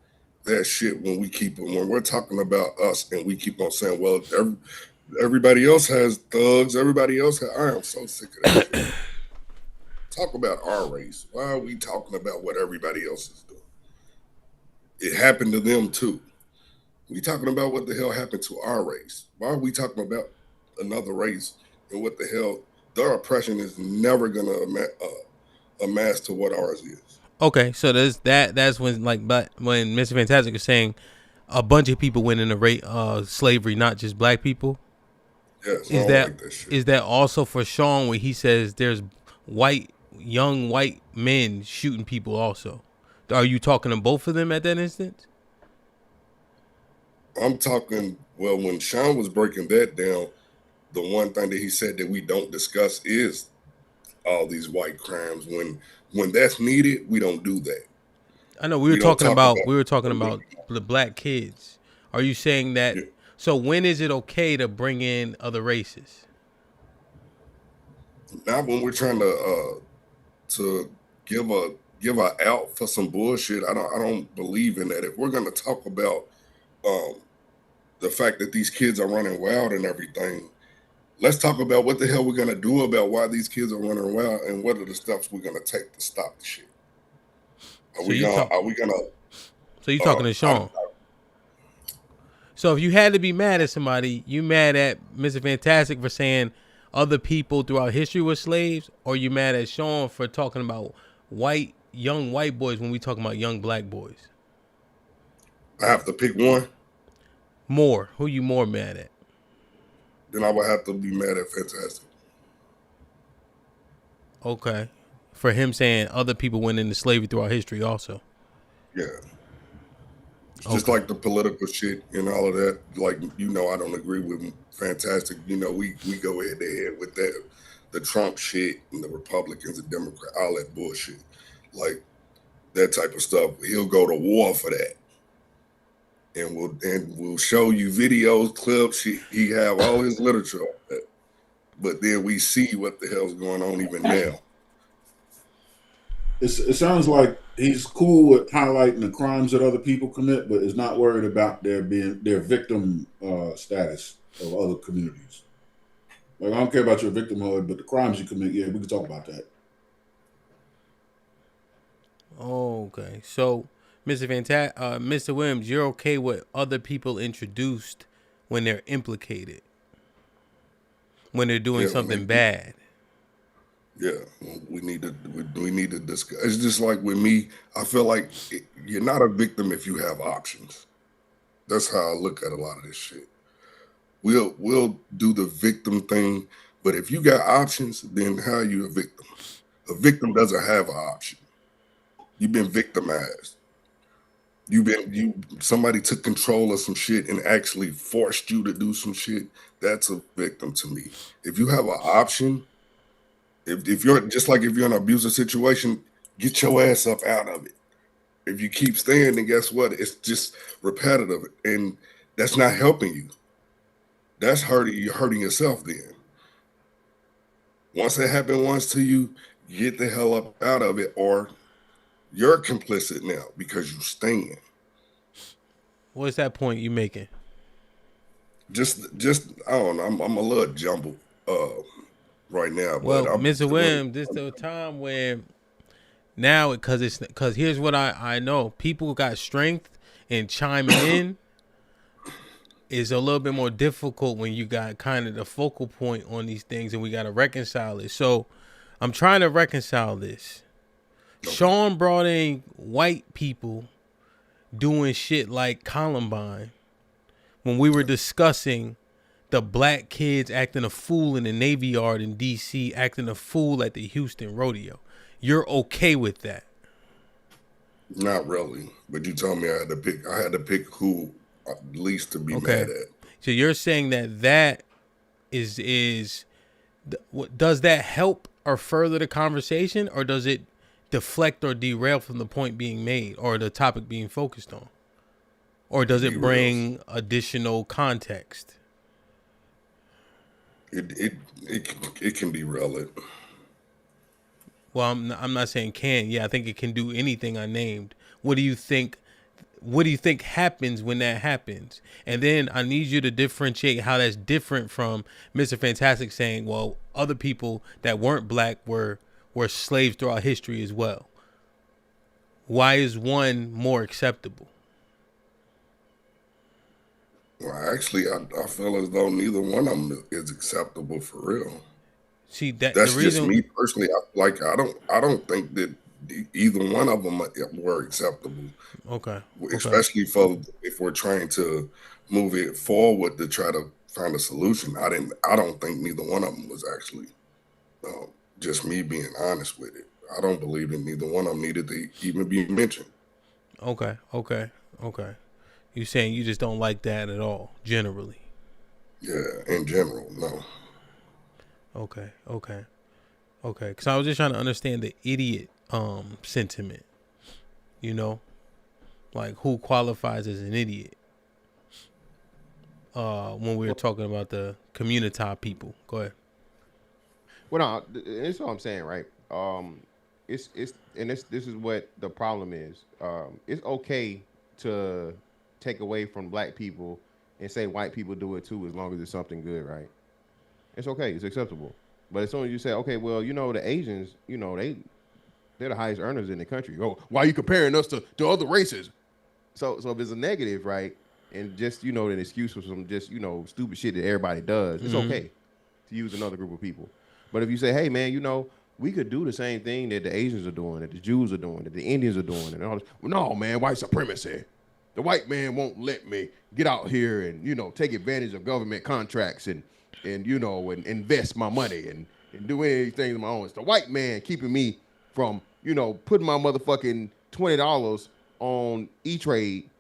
Speaker 18: that shit when we're talking about us and we keep on saying, well, everybody else has thugs, everybody else has. I am so sick of that shit. Talk about our race. Why are we talking about what everybody else is doing? It happened to them too. We talking about what the hell happened to our race. Why are we talking about another race and what the hell? Their oppression is never gonna amass to what ours is.
Speaker 16: Okay, so that's when when Mr. Fantastic is saying a bunch of people went into slavery, not just black people.
Speaker 18: Yes,
Speaker 16: is that also for Sean when he says there's young white men shooting people also? Are you talking to both of them at that instance?
Speaker 18: I'm talking, well, when Sean was breaking that down, the one thing that he said that we don't discuss is all these white crimes. When that's needed, we don't do that.
Speaker 16: I know we were talking about the black kids. Are you saying that? Yeah. So when is it okay to bring in other races?
Speaker 18: Not when we're trying to give a out for some bullshit. I don't believe in that. If we're gonna talk about the fact that these kids are running wild and everything, let's talk about what the hell we're gonna do about why these kids are running wild and what are the steps we're gonna take to stop the shit. Are we gonna?
Speaker 16: So you talking to Sean? So if you had to be mad at somebody, you mad at Mr. Fantastic for saying other people throughout history were slaves, or you mad at Sean for talking about white young white boys when we talk about young black boys?
Speaker 18: I have to pick one.
Speaker 16: More. Who you more mad at?
Speaker 18: Then I would have to be mad at Fantastic.
Speaker 16: Okay. For him saying other people went into slavery throughout history also.
Speaker 18: Yeah. Just like the political shit and all of that. Like, I don't agree with Fantastic. We go head to head with that. The Trump shit and the Republicans and Democrats, all that bullshit. Like, that type of stuff. He'll go to war for that. And we'll show you videos, clips. He have all his literature on that. But then we see what the hell's going on even now.
Speaker 15: It sounds like he's cool with highlighting the crimes that other people commit, but is not worried about their victim status of other communities. Like, I don't care about your victimhood, but the crimes you commit, yeah, we can talk about that.
Speaker 16: Okay, so Mr. Williams, you're okay with other people introduced when they're implicated, when they're doing something bad.
Speaker 18: Yeah, we need to discuss. It's just like with me, I feel like you're not a victim if you have options. That's how I look at a lot of this shit. We'll do the victim thing, but if you got options, then how are you a victim? A victim doesn't have an option. You've been victimized. Somebody took control of some shit and actually forced you to do some shit. That's a victim to me. If you have an option, if you're in an abusive situation, get your ass up out of it. If you keep staying, then guess what? It's just repetitive, and that's not helping you. That's hurting you. Hurting yourself. Then once it happened once to you, get the hell up out of it, or you're complicit now because you're staying.
Speaker 16: What's that point you making?
Speaker 18: Just I don't know. I'm a little jumbled right now.
Speaker 16: Well,
Speaker 18: but
Speaker 16: Mr. Williams, this is the time when now because here's what I know. People got strength and chiming in is a little bit more difficult when you got kind of the focal point on these things and we got to reconcile it. So I'm trying to reconcile this. Sean brought in white people doing shit like Columbine when we were discussing the black kids acting a fool in the Navy Yard in DC, acting a fool at the Houston Rodeo. You're okay with that?
Speaker 18: Not really, but you told me I had to pick who least to be mad at.
Speaker 16: So you're saying that does that help or further the conversation, or does it deflect or derail from the point being made or the topic being focused on? Or does it bring additional context?
Speaker 18: It can derail it.
Speaker 16: Well, I'm not saying can. Yeah, I think it can do anything I named. What do you think happens when that happens? And then I need you to differentiate how that's different from Mr. Fantastic saying, well, other people that weren't black were slaves throughout history as well. Why is one more acceptable?
Speaker 18: Well, actually, I feel as though neither one of them is acceptable for real.
Speaker 16: See, that's
Speaker 18: the reason, just me personally. I don't think that either one of them were acceptable.
Speaker 16: Okay.
Speaker 18: Especially if we're trying to move it forward to try to find a solution. I don't think neither one of them was actually. Just me being honest with it. I don't believe that neither one of them needed to even be mentioned.
Speaker 16: Okay. You saying you just don't like that at all, generally?
Speaker 18: Yeah, in general, no.
Speaker 16: Okay. Because I was just trying to understand the idiot sentiment. You know, like who qualifies as an idiot? When we were talking about the Communitah people. Go ahead.
Speaker 13: Well, no, that's what I'm saying, right? This is what the problem is. It's okay to take away from black people and say white people do it too, as long as it's something good, right? It's okay, it's acceptable. But as soon as you say, okay, well, the Asians, they're the highest earners in the country. Oh, why are you comparing us to other races? So if it's a negative, right, and just an excuse for some just stupid shit that everybody does, it's okay to use another group of people. But if you say, hey man, we could do the same thing that the Asians are doing, that the Jews are doing, that the Indians are doing, and all this. No, man, white supremacy. The white man won't let me get out here and, you know, take advantage of government contracts and you know, and invest my money and do anything of my own. It's the white man keeping me from, you know, putting my motherfucking $20 on E-Trade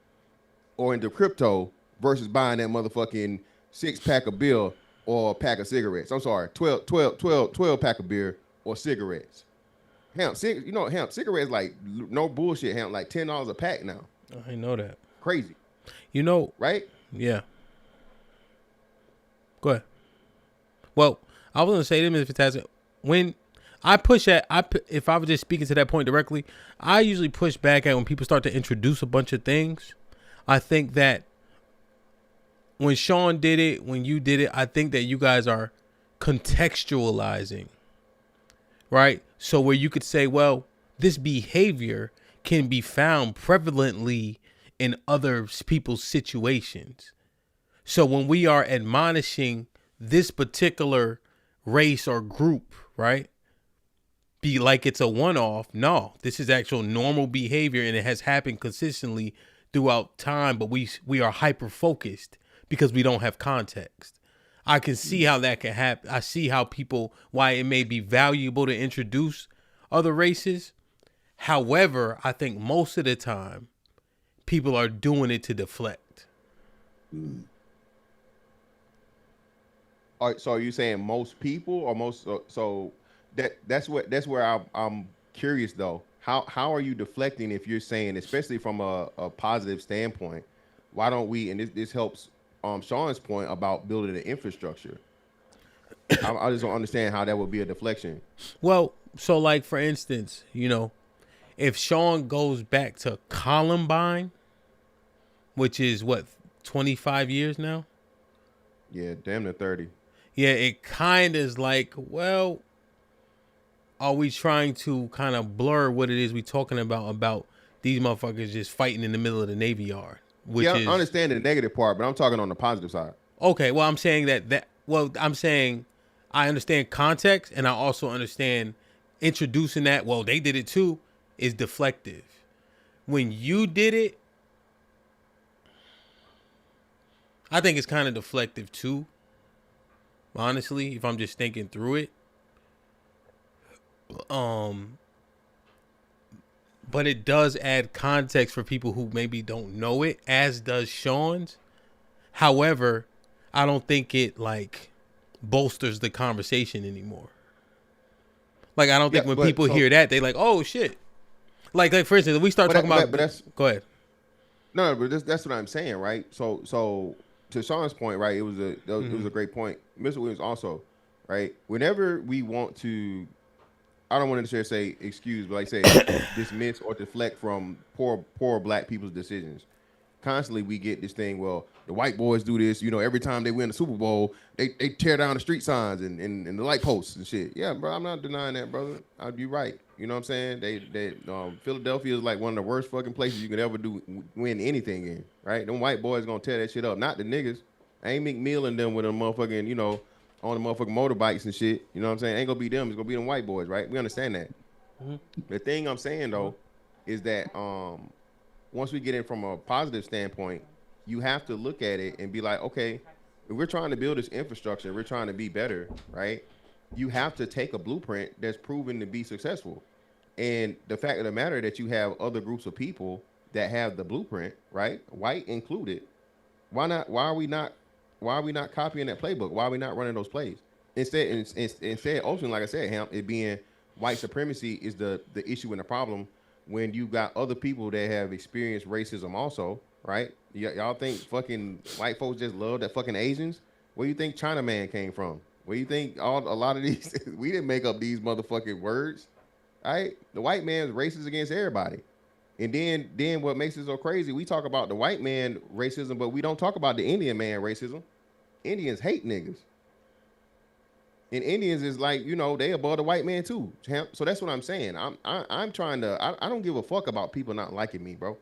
Speaker 13: or into crypto versus buying that motherfucking 6-pack of beer or a pack of cigarettes. I'm sorry, 12 pack of beer or cigarettes. Hemp, hemp cigarettes, like, no bullshit, hemp, like $10 a pack now.
Speaker 16: I know that.
Speaker 13: Crazy.
Speaker 16: You know,
Speaker 13: right?
Speaker 16: Yeah. Go ahead. Well, I was gonna say to Mr. Fantastic, when I push at, if I was just speaking to that point directly, I usually push back at when people start to introduce a bunch of things. I think that when Sean did it, when you did it, I think that you guys are contextualizing, right? So where you could say, well, this behavior can be found prevalently in other people's situations. So when we are admonishing this particular race or group, right, be like it's a one-off. No, this is actual normal behavior, and it has happened consistently throughout time, but we are hyper-focused because we don't have context. I can see how that can happen. I see how why it may be valuable to introduce other races. However, I think most of the time, people are doing it to deflect.
Speaker 13: All right, so are you saying most people or most? So that's where I'm curious though. How are you deflecting if you're saying, especially from a positive standpoint? Why don't we? And this helps Sean's point about building an infrastructure. I just don't understand how that would be a deflection.
Speaker 16: Well, so like for instance, you know, if Sean goes back to Columbine, which is what, 25 years now?
Speaker 13: Yeah, damn near 30.
Speaker 16: Yeah, it kind of is like, well, are we trying to kind of blur what it is we talking about these motherfuckers just fighting in the middle of the Navy Yard? Which
Speaker 13: yeah,
Speaker 16: is,
Speaker 13: I understand the negative part, but I'm talking on the positive side.
Speaker 16: Okay, well, I'm saying I'm saying I understand context, and I also understand introducing that, well, they did it too, is deflective. When you did it, I think it's kind of deflective too. Honestly, if I'm just thinking through it. But it does add context for people who maybe don't know it, as does Sean's. However, I don't think it like bolsters the conversation anymore. Like, I don't think when people hear that, they like, oh shit. Like for instance, if we start talking about, go ahead.
Speaker 13: No, but that's what I'm saying, right? So to Sean's point, right? It was a great point. Mr. Williams also, right? Whenever we want to, I don't want to necessarily say excuse, but like say dismiss or deflect from poor black people's decisions. Constantly we get this thing, well, the white boys do this, you know, every time they win the Super Bowl, they tear down the street signs and the light posts and shit. Yeah, bro, I'm not denying that, brother. You're right. You know what I'm saying? Philadelphia is like one of the worst fucking places you could ever win anything in, right? Them white boys gonna tear that shit up. Not the niggas. Ain't McMill and them with them motherfucking, you know, on the motherfucking motorbikes and shit. You know what I'm saying? Ain't gonna be them. It's gonna be them white boys, right? We understand that. Mm-hmm. The thing I'm saying though is that once we get in from a positive standpoint, you have to look at it and be like, okay, if we're trying to build this infrastructure, we're trying to be better, right? You have to take a blueprint that's proven to be successful. And the fact of the matter that you have other groups of people that have the blueprint, right? White included. Why are we not copying that playbook? Why are we not running those plays? Instead, ultimately, like I said, HAMP, it being white supremacy is the issue and the problem when you got other people that have experienced racism also, right? Y'all think fucking white folks just love that fucking Asians? Where do you think China man came from? Where do you think a lot of these, we didn't make up these motherfucking words, right? The white man's racist against everybody. And then what makes it so crazy, we talk about the white man racism, but we don't talk about the Indian man racism. Indians hate niggas. And Indians is like, you know, they above the white man too. So that's what I'm saying. I'm trying to, I don't give a fuck about people not liking me, bro.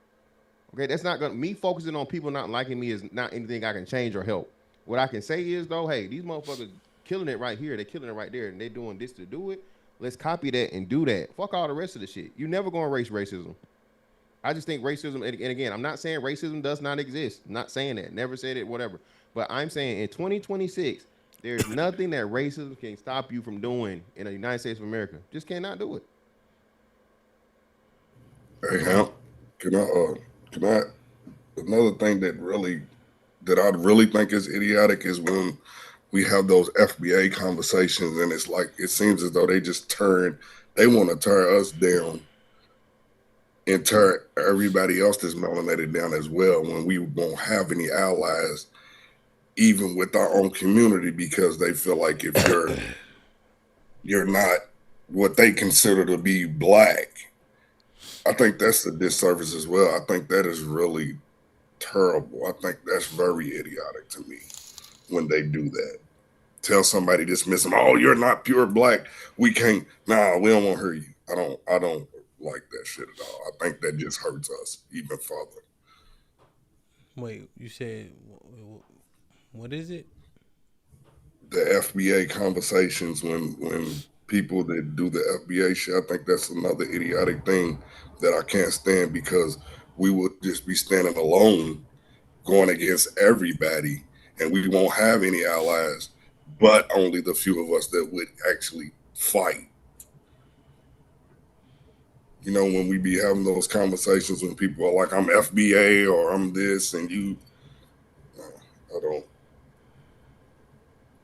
Speaker 13: Okay, that's not gonna, me focusing on people not liking me is not anything I can change or help. What I can say is though, hey, these motherfuckers killing it right here, they're killing it right there, and they're doing this to do it. Let's copy that and do that. Fuck all the rest of the shit. You never gonna erase racism. I just think racism, and again, I'm not saying racism does not exist. I'm not saying that. Never said it, whatever. But I'm saying in 2026, there's nothing that racism can stop you from doing in the United States of America. Just cannot do it.
Speaker 18: Hey, Hamp, can I, another thing that I really think is idiotic is when we have those FBA conversations and it's like, it seems as though they want to tear us down and tear everybody else that's melanated down as well when we won't have any allies, even with our own community, because they feel like if you're not what they consider to be black. I think that's a disservice as well. I think that is really terrible. I think that's very idiotic to me when they do that. Tell somebody, dismiss them, oh, you're not pure black. We can't, we don't want to hear you. I don't like that shit at all. I think that just hurts us even further.
Speaker 16: Wait, you said, what is it?
Speaker 18: The FBA conversations when people that do the FBA shit, I think that's another idiotic thing that I can't stand, because we would just be standing alone going against everybody and we won't have any allies, but only the few of us that would actually fight. You know, when we be having those conversations when people are like, I'm FBA or I'm this, and you, I don't.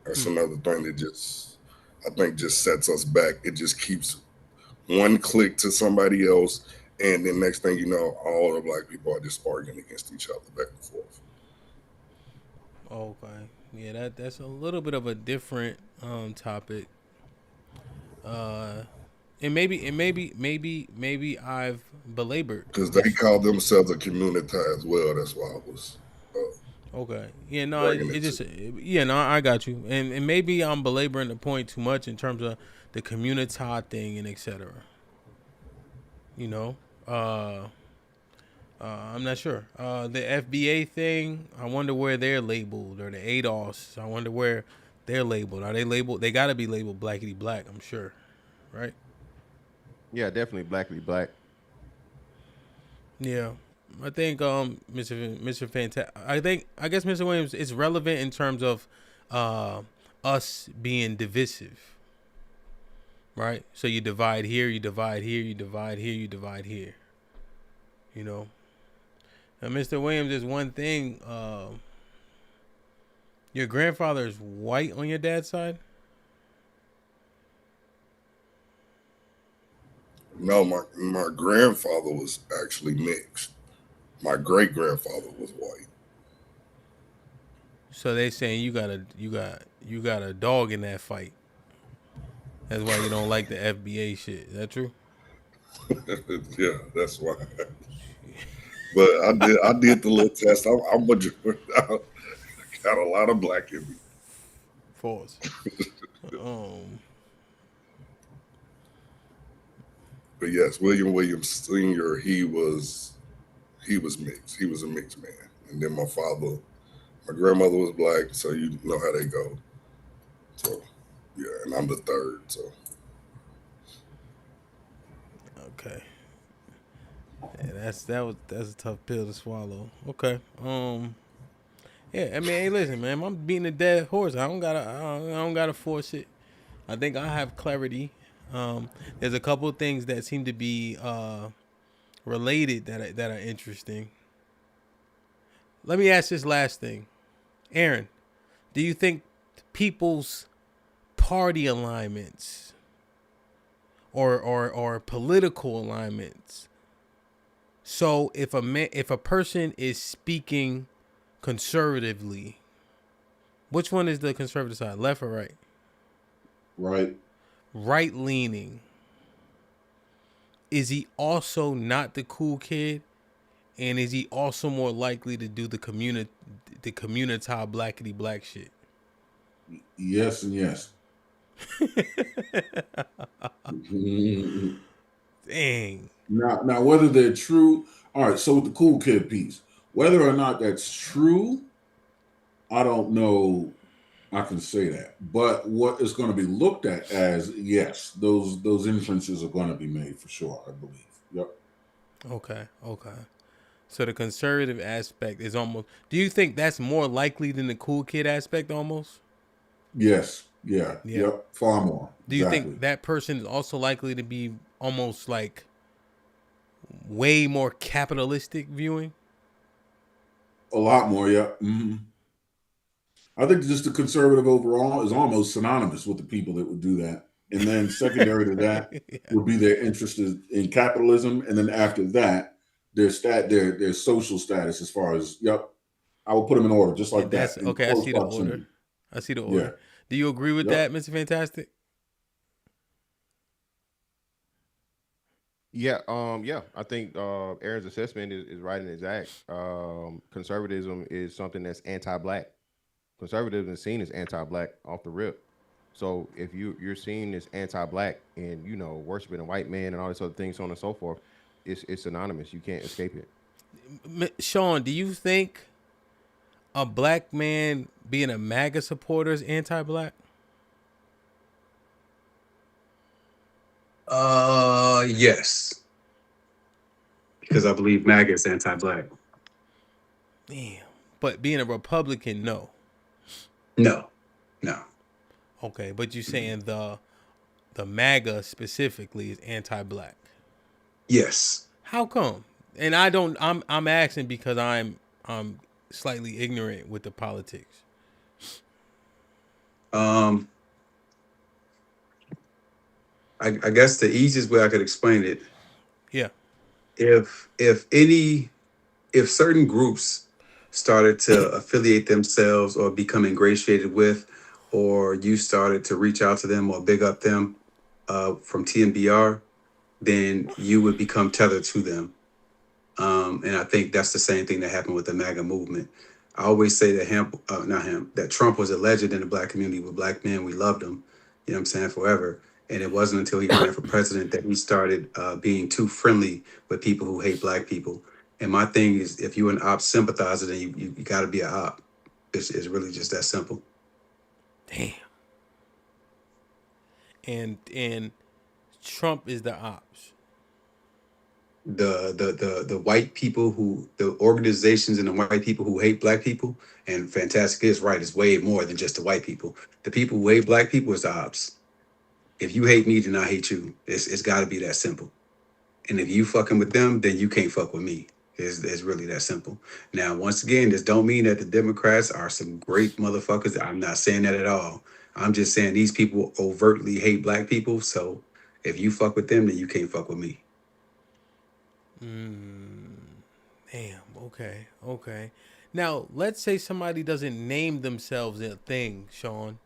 Speaker 18: That's another thing that just, I think just sets us back. It just keeps one click to somebody else, and then next thing you know, all the black people are just arguing against each other back and forth.
Speaker 16: Okay. Yeah, that's a little bit of a different topic. And maybe I've belabored,
Speaker 18: because they call themselves a Communitah as well. That's why I was.
Speaker 16: Okay. Yeah. No. I got you. And maybe I'm belaboring the point too much in terms of the Communitah thing and etc. You know. I'm not sure. The FBA thing, I wonder where they're labeled, or the ADOS. I wonder where they're labeled. Are they labeled? They got to be labeled Blackity Black, I'm sure. Right?
Speaker 13: Yeah, definitely Blackity Black.
Speaker 16: Yeah. I think Mr. Fantastic. I guess Mr. Williams is relevant in terms of us being divisive. Right? So you divide here, you divide here, you divide here, you divide here. You know. Now, Mr. Williams, is one thing. Your grandfather is white on your dad's side?
Speaker 18: No, my grandfather was actually mixed. My great grandfather was white.
Speaker 16: So they saying you got a dog in that fight. That's why you don't like the FBA shit. Is that true?
Speaker 18: Yeah, that's why. But I did the little test. I got a lot of black in me.
Speaker 16: False.
Speaker 18: But yes, William Williams Sr., he was mixed. He was a mixed man. And then my grandmother was black, so you know how they go. So yeah, and I'm the third, so.
Speaker 16: Okay. Yeah, that's a tough pill to swallow. Okay. Yeah, I mean, hey, listen, man, I'm beating a dead horse. I don't gotta force it. I think I have clarity. There's a couple of things that seem to be related that are interesting. Let me ask this last thing. Aaron, do you think people's party alignments or political alignments, so if a person is speaking conservatively, which one is the conservative side, left or right? Right leaning. Is he also not the cool kid? And is he also more likely to do the Communitah Blackity Black shit?
Speaker 15: Yes and yes.
Speaker 16: Dang.
Speaker 15: Now, whether they're true, all right. So with the cool kid piece, whether or not that's true, I don't know. I can say that. But what is going to be looked at as, yes, those inferences are going to be made for sure, I believe. Yep.
Speaker 16: Okay. So the conservative aspect is almost. Do you think that's more likely than the cool kid aspect almost?
Speaker 15: Yes. Yeah. Yep. Far more.
Speaker 16: Do you think that person is also likely to be almost like way more capitalistic viewing?
Speaker 15: A lot more, yeah. Mm-hmm. I think just the conservative overall is almost synonymous with the people that would do that. And then secondary to that would be their interest in capitalism. And then after that, their social status as far as, yep, I will put them in order just like that.
Speaker 16: Okay, I see the order. I see the order.
Speaker 15: Yeah.
Speaker 16: Do you agree with that, Mr. Fantastic?
Speaker 13: Yeah, I think Aaron's assessment is right and exact. Conservatism is something that's anti-black. Conservatism is seen as anti-black off the rip. So if you're seen as anti-black and worshiping a white man and all these other things, so on and so forth, it's synonymous. You can't escape it.
Speaker 16: Sean, do you think a black man being a MAGA supporter is anti-black?
Speaker 17: Yes. Because I believe MAGA is anti-black.
Speaker 16: Damn. But being a Republican, no.
Speaker 17: No.
Speaker 16: Okay, but you're saying the MAGA specifically is anti-black.
Speaker 17: Yes.
Speaker 16: How come? And I'm asking because I'm slightly ignorant with the politics.
Speaker 17: I guess the easiest way I could explain it.
Speaker 16: Yeah.
Speaker 17: If certain groups started to affiliate themselves or become ingratiated with, or you started to reach out to them or big up them from TMBR, then you would become tethered to them. And I think that's the same thing that happened with the MAGA movement. I always say that that Trump was a legend in the black community. With black men, we loved him, you know what I'm saying, forever. And it wasn't until he ran for president that he started being too friendly with people who hate black people. And my thing is, if you're an op sympathizer, then you got to be an op. It's really just that simple.
Speaker 16: Damn. And Trump is the ops.
Speaker 17: The white people the organizations and the white people who hate black people, and Fantastic is right, it's way more than just the white people. The people who hate black people is the ops. If you hate me, then I hate you. It's got to be that simple. And if you fucking with them, then you can't fuck with me. It's really that simple. Now, once again, this don't mean that the Democrats are some great motherfuckers. I'm not saying that at all. I'm just saying these people overtly hate black people. So if you fuck with them, then you can't fuck with me.
Speaker 16: Damn. Okay. Now, let's say somebody doesn't name themselves a thing, Sean,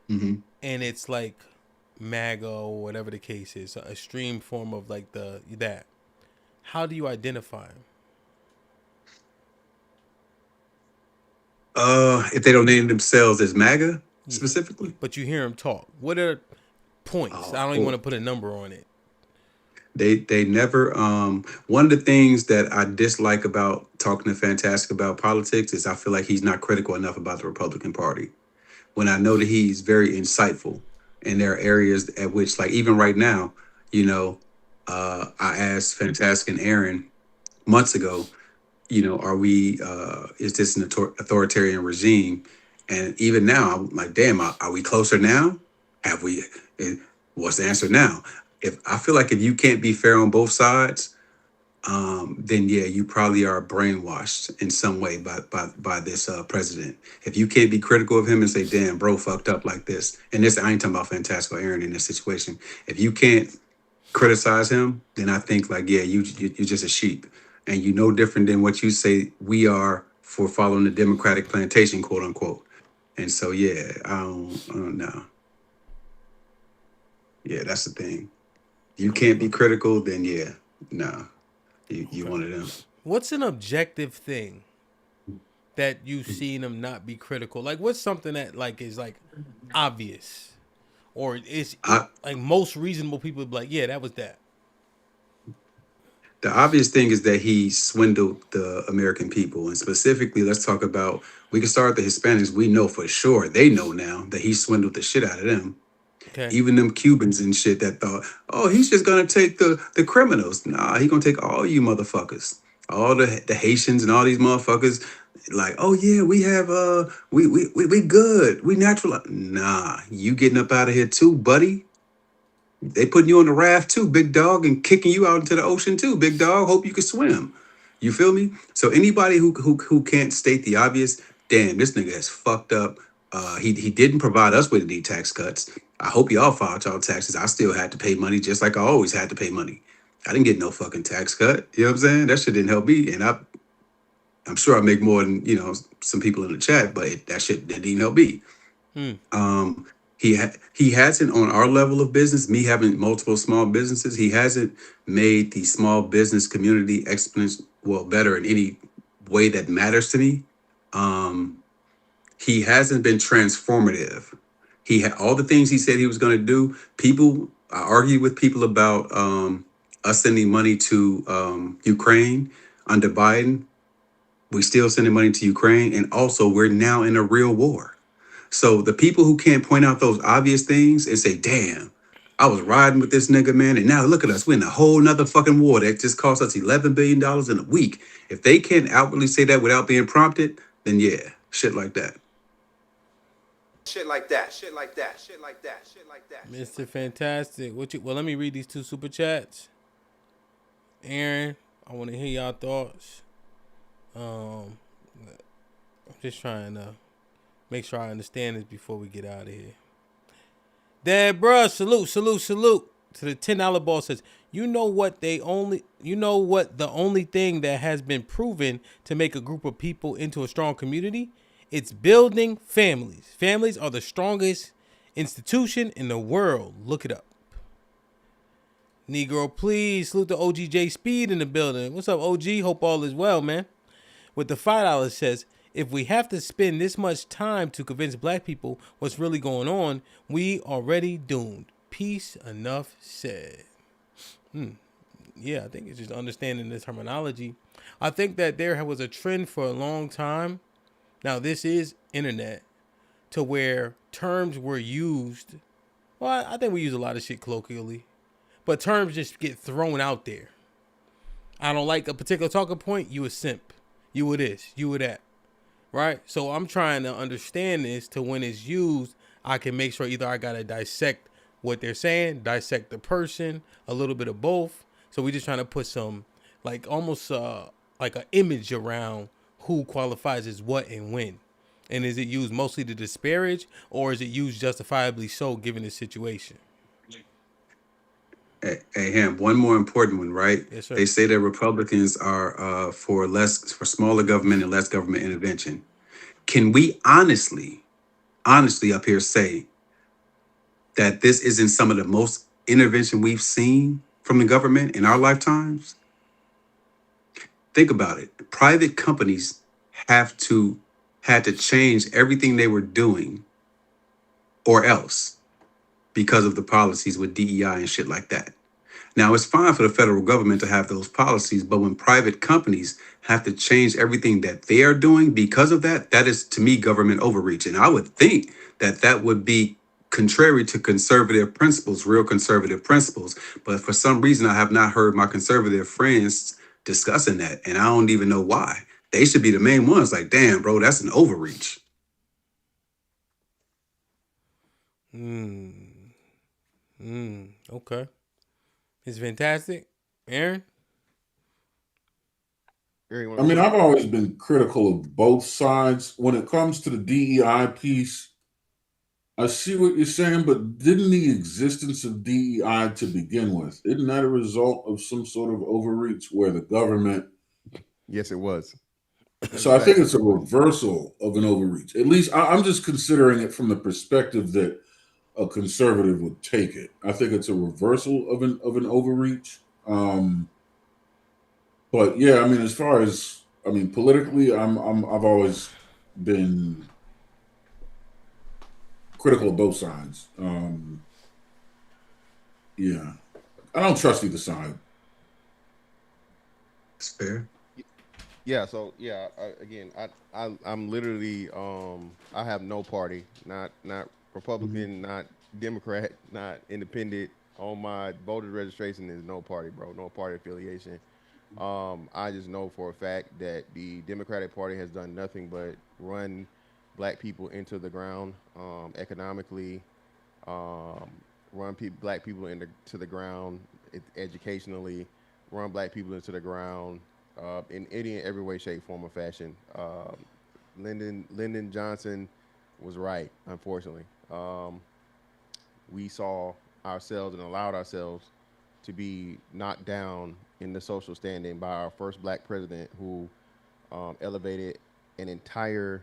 Speaker 17: Mm-hmm.
Speaker 16: and it's like MAGA or whatever the case is, a extreme form of like that. How do you identify them?
Speaker 17: If they don't name themselves as MAGA specifically,
Speaker 16: but you hear them talk. What are points? I don't even want to put a number on it.
Speaker 17: They never. One of the things that I dislike about talking to Fantastic about politics is I feel like he's not critical enough about the Republican Party. When I know that he's very insightful, and there are areas at which, like even right now, I asked Fantastic and Aaron months ago, are we? Is this an authoritarian regime? And even now, I'm like, damn, are we closer now? Have we? What's the answer now? I feel like if you can't be fair on both sides, then yeah, you probably are brainwashed in some way by this president. If you can't be critical of him and say, damn, bro fucked up like this, and this, I ain't talking about Fantastic or Aaron in this situation. If you can't criticize him, then I think like, yeah, you're just a sheep, and you no different than what you say we are for following the Democratic plantation, quote unquote. And so, yeah, I don't know. Yeah, that's the thing. You can't be critical, then yeah, no, you one of them.
Speaker 16: What's an objective thing that you've seen them not be critical? Like, what's something that like is like obvious, or it's like most reasonable people would be like, yeah, that was that.
Speaker 17: The obvious thing is that he swindled the American people, and specifically, let's talk about. We can start with the Hispanics. We know for sure, they know now that he swindled the shit out of them.
Speaker 16: Okay.
Speaker 17: Even them Cubans and shit that thought, oh, he's just gonna take the criminals. Nah, he gonna take all you motherfuckers, all the Haitians and all these motherfuckers. Like, oh yeah, we have we good, we natural. Nah, you getting up out of here too, buddy. They putting you on the raft too, big dog, and kicking you out into the ocean too, big dog. Hope you can swim. You feel me? So anybody who can't state the obvious, damn, this nigga has fucked up. He didn't provide us with any tax cuts. I hope y'all filed y'all taxes. I still had to pay money just like I always had to pay money. I didn't get no fucking tax cut. You know what I'm saying? That shit didn't help me. And I'm sure I make more than, some people in the chat, but that shit didn't even help me. He hasn't, on our level of business, me having multiple small businesses, he hasn't made the small business community better in any way that matters to me. He hasn't been transformative. He had all the things he said he was going to do. I argue with people about us sending money to Ukraine under Biden. We still sending money to Ukraine, and also we're now in a real war. So the people who can't point out those obvious things and say, damn, I was riding with this nigga, man, and now look at us. We're in a whole nother fucking war that just cost us $11 billion in a week. If they can't outwardly say that without being prompted, then yeah, shit like that.
Speaker 3: Shit like that. Shit like that. Shit like that. Shit like that.
Speaker 16: Mr. Fantastic. Well, let me read these 2 super chats. Aaron, I want to hear y'all thoughts. I'm just trying to make sure I understand this before we get out of here. Dad, bruh, salute to the $10 ball. Says, you know what the only thing that has been proven to make a group of people into a strong community? It's building families. Families are the strongest institution in the world. Look it up. Negro, please salute the OGJ Speed in the building. What's up, OG? Hope all is well, man. With the $5 says, if we have to spend this much time to convince black people what's really going on, we already doomed. Peace enough said. Yeah, I think it's just understanding the terminology. I think that there was a trend for a long time. Now, this is internet, to where terms were used. Well, I think we use a lot of shit colloquially, but terms just get thrown out there. I don't like a particular talking point. You a simp. You a this. You a that. Right? So I'm trying to understand this to when it's used, I can make sure either I got to dissect what they're saying, dissect the person, a little bit of both. So we're just trying to put some, like, almost like an image around who qualifies as what and when. And is it used mostly to disparage, or is it used justifiably so given the situation?
Speaker 17: Hey, Ham, one more important one, right?
Speaker 16: Yes, sir.
Speaker 17: They say that Republicans are for smaller government and less government intervention. Can we honestly up here say that this isn't some of the most intervention we've seen from the government in our lifetimes? Think about it. Private companies had to change everything they were doing or else because of the policies with DEI and shit like that. Now, it's fine for the federal government to have those policies, but when private companies have to change everything that they are doing because of that, that is, to me, government overreach. And I would think that that would be contrary to conservative principles, real conservative principles. But for some reason, I have not heard my conservative friends discussing that. And I don't even know why. They should be the main ones. Like, damn, bro, that's an overreach.
Speaker 16: Okay. It's fantastic. Aaron?
Speaker 15: I mean, I've always been critical of both sides. When it comes to the DEI piece, I see what you're saying, but didn't the existence of DEI to begin with, isn't that a result of some sort of overreach where the government...
Speaker 8: Yes, it was.
Speaker 15: So I think it's a reversal of an overreach. At least I'm just considering it from the perspective that a conservative would take it. I think it's a reversal of an overreach. But yeah, I mean, as far as politically, I've always been critical of both sides. Yeah, I don't trust either side.
Speaker 17: It's fair.
Speaker 13: Yeah, so yeah, I'm literally I have no party, not Republican, not Democrat, not independent. On my voter registration is no party, bro, no party affiliation. I just know for a fact that the Democratic Party has done nothing but run black people into the ground economically, um, black people to the ground educationally, run black people into the ground in any every way, shape, form, or fashion. Lyndon Johnson was right, unfortunately. We saw ourselves and allowed ourselves to be knocked down in the social standing by our first black president who elevated an entire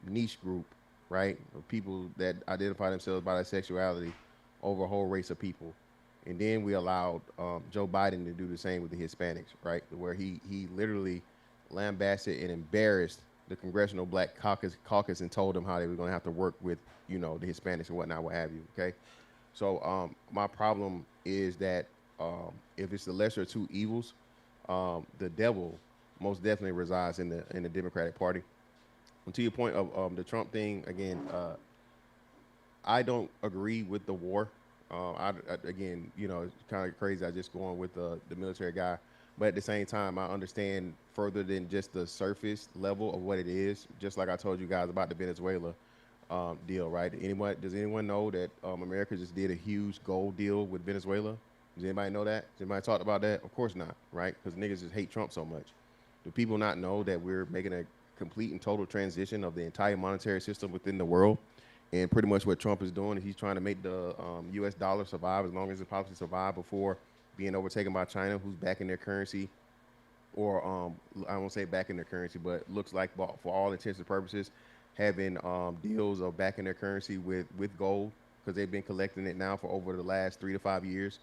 Speaker 13: niche group, right? Of people that identify themselves by their sexuality over a whole race of people. And then we allowed Joe Biden to do the same with the Hispanics, right? Where he literally lambasted and embarrassed the Congressional Black Caucus and told them how they were going to have to work with, the Hispanics and whatnot, what have you, okay? So my problem is that if it's the lesser of two evils, the devil most definitely resides in the Democratic Party. And to your point of the Trump thing, again, I don't agree with the war. Again, it's kind of crazy. I just going with the military guy, but at the same time, I understand further than just the surface level of what it is. Just like I told you guys about the Venezuela deal, right? Does anyone know that America just did a huge gold deal with Venezuela? Does anybody know that? Does anybody talk about that? Of course not, right? Because niggas just hate Trump so much. Do people not know that we're making a complete and total transition of the entire monetary system within the world? And pretty much what Trump is doing is he's trying to make the U.S. dollar survive as long as it possibly survive before being overtaken by China, who's backing their currency, or I won't say backing their currency, but looks like for all intents and purposes, having deals of backing their currency with gold because they've been collecting it now for over the last 3 to 5 years.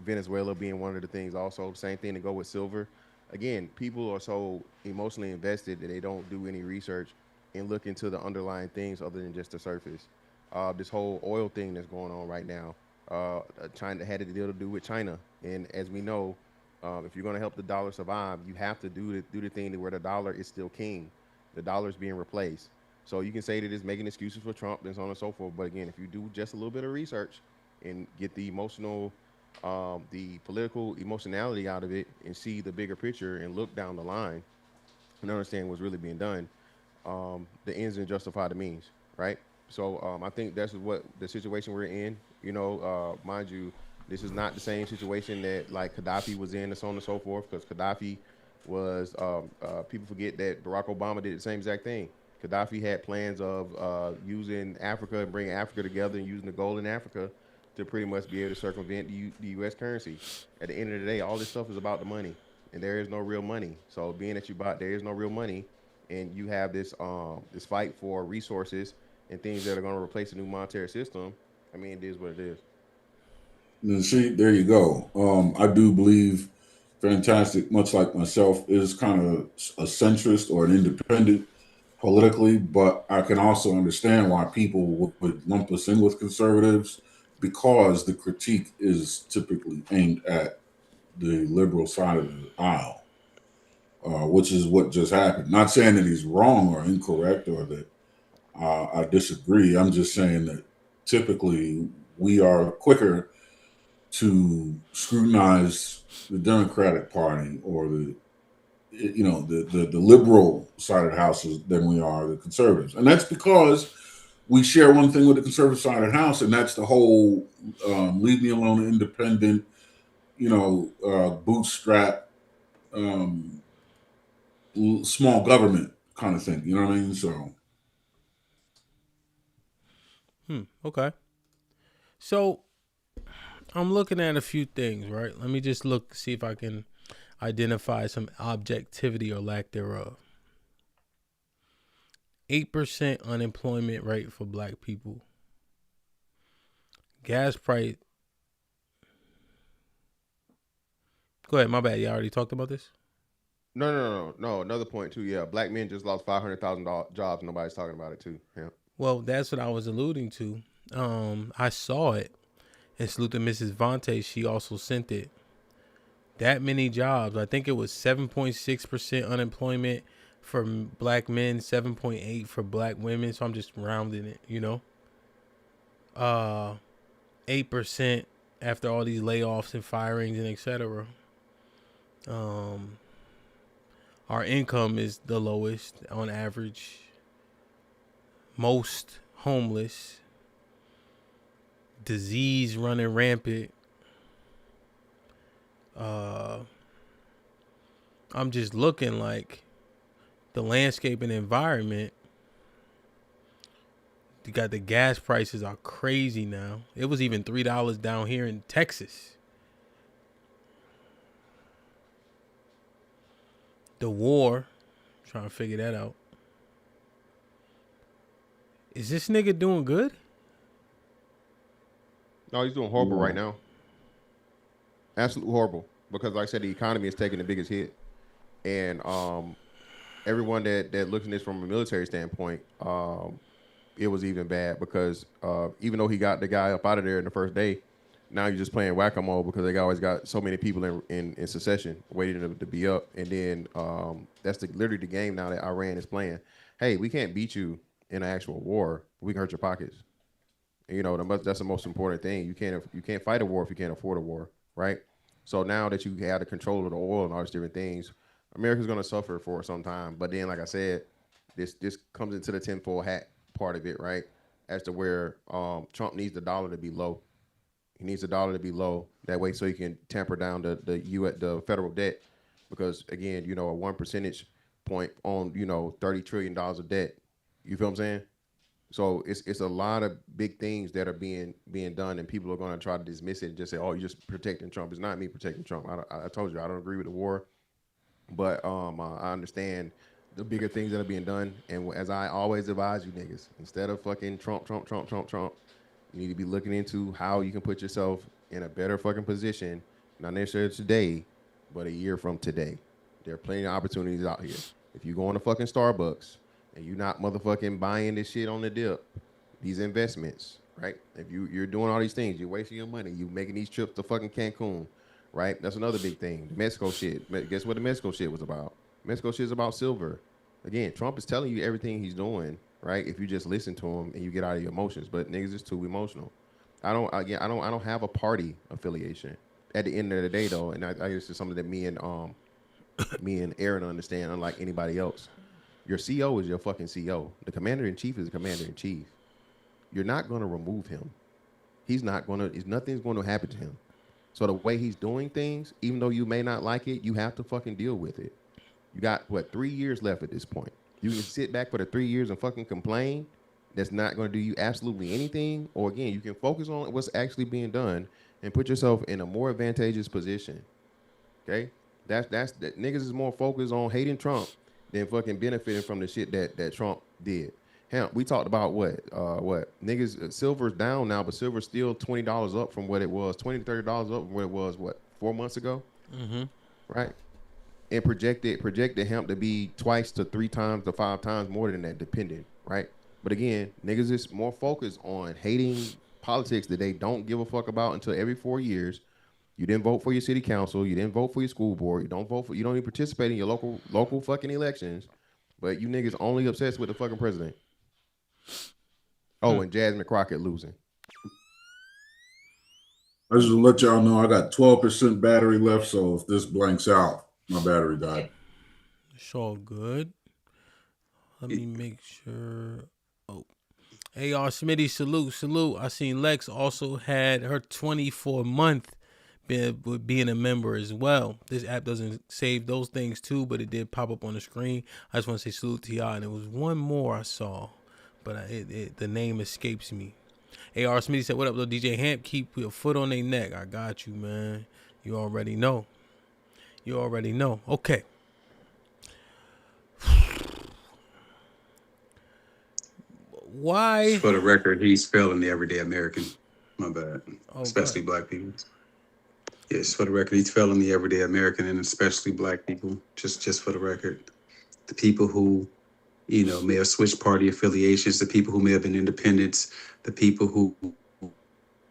Speaker 13: Venezuela being one of the things also. Same thing to go with silver. Again, people are so emotionally invested that they don't do any research and look into the underlying things other than just the surface. This whole oil thing that's going on right now, China had a deal to do with China, and as we know, if you're going to help the dollar survive, you have to do the thing where the dollar is still king. The dollar is being replaced. So you can say that it's making excuses for Trump and so on and so forth. But again, if you do just a little bit of research and get the emotional, the political emotionality out of it and see the bigger picture and look down the line and understand what's really being done, the ends and justify the means, right? So I think that's what the situation we're in. Mind you, this is not the same situation that like Gaddafi was in and so on and so forth, because Gaddafi was, people forget that Barack Obama did the same exact thing. Gaddafi had plans of using Africa and bringing Africa together and using the gold in Africa to pretty much be able to circumvent the U.S. currency. At the end of the day, all this stuff is about the money, and there is no real money. So being that there is no real money, and you have this this fight for resources and things that are going to replace the new monetary system, I mean, it is what it is.
Speaker 15: And see, there you go. I do believe Fantastic, much like myself, is kind of a centrist or an independent politically, but I can also understand why people would lump us in with conservatives, because the critique is typically aimed at the liberal side of the aisle, which is what just happened. Not saying that he's wrong or incorrect or that I disagree. I'm just saying that typically we are quicker to scrutinize the Democratic Party or the liberal side of the house than we are the conservatives. And that's because we share one thing with the conservative side of the house, and that's the whole leave me alone, independent, bootstrap, small government kind of thing. You know what I mean? So.
Speaker 16: Okay. So I'm looking at a few things, right? Let me just see if I can identify some objectivity or lack thereof. 8% unemployment rate for black people. Gas price. Go ahead, my bad. You already talked about this?
Speaker 13: No. Another point too. Yeah, black men just lost 500,000 jobs. Nobody's talking about it too. Yeah.
Speaker 16: Well, that's what I was alluding to. I saw it, and salute to Mrs. Vontae. She also sent it. that many jobs. I think it was 7.6% unemployment for black men, 7.8 for black women. So I'm just rounding it, 8% after all these layoffs and firings and etc. Our income is the lowest on average. Most homeless. Disease running rampant. I'm just looking like the landscape and environment. You got the gas prices are crazy now. It was even $3 down here in Texas. The war, trying to figure that out. Is this nigga doing good?
Speaker 13: No, he's doing horrible right now. Absolutely horrible. Because like I said, the economy is taking the biggest hit. And everyone that looks at this from a military standpoint, it was even bad because even though he got the guy up out of there in the first day, now you're just playing whack-a-mole because they always got so many people in succession waiting to be up. And then that's literally the game now that Iran is playing. Hey, we can't beat you in an actual war. We can hurt your pockets. And, that's the most important thing. You can't fight a war if you can't afford a war, right? So now that you have the control of the oil and all these different things, America's going to suffer for some time. But then, like I said, this comes into the tinfoil hat part of it, right? As to where Trump needs the dollar to be low. He needs the dollar to be low. That way so he can tamper down the federal debt. Because, again, a 1 percentage point on, $30 trillion of debt. You feel what I'm saying? So it's a lot of big things that are being done, and people are going to try to dismiss it and just say, "Oh, you're just protecting Trump." It's not me protecting Trump. I told you I don't agree with the war, but I understand the bigger things that are being done. And as I always advise you niggas, instead of fucking Trump, you need to be looking into how you can put yourself in a better fucking position, not necessarily today, but a year from today. There are plenty of opportunities out here. If you go on to fucking Starbucks and you're not motherfucking buying this shit on the dip, these investments, right? If you're doing all these things, you're wasting your money, you're making these trips to fucking Cancun, right? That's another big thing. The Mexico shit. Guess what the Mexico shit was about? Mexico shit is about silver. Again, Trump is telling you everything he's doing, right? If you just listen to him and you get out of your emotions, but niggas is too emotional. I don't have a party affiliation. At the end of the day, though, and I guess it's something that me and Aaron understand, unlike anybody else. Your CO is your fucking CO. The commander-in-chief is the commander-in-chief. You're not going to remove him. Nothing's going to happen to him. So the way he's doing things, even though you may not like it, you have to fucking deal with it. You got, 3 years left at this point. You can sit back for the 3 years and fucking complain. That's not going to do you absolutely anything. Or again, you can focus on what's actually being done and put yourself in a more advantageous position. Okay? That's that niggas is more focused on hating Trump than fucking benefiting from the shit that Trump did. Hell, we talked about what niggas, silver's down now, but silver's still $20 up from what it was, $20 to $30 up from what it was, 4 months ago? Mm-hmm. Right? And projected hemp to be 2 to 3 times to 5 times more than that, depending, right? But again, niggas is more focused on hating politics that they don't give a fuck about until every 4 years. You didn't vote for your city council. You didn't vote for your school board. You don't even participate in your local fucking elections. But you niggas only obsessed with the fucking president. Oh, and Jasmine Crockett losing.
Speaker 15: I just want to let y'all know I got 12% battery left, so if this blanks out, my battery died.
Speaker 16: It's all good. Let me make sure. Oh, AR Smitty, salute. I seen Lex also had her 24-month being a member as well. This app doesn't save those things too, but it did pop up on the screen. I just want to say salute to y'all. And there was one more I saw, but the name escapes me. AR Smitty said, "What up, little DJ Hamp? Keep your foot on their neck." I got you, man. You already know. Okay. Why?
Speaker 17: For the record, he's failing the everyday American. My bad. Especially black people. Yes, for the record, he's failing the everyday American and especially black people. Just for the record. The people who, may have switched party affiliations, the people who may have been independents, the people who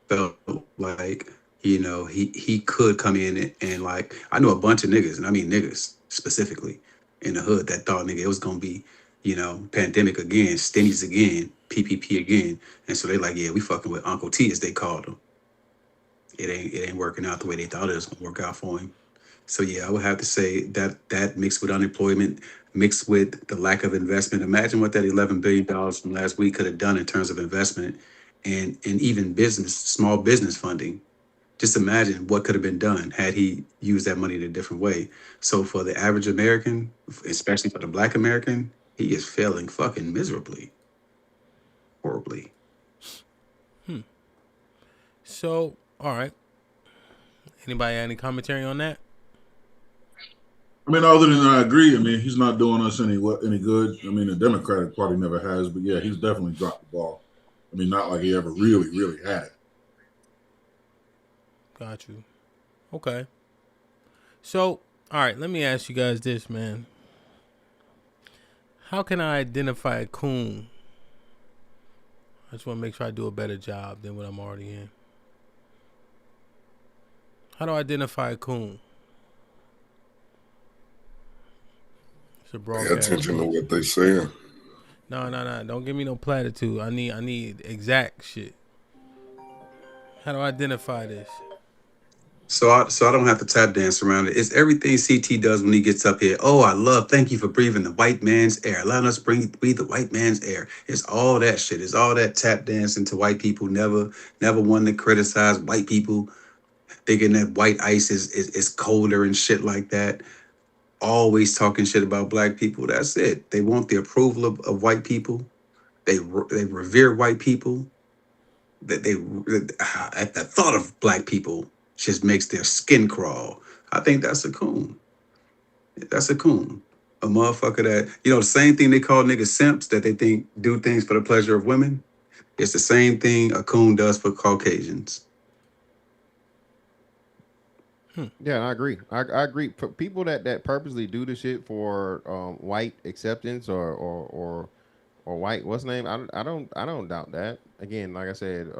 Speaker 17: felt like you know, he could come in and like, I know a bunch of niggas, and I mean niggas specifically in the hood that thought, nigga, it was gonna be, you know, pandemic again, Stennies again, PPP again, and so they like, yeah, we fucking with Uncle T, as they called him. It ain't working out the way they thought it was gonna work out for him. So yeah, I would have to say that mixed with unemployment, mixed with the lack of investment. Imagine what that $11 billion from last week could have done in terms of investment and even business, small business funding. Just imagine what could have been done had he used that money in a different way. So for the average American, especially for the Black American, he is failing fucking miserably, horribly.
Speaker 16: So, all right. Anybody have any commentary on that?
Speaker 15: I mean, other than I agree. I mean, he's not doing us any good. I mean, the Democratic Party never has, but yeah, he's definitely dropped the ball. I mean, not like he ever really had it.
Speaker 16: Got you. Okay. So, all right, let me ask you guys this, man. How can I identify a coon? I just want to make sure I do a better job than what I'm already in. How do I identify a coon? It's a broadcast.
Speaker 18: Pay attention to what they saying.
Speaker 16: No. Don't give me no platitude. I need exact shit. How do I identify this?
Speaker 17: So I don't have to tap dance around it. It's everything CT does when he gets up here. Oh, thank you for breathing the white man's air. Allowing us to breathe the white man's air. It's all that shit. It's all that tap dancing to white people. Never one to criticize white people, thinking that white ice is colder and shit like that. Always talking shit about Black people. That's it. They want the approval of white people. They revere white people. That at the thought of Black people just makes their skin crawl. I think that's a coon. That's a coon. A motherfucker that, you know, the same thing they call niggas simps, that they think do things for the pleasure of women. It's the same thing a coon does for Caucasians.
Speaker 13: Yeah, I agree. I agree. For people that purposely do the shit for white acceptance or white, what's the name? I don't doubt that. Again, like I said,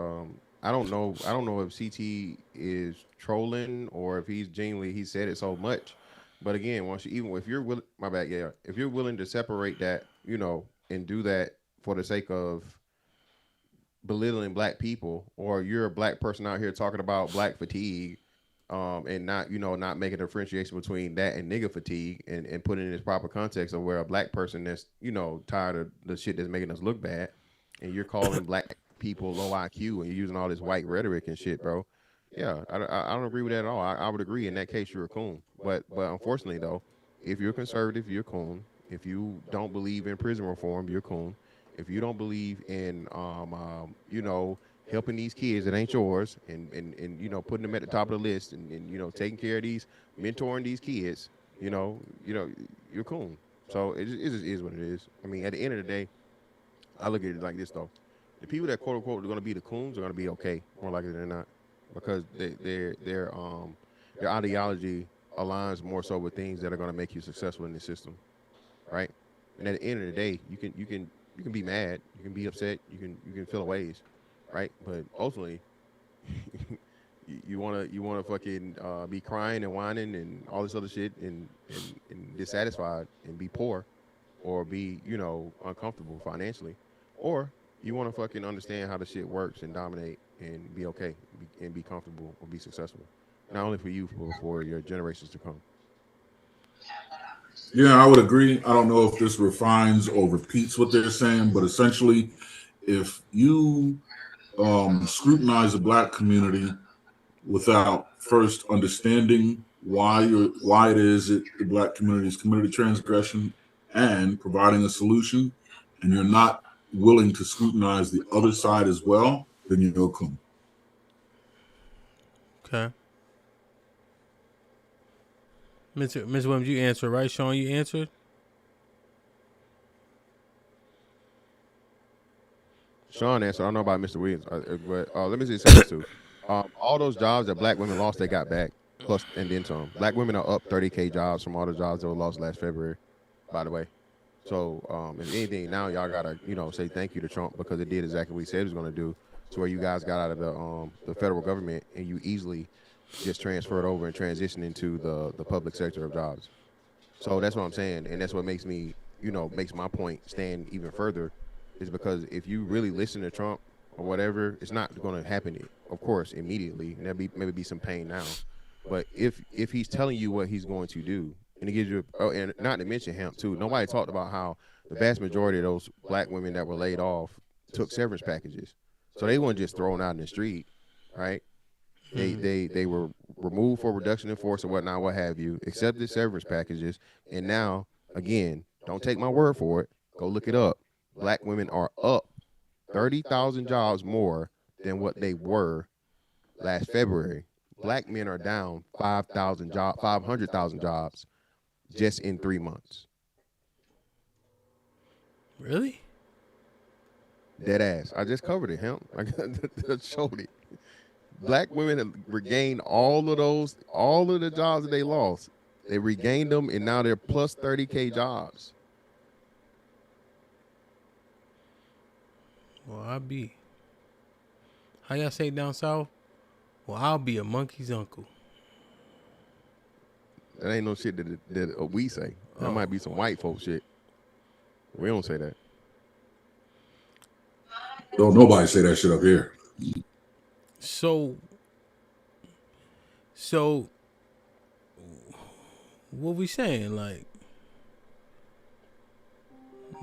Speaker 13: I don't know if CT is trolling or if he's genuinely he said it so much. But again, if you're willing, my bad, yeah, if you're willing to separate that, you know, and do that for the sake of belittling Black people, or you're a Black person out here talking about Black fatigue, and not making a differentiation between that and nigga fatigue, and putting it in its proper context of where a Black person that's, you know, tired of the shit that's making us look bad, and you're calling Black people low IQ and you're using all this white rhetoric and shit, bro. Yeah, I don't agree with that at all. I would agree in that case you're a coon. But unfortunately though, if you're conservative, you're a coon. If you don't believe in prison reform, you're a coon. If you don't believe in you know, helping these kids that ain't yours and you know, putting them at the top of the list and you know, taking care of these, mentoring these kids, you know, you're coon. So it just is what it is. I mean, at the end of the day, I look at it like this though. The people that quote unquote are going to be the coons are going to be okay, more likely than not, because their ideology aligns more so with things that are going to make you successful in the system, right? And at the end of the day, you can be mad, you can be upset, you can feel ways, right? But ultimately, you wanna fucking be crying and whining and all this other shit and dissatisfied and be poor, or be, you know, uncomfortable financially, or you want to fucking understand how the shit works and dominate and be okay and be comfortable or be successful, not only for you, but for your generations to come.
Speaker 15: Yeah, I would agree. I don't know if this refines or repeats what they're saying, but essentially, if you scrutinize the Black community without first understanding why it is that the Black community has committed transgression and providing a solution, and you're not willing to scrutinize the other side as well, then you're no coon.
Speaker 16: Okay. Ms. Williams, you answered, right? Sean, you answered?
Speaker 13: Sean answered. I don't know about Mr. Williams, but let me say this too. All those jobs that Black women lost, they got back, plus and then some. Black women are up 30K jobs from all the jobs that were lost last February, by the way. So if anything, now y'all gotta, you know, say thank you to Trump, because it did exactly what he said it was gonna do. to where you guys got out of the federal government and you easily just transferred over and transitioned into the public sector of jobs. So that's what I'm saying, and that's what makes me, makes my point stand even further, is because if you really listen to Trump or whatever, it's not going to happen, of course, immediately, and there'll be maybe some pain now. But if he's telling you what he's going to do, and he gives you, and not to mention HAMP too, nobody talked about how the vast majority of those black women that were laid off took severance packages, so they weren't just thrown out in the street, right? They were removed for reduction in force or whatnot, what have you, accepted severance packages, and now, again, don't take my word for it, go look it up. Black women are up 30,000 jobs more than what they were last February. Black men are down 500,000 jobs just in 3 months.
Speaker 16: Really?
Speaker 13: Dead ass. I just covered it, Hemp. I just showed it. Black women have regained all of the jobs that they lost. They regained them, and now they're plus 30K jobs.
Speaker 16: Well, how y'all say down south? Well, I'll be a monkey's uncle.
Speaker 13: That ain't no shit that we say. That might be some white folk shit. We don't say that.
Speaker 18: Don't nobody say that shit up here.
Speaker 16: So what we saying? Like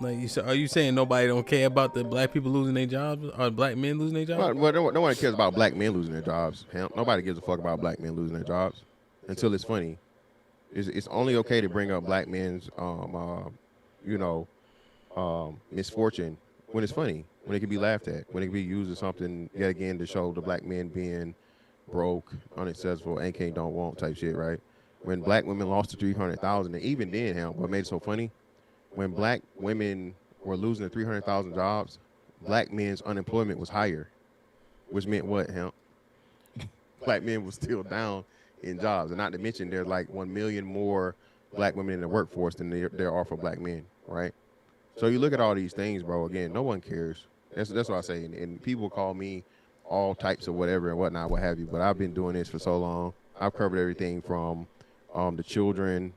Speaker 16: are you saying nobody don't care about the black people losing their jobs or black men losing their jobs?
Speaker 13: Well, no one cares about black men losing their jobs. Nobody gives a fuck about black men losing their jobs until it's funny. It's only okay to bring up black men's misfortune when it's funny, when it can be laughed at, when it can be used as something yet again to show the black men being broke, unsuccessful, ain't can't don't want type shit, right? When black women lost to 300,000, and even then, what made it so funny, when black women were losing to 300,000 jobs, black men's unemployment was higher, which meant what, Hemp? Black men were still down in jobs, and not to mention there's like 1 million more black women in the workforce than there are for black men, right? So you look at all these things, bro. Again, no one cares. That's what I say, and people call me all types of whatever and whatnot, what have you. But I've been doing this for so long. I've covered everything from the children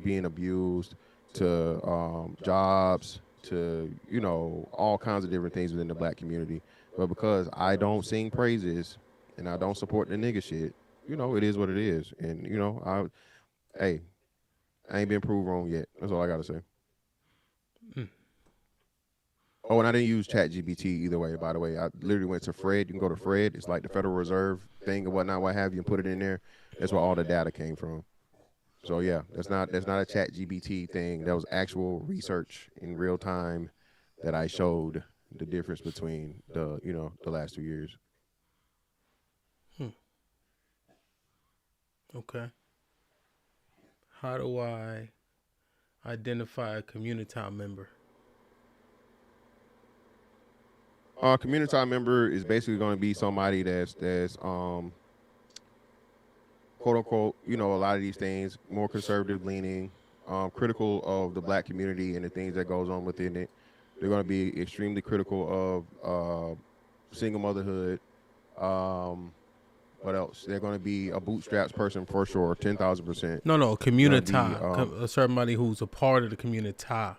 Speaker 13: being abused to jobs to all kinds of different things within the black community. But because I don't sing praises and I don't support the nigga shit, it is what it is. And I ain't been proved wrong yet. That's all I gotta say. Oh, and I didn't use ChatGPT either way, by the way. I literally went to Fred. You can go to Fred. It's like the Federal Reserve thing and whatnot, what have you, and put it in there. That's where all the data came from. So yeah, that's not a ChatGPT thing. That was actual research in real time that I showed the difference between the last 2 years.
Speaker 16: Okay. How do I identify a Communitah member?
Speaker 13: Communitah member is basically going to be somebody that's quote unquote, a lot of these things, more conservative leaning, critical of the black community and the things that goes on within it. They're going to be extremely critical of single motherhood. What else? They're going to be a bootstraps person for sure, 10,000%.
Speaker 16: No, Communitah. Somebody who's a part of the Communitah.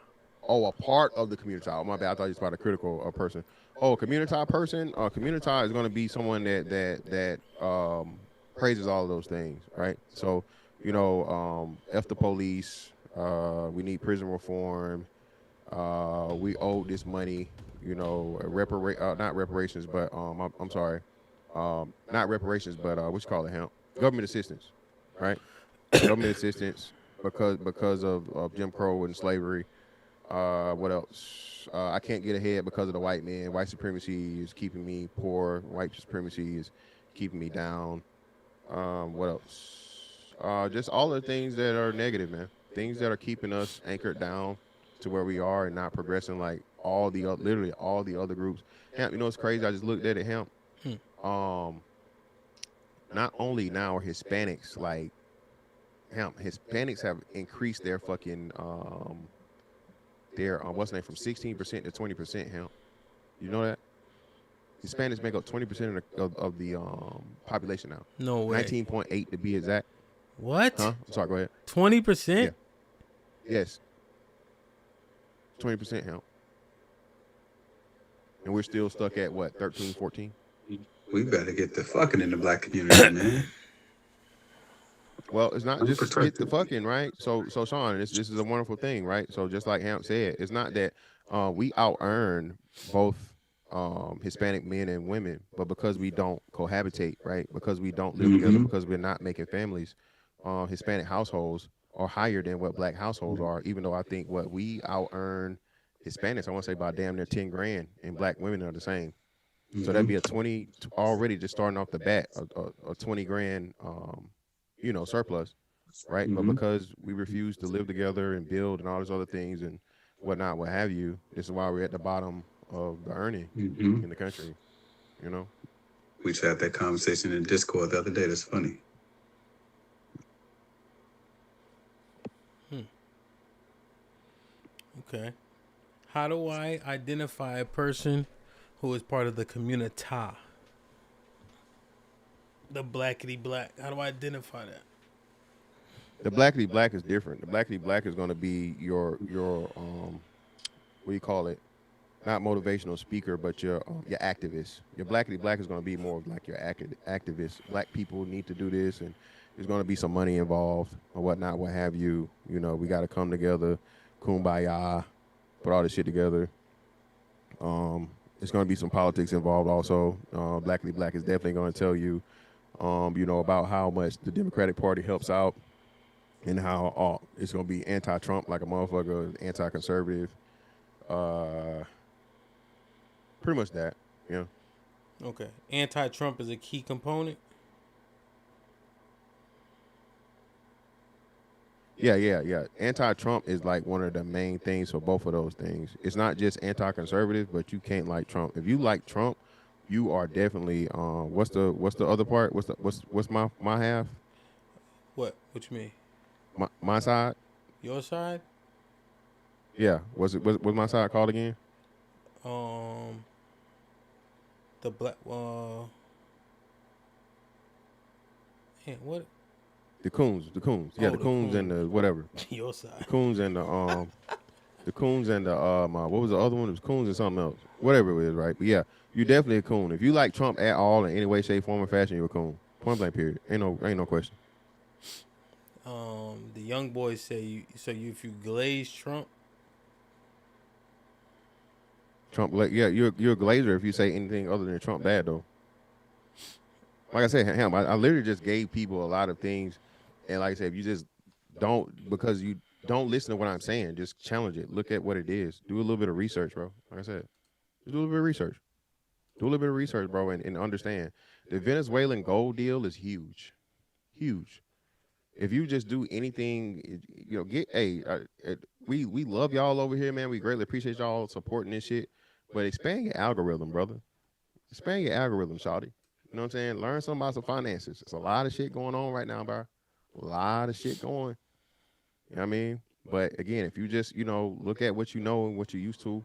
Speaker 13: Oh, a part of the Communitah. Oh, my bad. I thought you was about a critical person. Oh, Communitah person. Communitah is going to be someone that praises all of those things, right? So, F the police. We need prison reform. We owe this money. Not reparations, but I'm sorry. Not reparations, but what you call it, Hemp? Government assistance, right? Government assistance because of Jim Crow and slavery. What else? I can't get ahead because of the white man. White supremacy is keeping me poor. White supremacy is keeping me down. What else? Just all the things that are negative, man. Things that are keeping us anchored down to where we are and not progressing like literally all the other groups. Hemp, it's crazy? I just looked at it, Hemp. Not only now are Hispanics like Hemp, Hispanics have increased their fucking what's the name, from 16% to 20%, Hemp. You know that? Hispanics make up 20% of the population now.
Speaker 16: No way.
Speaker 13: 19.8 to be exact.
Speaker 16: What?
Speaker 13: Huh? I'm sorry, go ahead.
Speaker 16: 20%?
Speaker 13: Yeah. Yes. 20% HAMP. And we're still stuck at what, 13, 14?
Speaker 17: We better get the fucking in the black community, man.
Speaker 13: Well, it's not just get the fucking, right? So Sean, this is a wonderful thing, right? So just like Hamp said, it's not that we out earn both Hispanic men and women, but because we don't cohabitate, right? Because we don't live together, because we're not making families, Hispanic households are higher than what black households are, even though I think what we out earn Hispanics, I want to say about damn near 10 grand, and black women are the same. So that'd be a 20 already just starting off the bat, a 20 grand, you know, surplus, right? But because we refuse to live together and build and all these other things and whatnot, what have you, this is why we're at the bottom of the earning in the country, you know?
Speaker 17: We just had that conversation in Discord the other day. That's funny.
Speaker 16: Okay. How do I identify a person who is part of the Communitah? The Blackity Black. How do I identify that?
Speaker 13: The Blackity Black is different. The Blackity Black is going to be your what do you call it? Not motivational speaker, but your activist. Your Blackity Black is going to be more of like your activist. Black people need to do this, and there's going to be some money involved or whatnot, what have you. You know, we got to come together, kumbaya, put all this shit together. There's going to be some politics involved also. Blackity Black is definitely going to tell you, you know, about how much the Democratic Party helps out and how it's going to be anti-Trump like a motherfucker, anti-conservative. Pretty much that, yeah.
Speaker 16: Okay. Anti-Trump is a key component?
Speaker 13: Yeah. Anti-Trump is like one of the main things for both of those things. It's not just anti-conservative, but you can't like Trump. If you like Trump, you are definitely what's the other part? What's my half?
Speaker 16: What you mean?
Speaker 13: My side?
Speaker 16: Your side?
Speaker 13: Yeah. What's my side called again?
Speaker 16: The black what?
Speaker 13: The coons. Yeah, the coons and the whatever.
Speaker 16: Your side.
Speaker 13: The coons and the the coons and the what was the other one? It was coons and something else. Whatever it is, right? But yeah, you're definitely a coon. If you like Trump at all in any way, shape, form, or fashion, you're a coon. Point blank period. Ain't no question.
Speaker 16: The young boys say if you glaze Trump.
Speaker 13: Yeah, you're a glazer if you say anything other than Trump bad though. Like I said, Ham, I literally just gave people a lot of things, and like I said, if you just because you don't listen to what I'm saying, just challenge it. Look at what it is. Do a little bit of research, bro. Like I said, just do a little bit of research. Do a little bit of research, bro, and understand the Venezuelan gold deal is huge. If you just do anything, you know, we love y'all over here, man. We greatly appreciate y'all supporting this shit. But expand your algorithm, brother. Expand your algorithm, shawty. You know what I'm saying? Learn something about some finances. There's a lot of shit going on right now, bro. A lot of shit going. You know what I mean? But again, if you just, you know, look at what you know and what you're used to,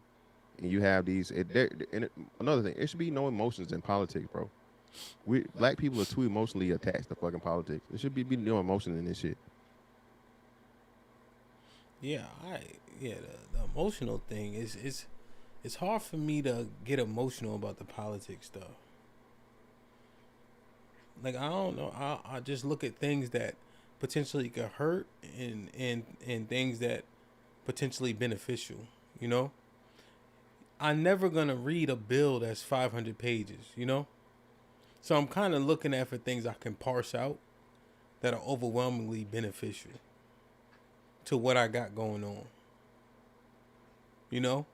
Speaker 13: and you have these, another thing, it should be no emotions in politics, bro. Black people are too emotionally attached to fucking politics. There should be no emotion in this shit.
Speaker 16: Yeah, the emotional thing is it's hard for me to get emotional about the politics stuff. Like I don't know, I just look at things that potentially could hurt and things that potentially beneficial. You know, I'm never gonna read a bill that's 500 pages. You know. So I'm kind of looking at for things I can parse out that are overwhelmingly beneficial to what I got going on. You know?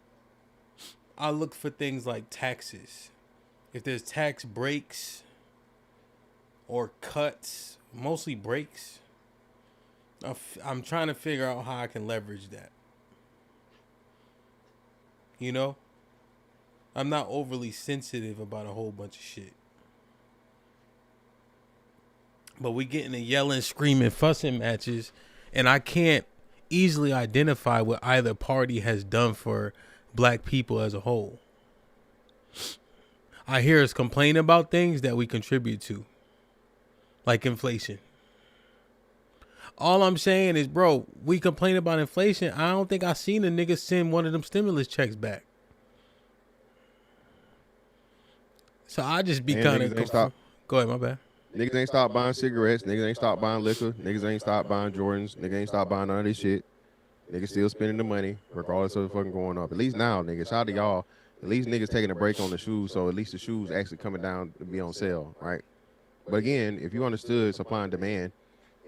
Speaker 16: I look for things like taxes. If there's tax breaks or cuts, mostly breaks, I'm trying to figure out how I can leverage that. You know? I'm not overly sensitive about a whole bunch of shit. But we get into yelling, screaming, fussing matches, and I can't easily identify what either party has done for black people as a whole. I hear us complain about things that we contribute to, like inflation. All I'm saying is, bro, we complain about inflation. I don't think I seen a nigga send one of them stimulus checks back. So I just be kind of go ahead, my bad.
Speaker 13: Niggas ain't stopped buying cigarettes. Niggas ain't stopped buying liquor. Niggas ain't stopped buying Jordans. Niggas ain't stopped buying none of this shit. Niggas still spending the money, regardless of the fucking going up. At least now, niggas. Shout out to y'all. At least niggas taking a break on the shoes, so at least the shoes actually coming down to be on sale, right? But again, if you understood supply and demand,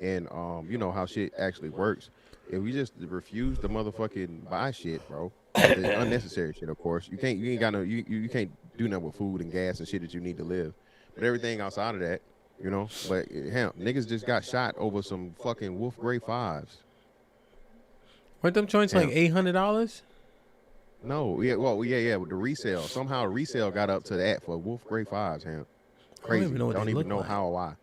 Speaker 13: and you know how shit actually works, if we just refuse to motherfucking buy shit, bro, it's unnecessary shit, of course. You ain't got no, you can't do nothing with food and gas and shit that you need to live. But everything outside of that, you know. But hell, niggas just got shot over some fucking Wolf Grey 5s.
Speaker 16: Weren't them joints like $800?
Speaker 13: No, yeah, well, yeah, with the resale. Somehow resale got up to that for Wolf Grey 5s, Ham. Crazy. Don't even know how or why.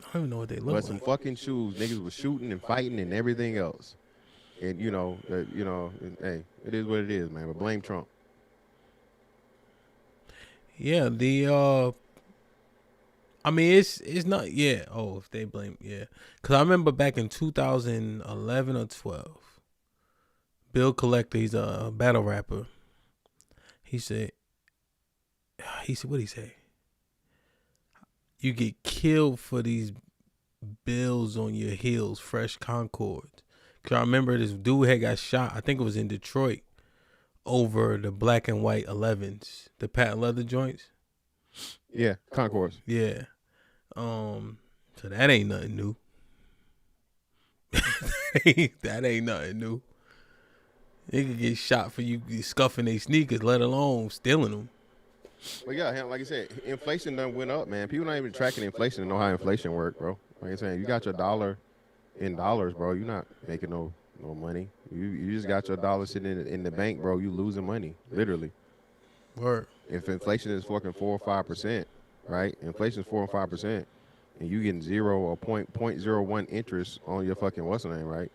Speaker 16: I don't even know what they look like.
Speaker 13: But some fucking shoes, niggas was shooting and fighting and everything else. And you know, hey, it is what it is, man. But blame Trump.
Speaker 16: Yeah, I mean, it's not, yeah. Oh, if they blame, yeah. Because I remember back in 2011 or 12, Bill Collector, he's a battle rapper. He said, what'd he say? You get killed for these bills on your heels, fresh Concords. Because I remember this dude had got shot, I think it was in Detroit, over the black and white 11s, the patent leather joints.
Speaker 13: Yeah, Concords.
Speaker 16: Yeah. So that ain't nothing new. That ain't nothing new. They could get shot for you scuffing their sneakers, let alone stealing them.
Speaker 13: But yeah, like I said, inflation done went up, man. People not even tracking inflation to know how inflation work, bro. Like I said, you got your dollar in dollars, bro. You're not making no money. You just got your dollar sitting in the bank, bro. You losing money, literally.
Speaker 16: Word.
Speaker 13: If inflation is fucking 4 or 5%, right? Inflation is 4 or 5%, and you getting 0 or 0.01 interest on your fucking what's the name, right?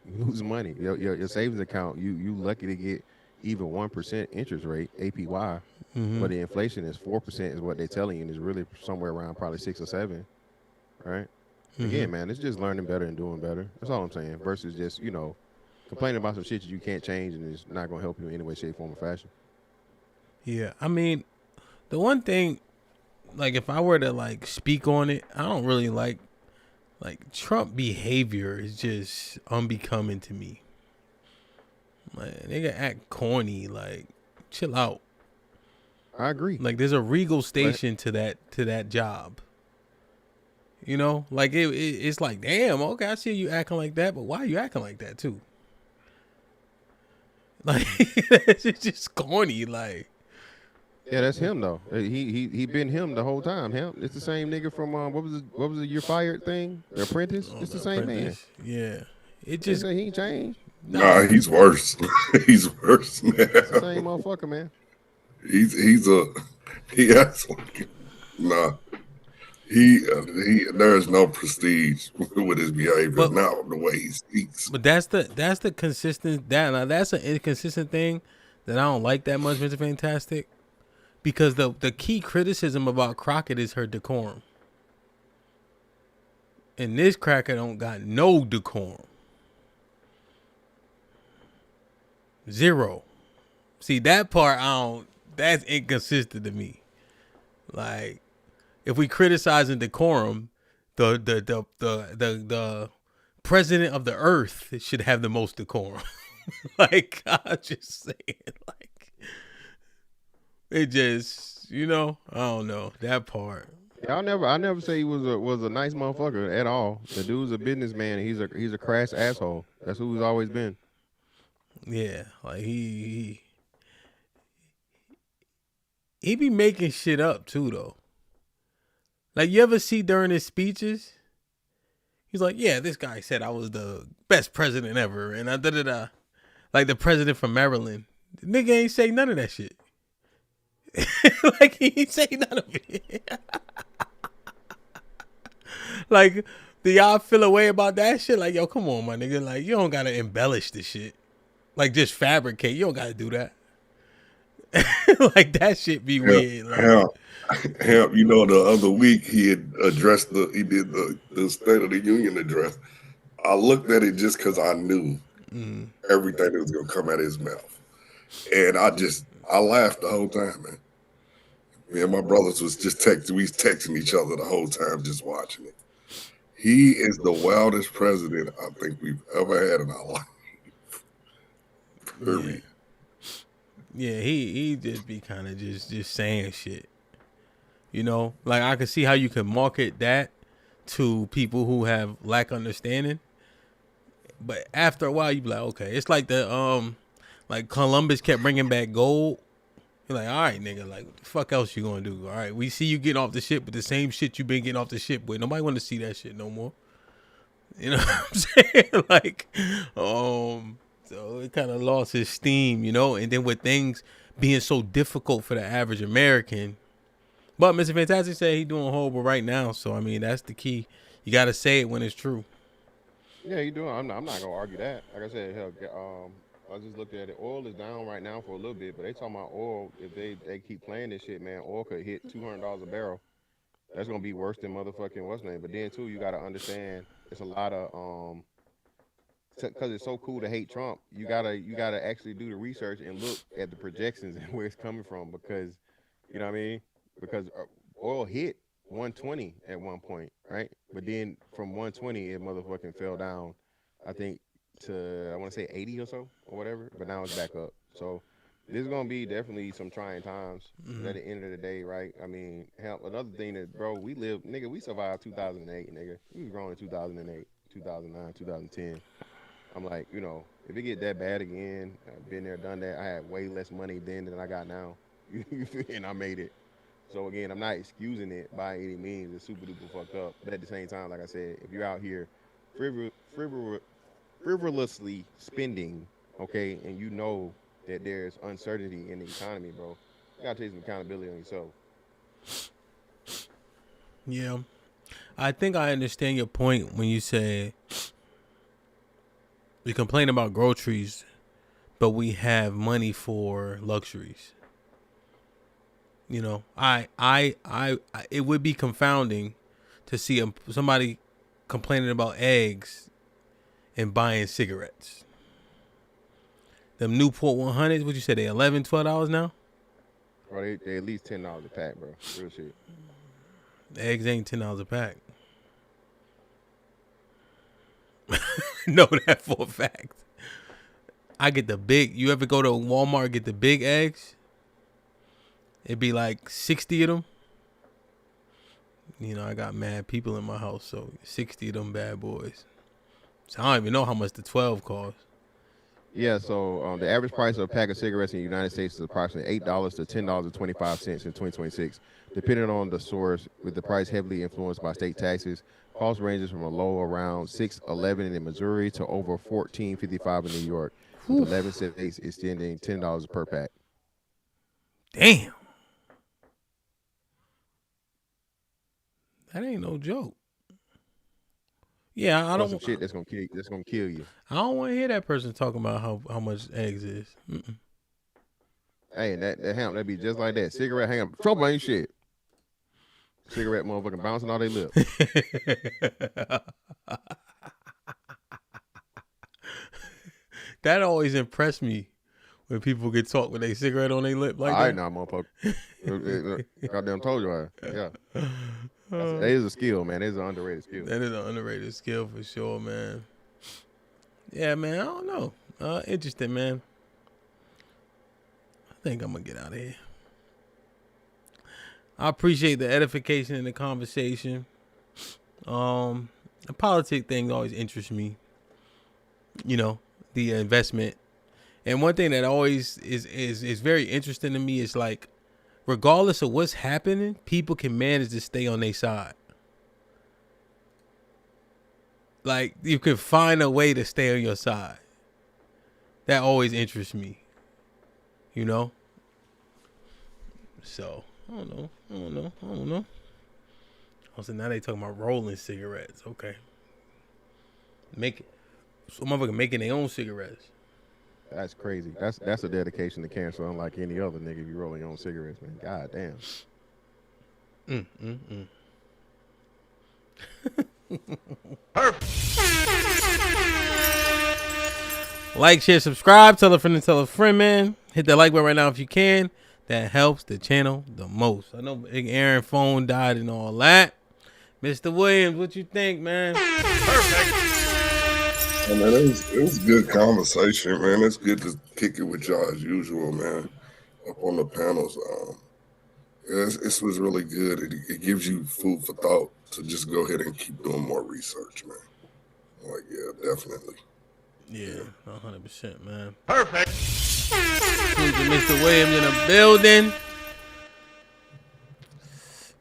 Speaker 13: You lose money. Your savings account, you lucky to get even 1% interest rate, APY. But the inflation is 4% is what they're telling you, and it's really somewhere around probably 6 or 7, right? Again, man, it's just learning better and doing better. That's all I'm saying. Versus just, you know, complaining about some shit that you can't change and it's not gonna help you in any way, shape, form, or fashion.
Speaker 16: Yeah, I mean, the one thing, like, if I were to like speak on it, I don't really like Trump behavior is just unbecoming to me. Like, nigga act corny, like, chill out.
Speaker 13: I agree.
Speaker 16: Like, there's a regal station to that job. You know, like it's like, damn, okay, I see you acting like that, but why are you acting like that too? Like, it's just corny, like.
Speaker 13: Yeah, that's him though. He been him the whole time. Him, it's the same nigga from what was the You're Fired thing? The Apprentice. It's the same man.
Speaker 16: Yeah, it just
Speaker 13: he ain't changed.
Speaker 18: Nah, he's worse. He's worse now.
Speaker 13: It's the same motherfucker, man.
Speaker 18: He acts like nah. He there's no prestige with his behavior, not the way he speaks.
Speaker 16: But that's the consistent that's an inconsistent thing that I don't like that much, Mr. Fantastic. Because the key criticism about Crockett is her decorum. And this cracker don't got no decorum. 0. See, that part that's inconsistent to me. Like, if we criticizing decorum, the president of the earth should have the most decorum. Like, I'm just saying, like, it just, you know, I don't know that part.
Speaker 13: Yeah, I never say he was a nice motherfucker at all. The dude's a businessman. And he's a crass asshole. That's who he's always been.
Speaker 16: Yeah, like he be making shit up too, though. Like, you ever see during his speeches, he's like, yeah, this guy said I was the best president ever, and like the president from Maryland. The nigga ain't say none of that shit. Like, he ain't say none of it. Like, do y'all feel a way about that shit? Like, yo, come on, my nigga. Like, you don't gotta embellish the shit. Like, just fabricate. You don't gotta do that. Like that shit be weird. Like,
Speaker 18: Hamp, you know, the other week he had he did the State of the Union address. I looked at it just because I knew everything that was gonna come out of his mouth, and I laughed the whole time, man. Me and my brothers was just texting each other the whole time, just watching it. He is the wildest president I think we've ever had in our life. Period.
Speaker 16: Yeah, he just be kind of just saying shit. You know, like I can see how you can market that to people who have lack understanding. But after a while, you be like, okay, it's like like Columbus kept bringing back gold. You're like, all right, nigga, like, what the fuck else you gonna do? All right, we see you getting off the ship with the same shit you been getting off the ship with. Nobody want to see that shit no more. You know what I'm saying? Like, so it kind of lost his steam, you know. And then with things being so difficult for the average American, but Mr. Fantastic said he doing horrible right now. So I mean, that's the key. You got to say it when it's true.
Speaker 13: Yeah, you doing. I'm not gonna argue that. Like I said, hell, I just looked at it. Oil is down right now for a little bit, but they talking about oil. If they keep playing this shit, man, oil could hit $200 a barrel. That's gonna be worse than motherfucking what's name. But then too, you gotta understand, it's a lot of because it's so cool to hate Trump. You gotta actually do the research and look at the projections and where it's coming from, because you know what I mean. Because oil hit 120 at one point, right? But then from 120, it motherfucking fell down, I think, to, I want to say 80 or so, or whatever. But now it's back up. So this is going to be definitely some trying times at the end of the day, right? I mean, hell, another thing that, bro, we survived 2008, nigga. We was grown in 2008, 2009, 2010. I'm like, you know, if it get that bad again, I've been there, done that. I had way less money then than I got now. And I made it. So again, I'm not excusing it by any means. It's super duper fucked up. But at the same time, like I said, if you're out here frivolously spending, okay, and you know that there's uncertainty in the economy, bro, you gotta take some accountability on yourself.
Speaker 16: Yeah. I think I understand your point when you say we complain about groceries, but we have money for luxuries. You know, it would be confounding to see somebody complaining about eggs and buying cigarettes. Them Newport 100s, what you said, they $11, $12 now?
Speaker 13: Bro, they at least $10 a pack, bro. Real shit.
Speaker 16: The eggs ain't $10 a pack. Know that for a fact. I get the big. You ever go to Walmart and get the big eggs? It'd be like 60 of them. You know, I got mad people in my house, so 60 of them bad boys. So I don't even know how much the 12 cost.
Speaker 13: Yeah, so the average price of a pack of cigarettes in the United States is approximately $8 to $10.25 in 2026, depending on the source, with the price heavily influenced by state taxes. Cost ranges from a low around $6.11 in Missouri to over $14.55 in New York, with 11 states extending $10 per pack.
Speaker 16: Damn. That ain't no joke. Yeah, I don't.
Speaker 13: Some shit that's gonna kill you.
Speaker 16: I don't want to hear that person talking about how much eggs is.
Speaker 13: Hey, and that hemp, that be just like that. Cigarette hemp, Trump ain't shit. Cigarette motherfucking bouncing all they lip.
Speaker 16: That always impressed me when people get talk with a cigarette on their lip like
Speaker 13: that.
Speaker 16: Nah,
Speaker 13: motherfucker. Goddamn told you. Yeah. That is a skill, man. It is an underrated skill.
Speaker 16: That is an underrated skill for sure, man. Yeah, man. I don't know. Interesting, man. I think I'm gonna get out of here. I appreciate the edification and the conversation. The politic thing always interests me. You know, the investment. And one thing that always is very interesting to me is like, regardless of what's happening, people can manage to stay on their side. Like, you can find a way to stay on your side. That always interests me. You know? So, I don't know. Also, now they talking about rolling cigarettes. Okay. So motherfucker making their own cigarettes.
Speaker 13: That's crazy. That's a dedication to cancer, unlike any other nigga. If you rolling your own cigarettes, man. God damn.
Speaker 16: Like, share, subscribe, tell a friend and tell a friend, man. Hit that like button right now if you can. That helps the channel the most. I know Big Aaron phone died and all that. Mr. Williams, what you think, man?
Speaker 18: Perfect. Man, it was good conversation, man. It's good to kick it with y'all as usual, man. Up on the panels. This was really good. It gives you food for thought to just go ahead and keep doing more research, man. Like, yeah, definitely.
Speaker 16: Yeah, 100%, man.
Speaker 14: Perfect.
Speaker 16: Mr. Williams in the building.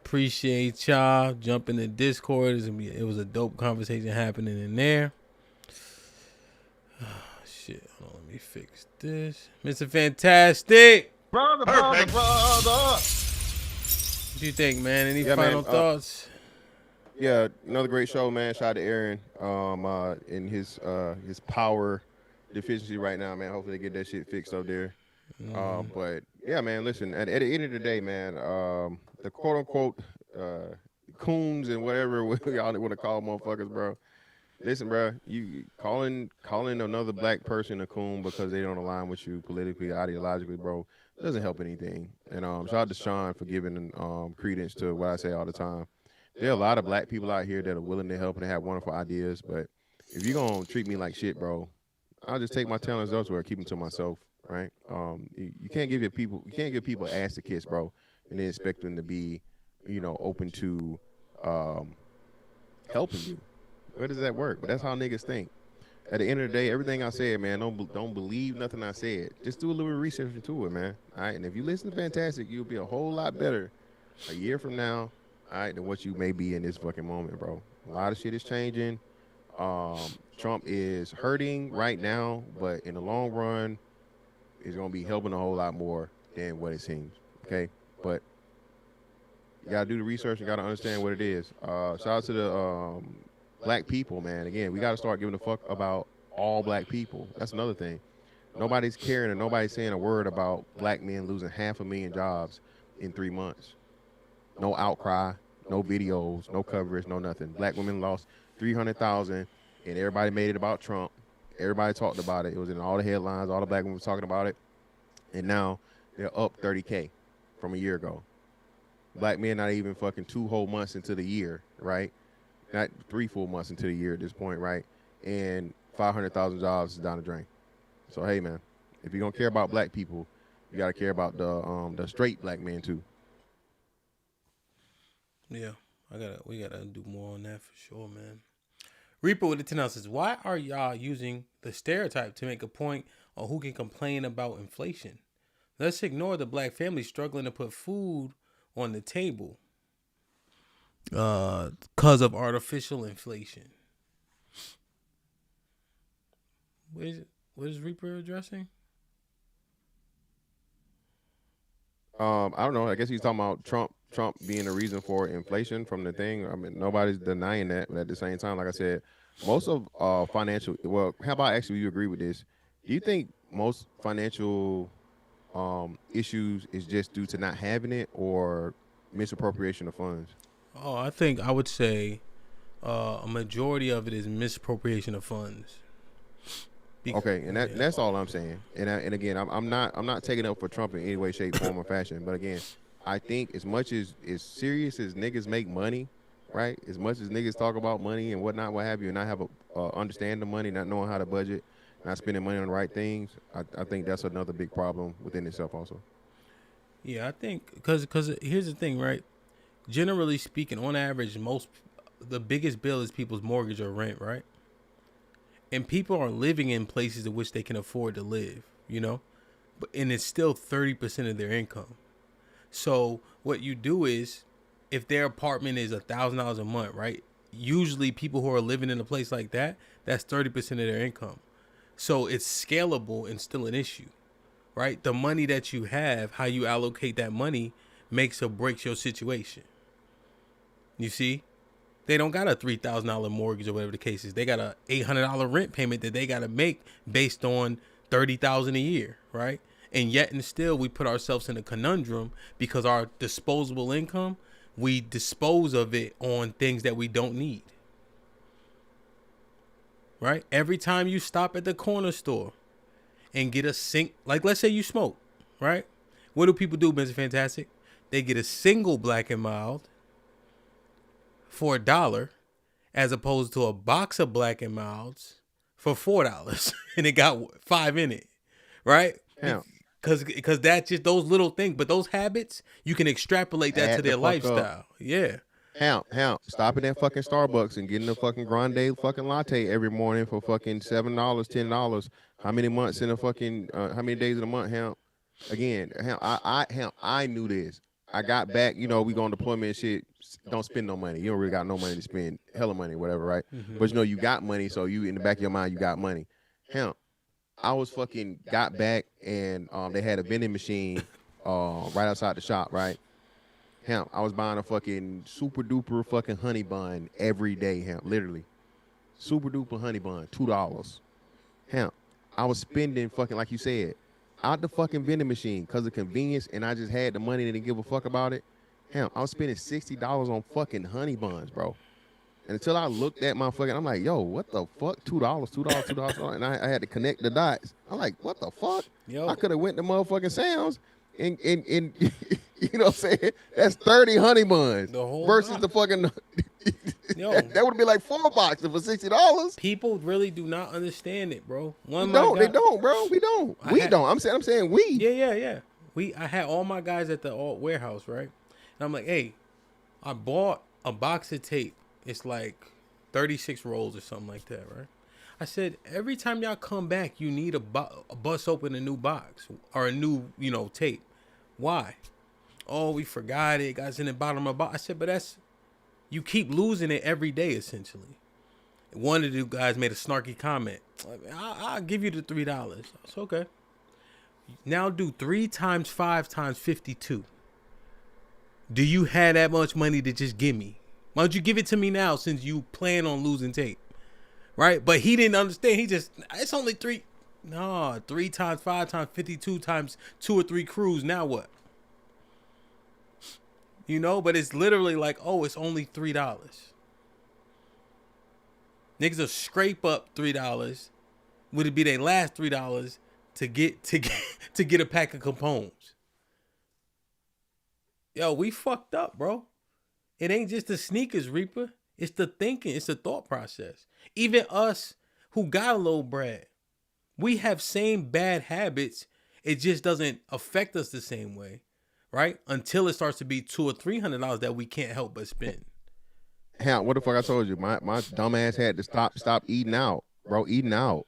Speaker 16: Appreciate y'all. Jump in the Discord. It was a dope conversation happening in there. Oh, shit. Hold on, let me fix this. Mr. Fantastic.
Speaker 8: Brother.
Speaker 16: What you think, man? Any final thoughts?
Speaker 13: Yeah, another great show, man. Shout out to Aaron. In his power deficiency right now, man. Hopefully they get that shit fixed up there. But yeah, man. Listen, at the end of the day, man. The quote unquote coons and whatever y'all want to call motherfuckers, bro. Listen, bro. You calling another black person a coon because they don't align with you politically, ideologically, bro, doesn't help anything. And shout out to Sean for giving credence to what I say all the time. There are a lot of black people out here that are willing to help and have wonderful ideas, but if you're gonna treat me like shit, bro, I'll just take my talents elsewhere, keep them to myself, right? You can't give people ass to kiss, bro, and then expect them to be, open to helping you. Where does that work? But that's how niggas think. At the end of the day, everything I said, man, don't believe nothing I said. Just do a little bit of research into it, man. All right, and if you listen to Fantastic, you'll be a whole lot better a year from now, all right, than what you may be in this fucking moment, bro. A lot of shit is changing. Trump is hurting right now, but in the long run, it's gonna be helping a whole lot more than what it seems. Okay, but you gotta do the research. You gotta understand what it is. Shout out to the black people, man. Again, we gotta start giving a fuck about all black people. That's another thing. Nobody's caring and nobody's saying a word about black men losing 500,000 jobs in 3 months. No outcry, no videos, no coverage, no nothing. Black women lost 300,000, and everybody made it about Trump. Everybody talked about it. It was in all the headlines. All the black women were talking about it. And now they're up 30K from a year ago. Black men not even fucking 2 whole months into the year, right? Not 3 full months into the year at this point, right? And 500,000 jobs is down the drain. So hey, man, if you're gonna care about black people, you gotta care about the straight black men too.
Speaker 16: Yeah, we gotta do more on that for sure, man. Reaper with the 10 says, why are y'all using the stereotype to make a point on who can complain about inflation? Let's ignore the black family struggling to put food on the table because of artificial inflation. What is Reaper addressing?
Speaker 13: I don't know. I guess he's talking about Trump being the reason for inflation from the thing. I mean, nobody's denying that, but at the same time, like I said, most of financial. Well, how about actually you agree with this? Do you think most financial issues is just due to not having it or misappropriation of funds?
Speaker 16: Oh, I would say a majority of it is misappropriation of funds.
Speaker 13: Okay, and that's all I'm saying. And again, I'm not taking up for Trump in any way, shape, form, or fashion. But again, I think as much as serious as niggas make money, right? As much as niggas talk about money and whatnot, what have you, and not have understand the money, not knowing how to budget, not spending money on the right things, I think that's another big problem within itself also.
Speaker 16: Yeah, I think because here's the thing, right? Generally speaking, on average, the biggest bill is people's mortgage or rent, right? And people are living in places in which they can afford to live, and it's still 30% of their income. So what you do is, if their apartment is $1,000 a month, right? Usually people who are living in a place like that, that's 30% of their income. So it's scalable and still an issue, right? The money that you have, how you allocate that money makes or breaks your situation. You see? They don't got a $3,000 mortgage or whatever the case is. They got a $800 rent payment that they got to make based on $30,000 a year, right? And yet and still we put ourselves in a conundrum because our disposable income, we dispose of it on things that we don't need. Right? Every time you stop at the corner store and get a sink, like let's say you smoke, right? What do people do, Mr. Fantastic? They get a single Black and Mild for $1 as opposed to a box of Black and Milds for $4 and it got 5 in it, right?
Speaker 13: Yeah.
Speaker 16: Because that's just those little things, but those habits, you can extrapolate that
Speaker 13: Add
Speaker 16: to
Speaker 13: the
Speaker 16: their
Speaker 13: fuck
Speaker 16: lifestyle.
Speaker 13: up.
Speaker 16: Yeah.
Speaker 13: Hamp. Stopping at fucking Starbucks and getting a fucking grande fucking latte every morning for fucking $7, $10. How many months in a fucking how many days in a month, Hamp? Again, Hamp, I knew this. I got back, you know, we go on deployment and shit. Don't spend no money. You don't really got no money to spend, hella money, whatever, right? But you know you got money, so you in the back of your mind you got money. Hamp. I was fucking got back and they had a vending machine right outside the shop, right? Hemp, I was buying a fucking super duper fucking honey bun every day, Hemp, literally. Super duper honey bun, $2. Hemp, I was spending fucking, like you said, out the fucking vending machine because of convenience and I just had the money and didn't give a fuck about it. Hemp, I was spending $60 on fucking honey buns, bro. And until I looked at my fucking, I'm like, yo, what the fuck? $2. And I had to connect the dots. I'm like, what the fuck?
Speaker 16: Yo.
Speaker 13: I could have went to motherfucking Sam's and you know what I'm saying? That's 30 honey buns versus the fucking,
Speaker 16: Yo.
Speaker 13: that would be like 4 boxes for $60.
Speaker 16: People really do not understand it, bro.
Speaker 13: They don't, bro. We don't. I'm saying we.
Speaker 16: Yeah. I had all my guys at the warehouse, right? And I'm like, hey, I bought a box of tape. It's like 36 rolls or something like that, right? I said, every time y'all come back, you need a bust open a new box or a new, tape. Why? Oh, we forgot it. Guys in the bottom of the box. I said, but you keep losing it every day, essentially. One of the guys made a snarky comment. I'll give you the $3. That's okay. Now do 3 times 5 times 52. Do you have that much money to just give me? Why don't you give it to me now since you plan on losing tape? Right? But he didn't understand. It's only 3. No, 3 times 5 times 52 times 2 or 3 crews. Now what? But it's literally like, oh, it's only $3. Niggas will scrape up $3. Would it be their last $3 to get a pack of components? Yo, we fucked up, bro. It ain't just the sneakers, Reaper. It's the thinking. It's the thought process. Even us who got a little bread, we have same bad habits. It just doesn't affect us the same way, right? Until it starts to be $200 or $300 that we can't help but spend.
Speaker 13: Hell, what the fuck I told you? My dumb ass had to stop eating out, bro. Eating out,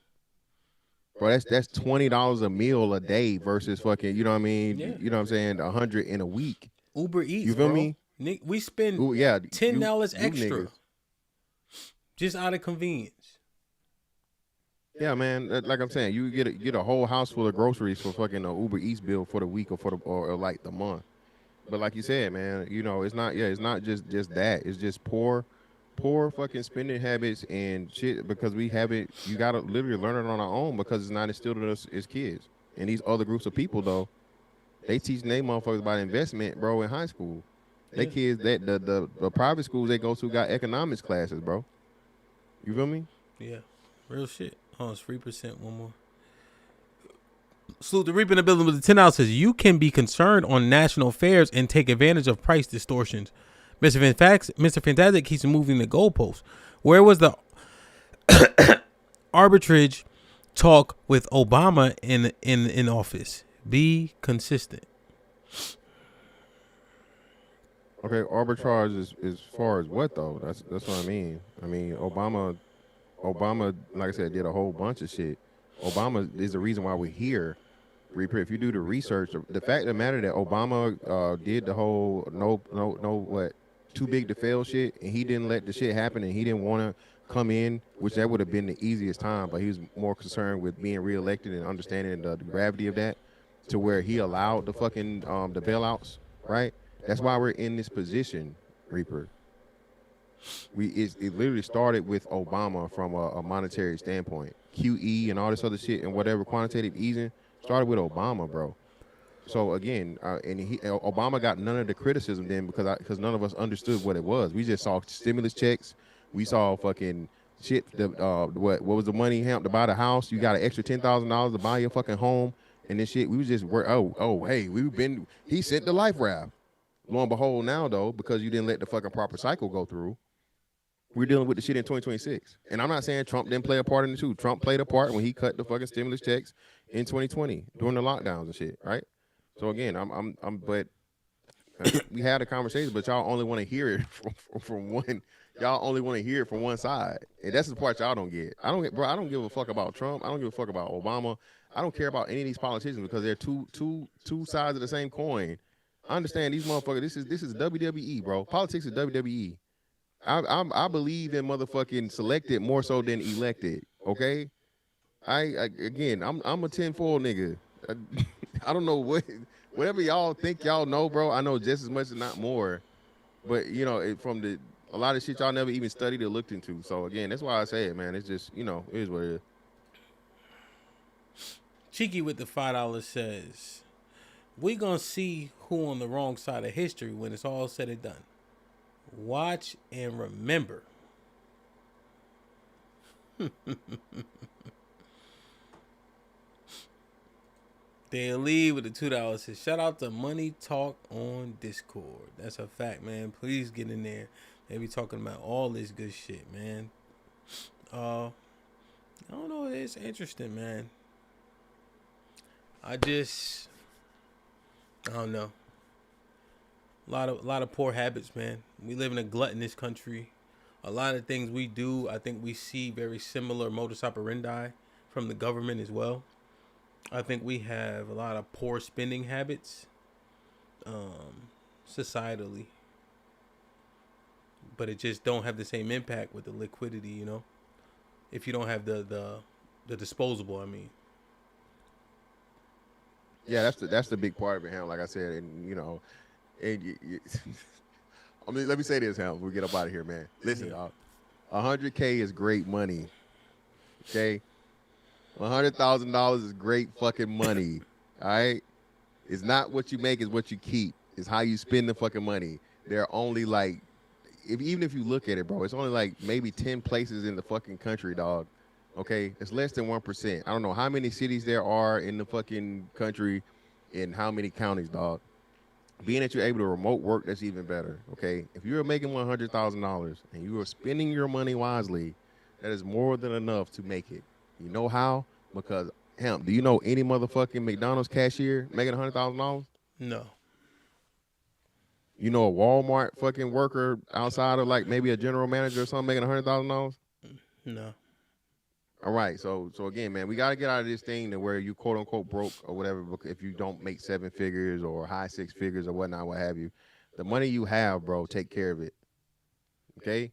Speaker 13: bro. That's $20 a meal a day versus fucking. You know what I mean?
Speaker 16: Yeah.
Speaker 13: You know what I'm saying? 100 in a week.
Speaker 16: Uber Eats.
Speaker 13: You feel
Speaker 16: bro.
Speaker 13: me?
Speaker 16: We spend $10 extra
Speaker 13: niggas.
Speaker 16: just out of convenience.
Speaker 13: Yeah, man. Like I'm saying, you get a whole house full of groceries for fucking a Uber Eats bill for the week or like the month. But like you said, man, it's not just that. It's just poor fucking spending habits and shit because we haven't. You gotta literally learn it on our own because it's not instilled in us as kids. And these other groups of people though, they teach they motherfuckers about investment, bro, in high school. They kids that the private schools they go to got economics classes, bro. You feel me?
Speaker 16: Yeah, real shit. Oh, it's 3%. One more. Salute the Reaper in the building with the $10 says you can be concerned on national affairs and take advantage of price distortions. Mr. Fantastic keeps moving the goalposts. Where was the arbitrage talk with Obama in office? Be consistent.
Speaker 13: Okay, arbitrage is as far as what though? That's what I mean. I mean, Obama, like I said, did a whole bunch of shit. Obama is the reason why we're here. Reaper, if you do the research, the fact of the matter that Obama did the whole too big to fail shit, and he didn't let the shit happen, and he didn't want to come in, which that would have been the easiest time, but he was more concerned with being reelected and understanding the gravity of that, to where he allowed the fucking the bailouts, right? That's why we're in this position, Reaper. It literally started with Obama from a monetary standpoint. QE and all this other shit and whatever quantitative easing started with Obama, bro. So again, Obama got none of the criticism then because none of us understood what it was. We just saw stimulus checks. We saw fucking shit. What was the money HAMP to buy the house? You got an extra $10,000 to buy your fucking home and this shit. We was just he sent the life raft. Lo and behold, now though, because you didn't let the fucking proper cycle go through, we're dealing with the shit in 2026. And I'm not saying Trump didn't play a part in it too. Trump played a part when he cut the fucking stimulus checks in 2020 during the lockdowns and shit, right? So again, but we had a conversation, but y'all only want to hear it from one. Y'all only want to hear it from one side, and that's the part y'all don't get. I don't give a fuck about Trump. I don't give a fuck about Obama. I don't care about any of these politicians because they're two sides of the same coin. I understand these motherfuckers. This is WWE, bro. Politics is WWE. I believe in motherfucking selected more so than elected. Okay, again, I'm a tinfoil nigga. I don't know whatever y'all think y'all know, bro. I know just as much, if not more. But you know, a lot of shit y'all never even studied or looked into. So again, that's why I say it, man. It's just, it is what it is.
Speaker 16: Cheeky with the $5 says, "We gonna see who on the wrong side of history when it's all said and done. Watch and remember." Dale Lee with the $2 says, "Shout out to Money Talk on Discord." That's a fact, man. Please get in there. They be talking about all this good shit, man. I don't know. It's interesting, man. I don't know. A lot of poor habits, man. We live in a gluttonous country. A lot of things we do, I think we see very similar modus operandi from the government as well. I think we have a lot of poor spending habits, societally, but it just don't have the same impact with the liquidity, if you don't have the disposable. I mean,
Speaker 13: yeah, that's the big part of it, Ham. Like I said, and I mean, let me say this, Ham. We get up out of here, man. Listen, y'all. 100K is great money. Okay. $100,000 is great fucking money. All right. It's not what you make, it's what you keep. It's how you spend the fucking money. There are only even if you look at it, bro, it's only maybe 10 places in the fucking country, dog. Okay. It's less than 1%. I don't know how many cities there are in the fucking country and how many counties, dog. Being that you're able to remote work, that's even better. Okay. If you're making $100,000 and you are spending your money wisely, that is more than enough to make it. You know how? Because, Hemp, do you know any motherfucking McDonald's cashier making $100,000?
Speaker 16: No.
Speaker 13: You know a Walmart fucking worker outside of maybe a general manager or something making $100,000?
Speaker 16: No.
Speaker 13: All right. So again, man, we got to get out of this thing to where you quote unquote broke or whatever if you don't make 7 figures or high 6 figures or whatnot, what have you. The money you have, bro, take care of it. Okay?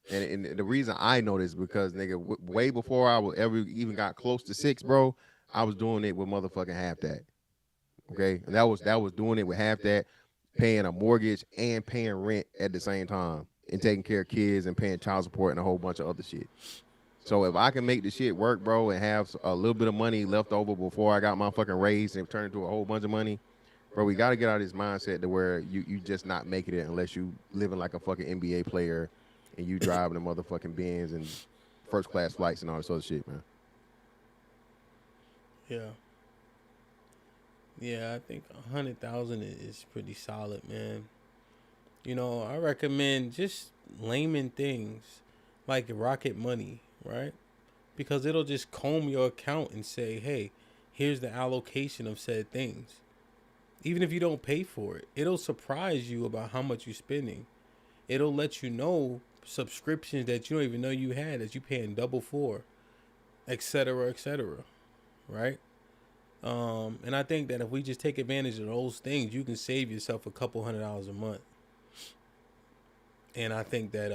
Speaker 13: And the reason I know this because, nigga, way before I ever even got close to 6, bro, I was doing it with motherfucking half that. Okay? And that was doing it with half that, paying a mortgage and paying rent at the same time and taking care of kids and paying child support and a whole bunch of other shit. So if I can make the shit work, bro, and have a little bit of money left over before I got my fucking raise and turn into a whole bunch of money, bro, we got to get out of this mindset to where you just not making it unless you living like a fucking NBA player and you driving the motherfucking Benz and first class flights and all this other shit, man.
Speaker 16: Yeah. Yeah, I think 100,000 is pretty solid, man. I recommend just layman things like Rocket Money, right? Because it'll just comb your account and say, hey, here's the allocation of said things. Even if you don't pay for it, it'll surprise you about how much you're spending. It'll let you know subscriptions that you don't even know you had that you're paying double for, et cetera, right? And I think that if we just take advantage of those things, you can save yourself a couple $100 a month. And I think that,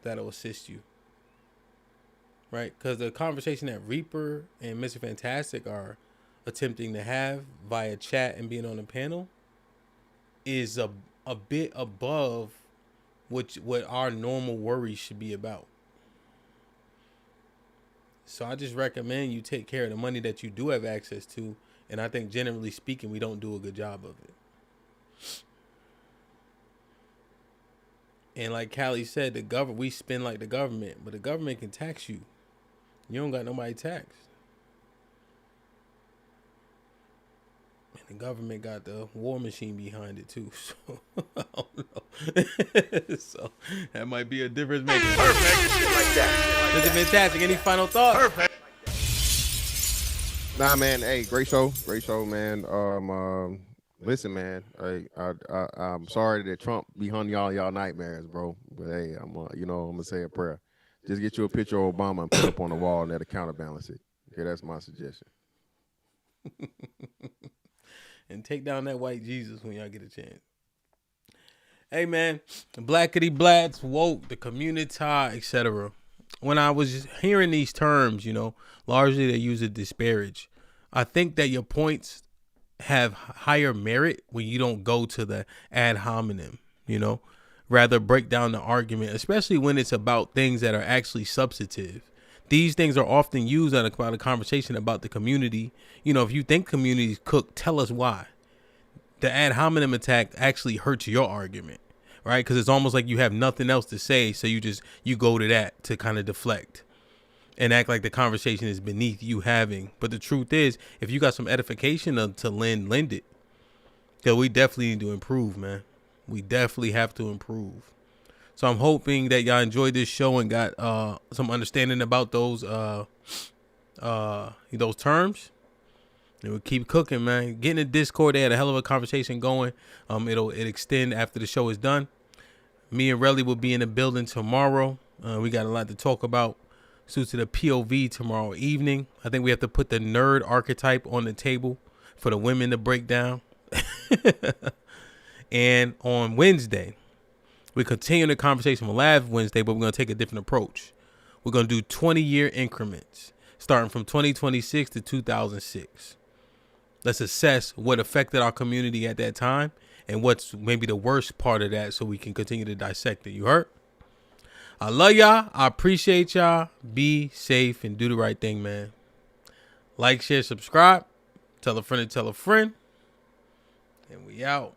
Speaker 16: that'll assist you. Right? Because the conversation that Reaper and Mr. Fantastic are attempting to have via chat and being on the panel is a bit above what our normal worries should be about. So I just recommend you take care of the money that you do have access to, and I think generally speaking, we don't do a good job of it. And like Callie said, we spend like the government, but the government can tax you. You don't got nobody taxed. And the government got the war machine behind it too. So I don't know. So that might be a difference maker. Perfect. Like that. This is fantastic. Any final thoughts? Perfect.
Speaker 13: Nah, man. Hey, great show, man. Listen, man. I'm sorry that Trump be hunting y'all nightmares, bro. But hey, I'm gonna say a prayer. Just get you a picture of Obama and put it up on the wall, and that'll counterbalance it. Okay, that's my suggestion.
Speaker 16: And take down that white Jesus when y'all get a chance. Hey, man, Blackity Blacks, woke, the Communitah, etc. When I was hearing these terms, largely they use it disparage. I think that your points have higher merit when you don't go to the ad hominem, rather break down the argument, especially when it's about things that are actually substantive. These things are often used about a conversation about the community. If you think communities cook, tell us why. The ad hominem attack actually hurts your argument, right? Because it's almost like you have nothing else to say, so you go to that to kind of deflect and act like the conversation is beneath you having. But the truth is, if you got some edification to lend it. Because we definitely need to improve, man. We definitely have to improve. So I'm hoping that y'all enjoyed this show and got some understanding about those terms. And we'll keep cooking, man. Get in the Discord. They had a hell of a conversation going. It'll extend after the show is done. Me and Relly will be in the building tomorrow. We got a lot to talk about. Suits to the POV tomorrow evening. I think we have to put the nerd archetype on the table for the women to break down. And on Wednesday, we continue the conversation from last Wednesday, but we're going to take a different approach. We're going to do 20-year increments, starting from 2026 to 2006. Let's assess what affected our community at that time and what's maybe the worst part of that so we can continue to dissect it. You heard? I love y'all. I appreciate y'all. Be safe and do the right thing, man. Like, share, subscribe. Tell a friend to tell a friend. And we out.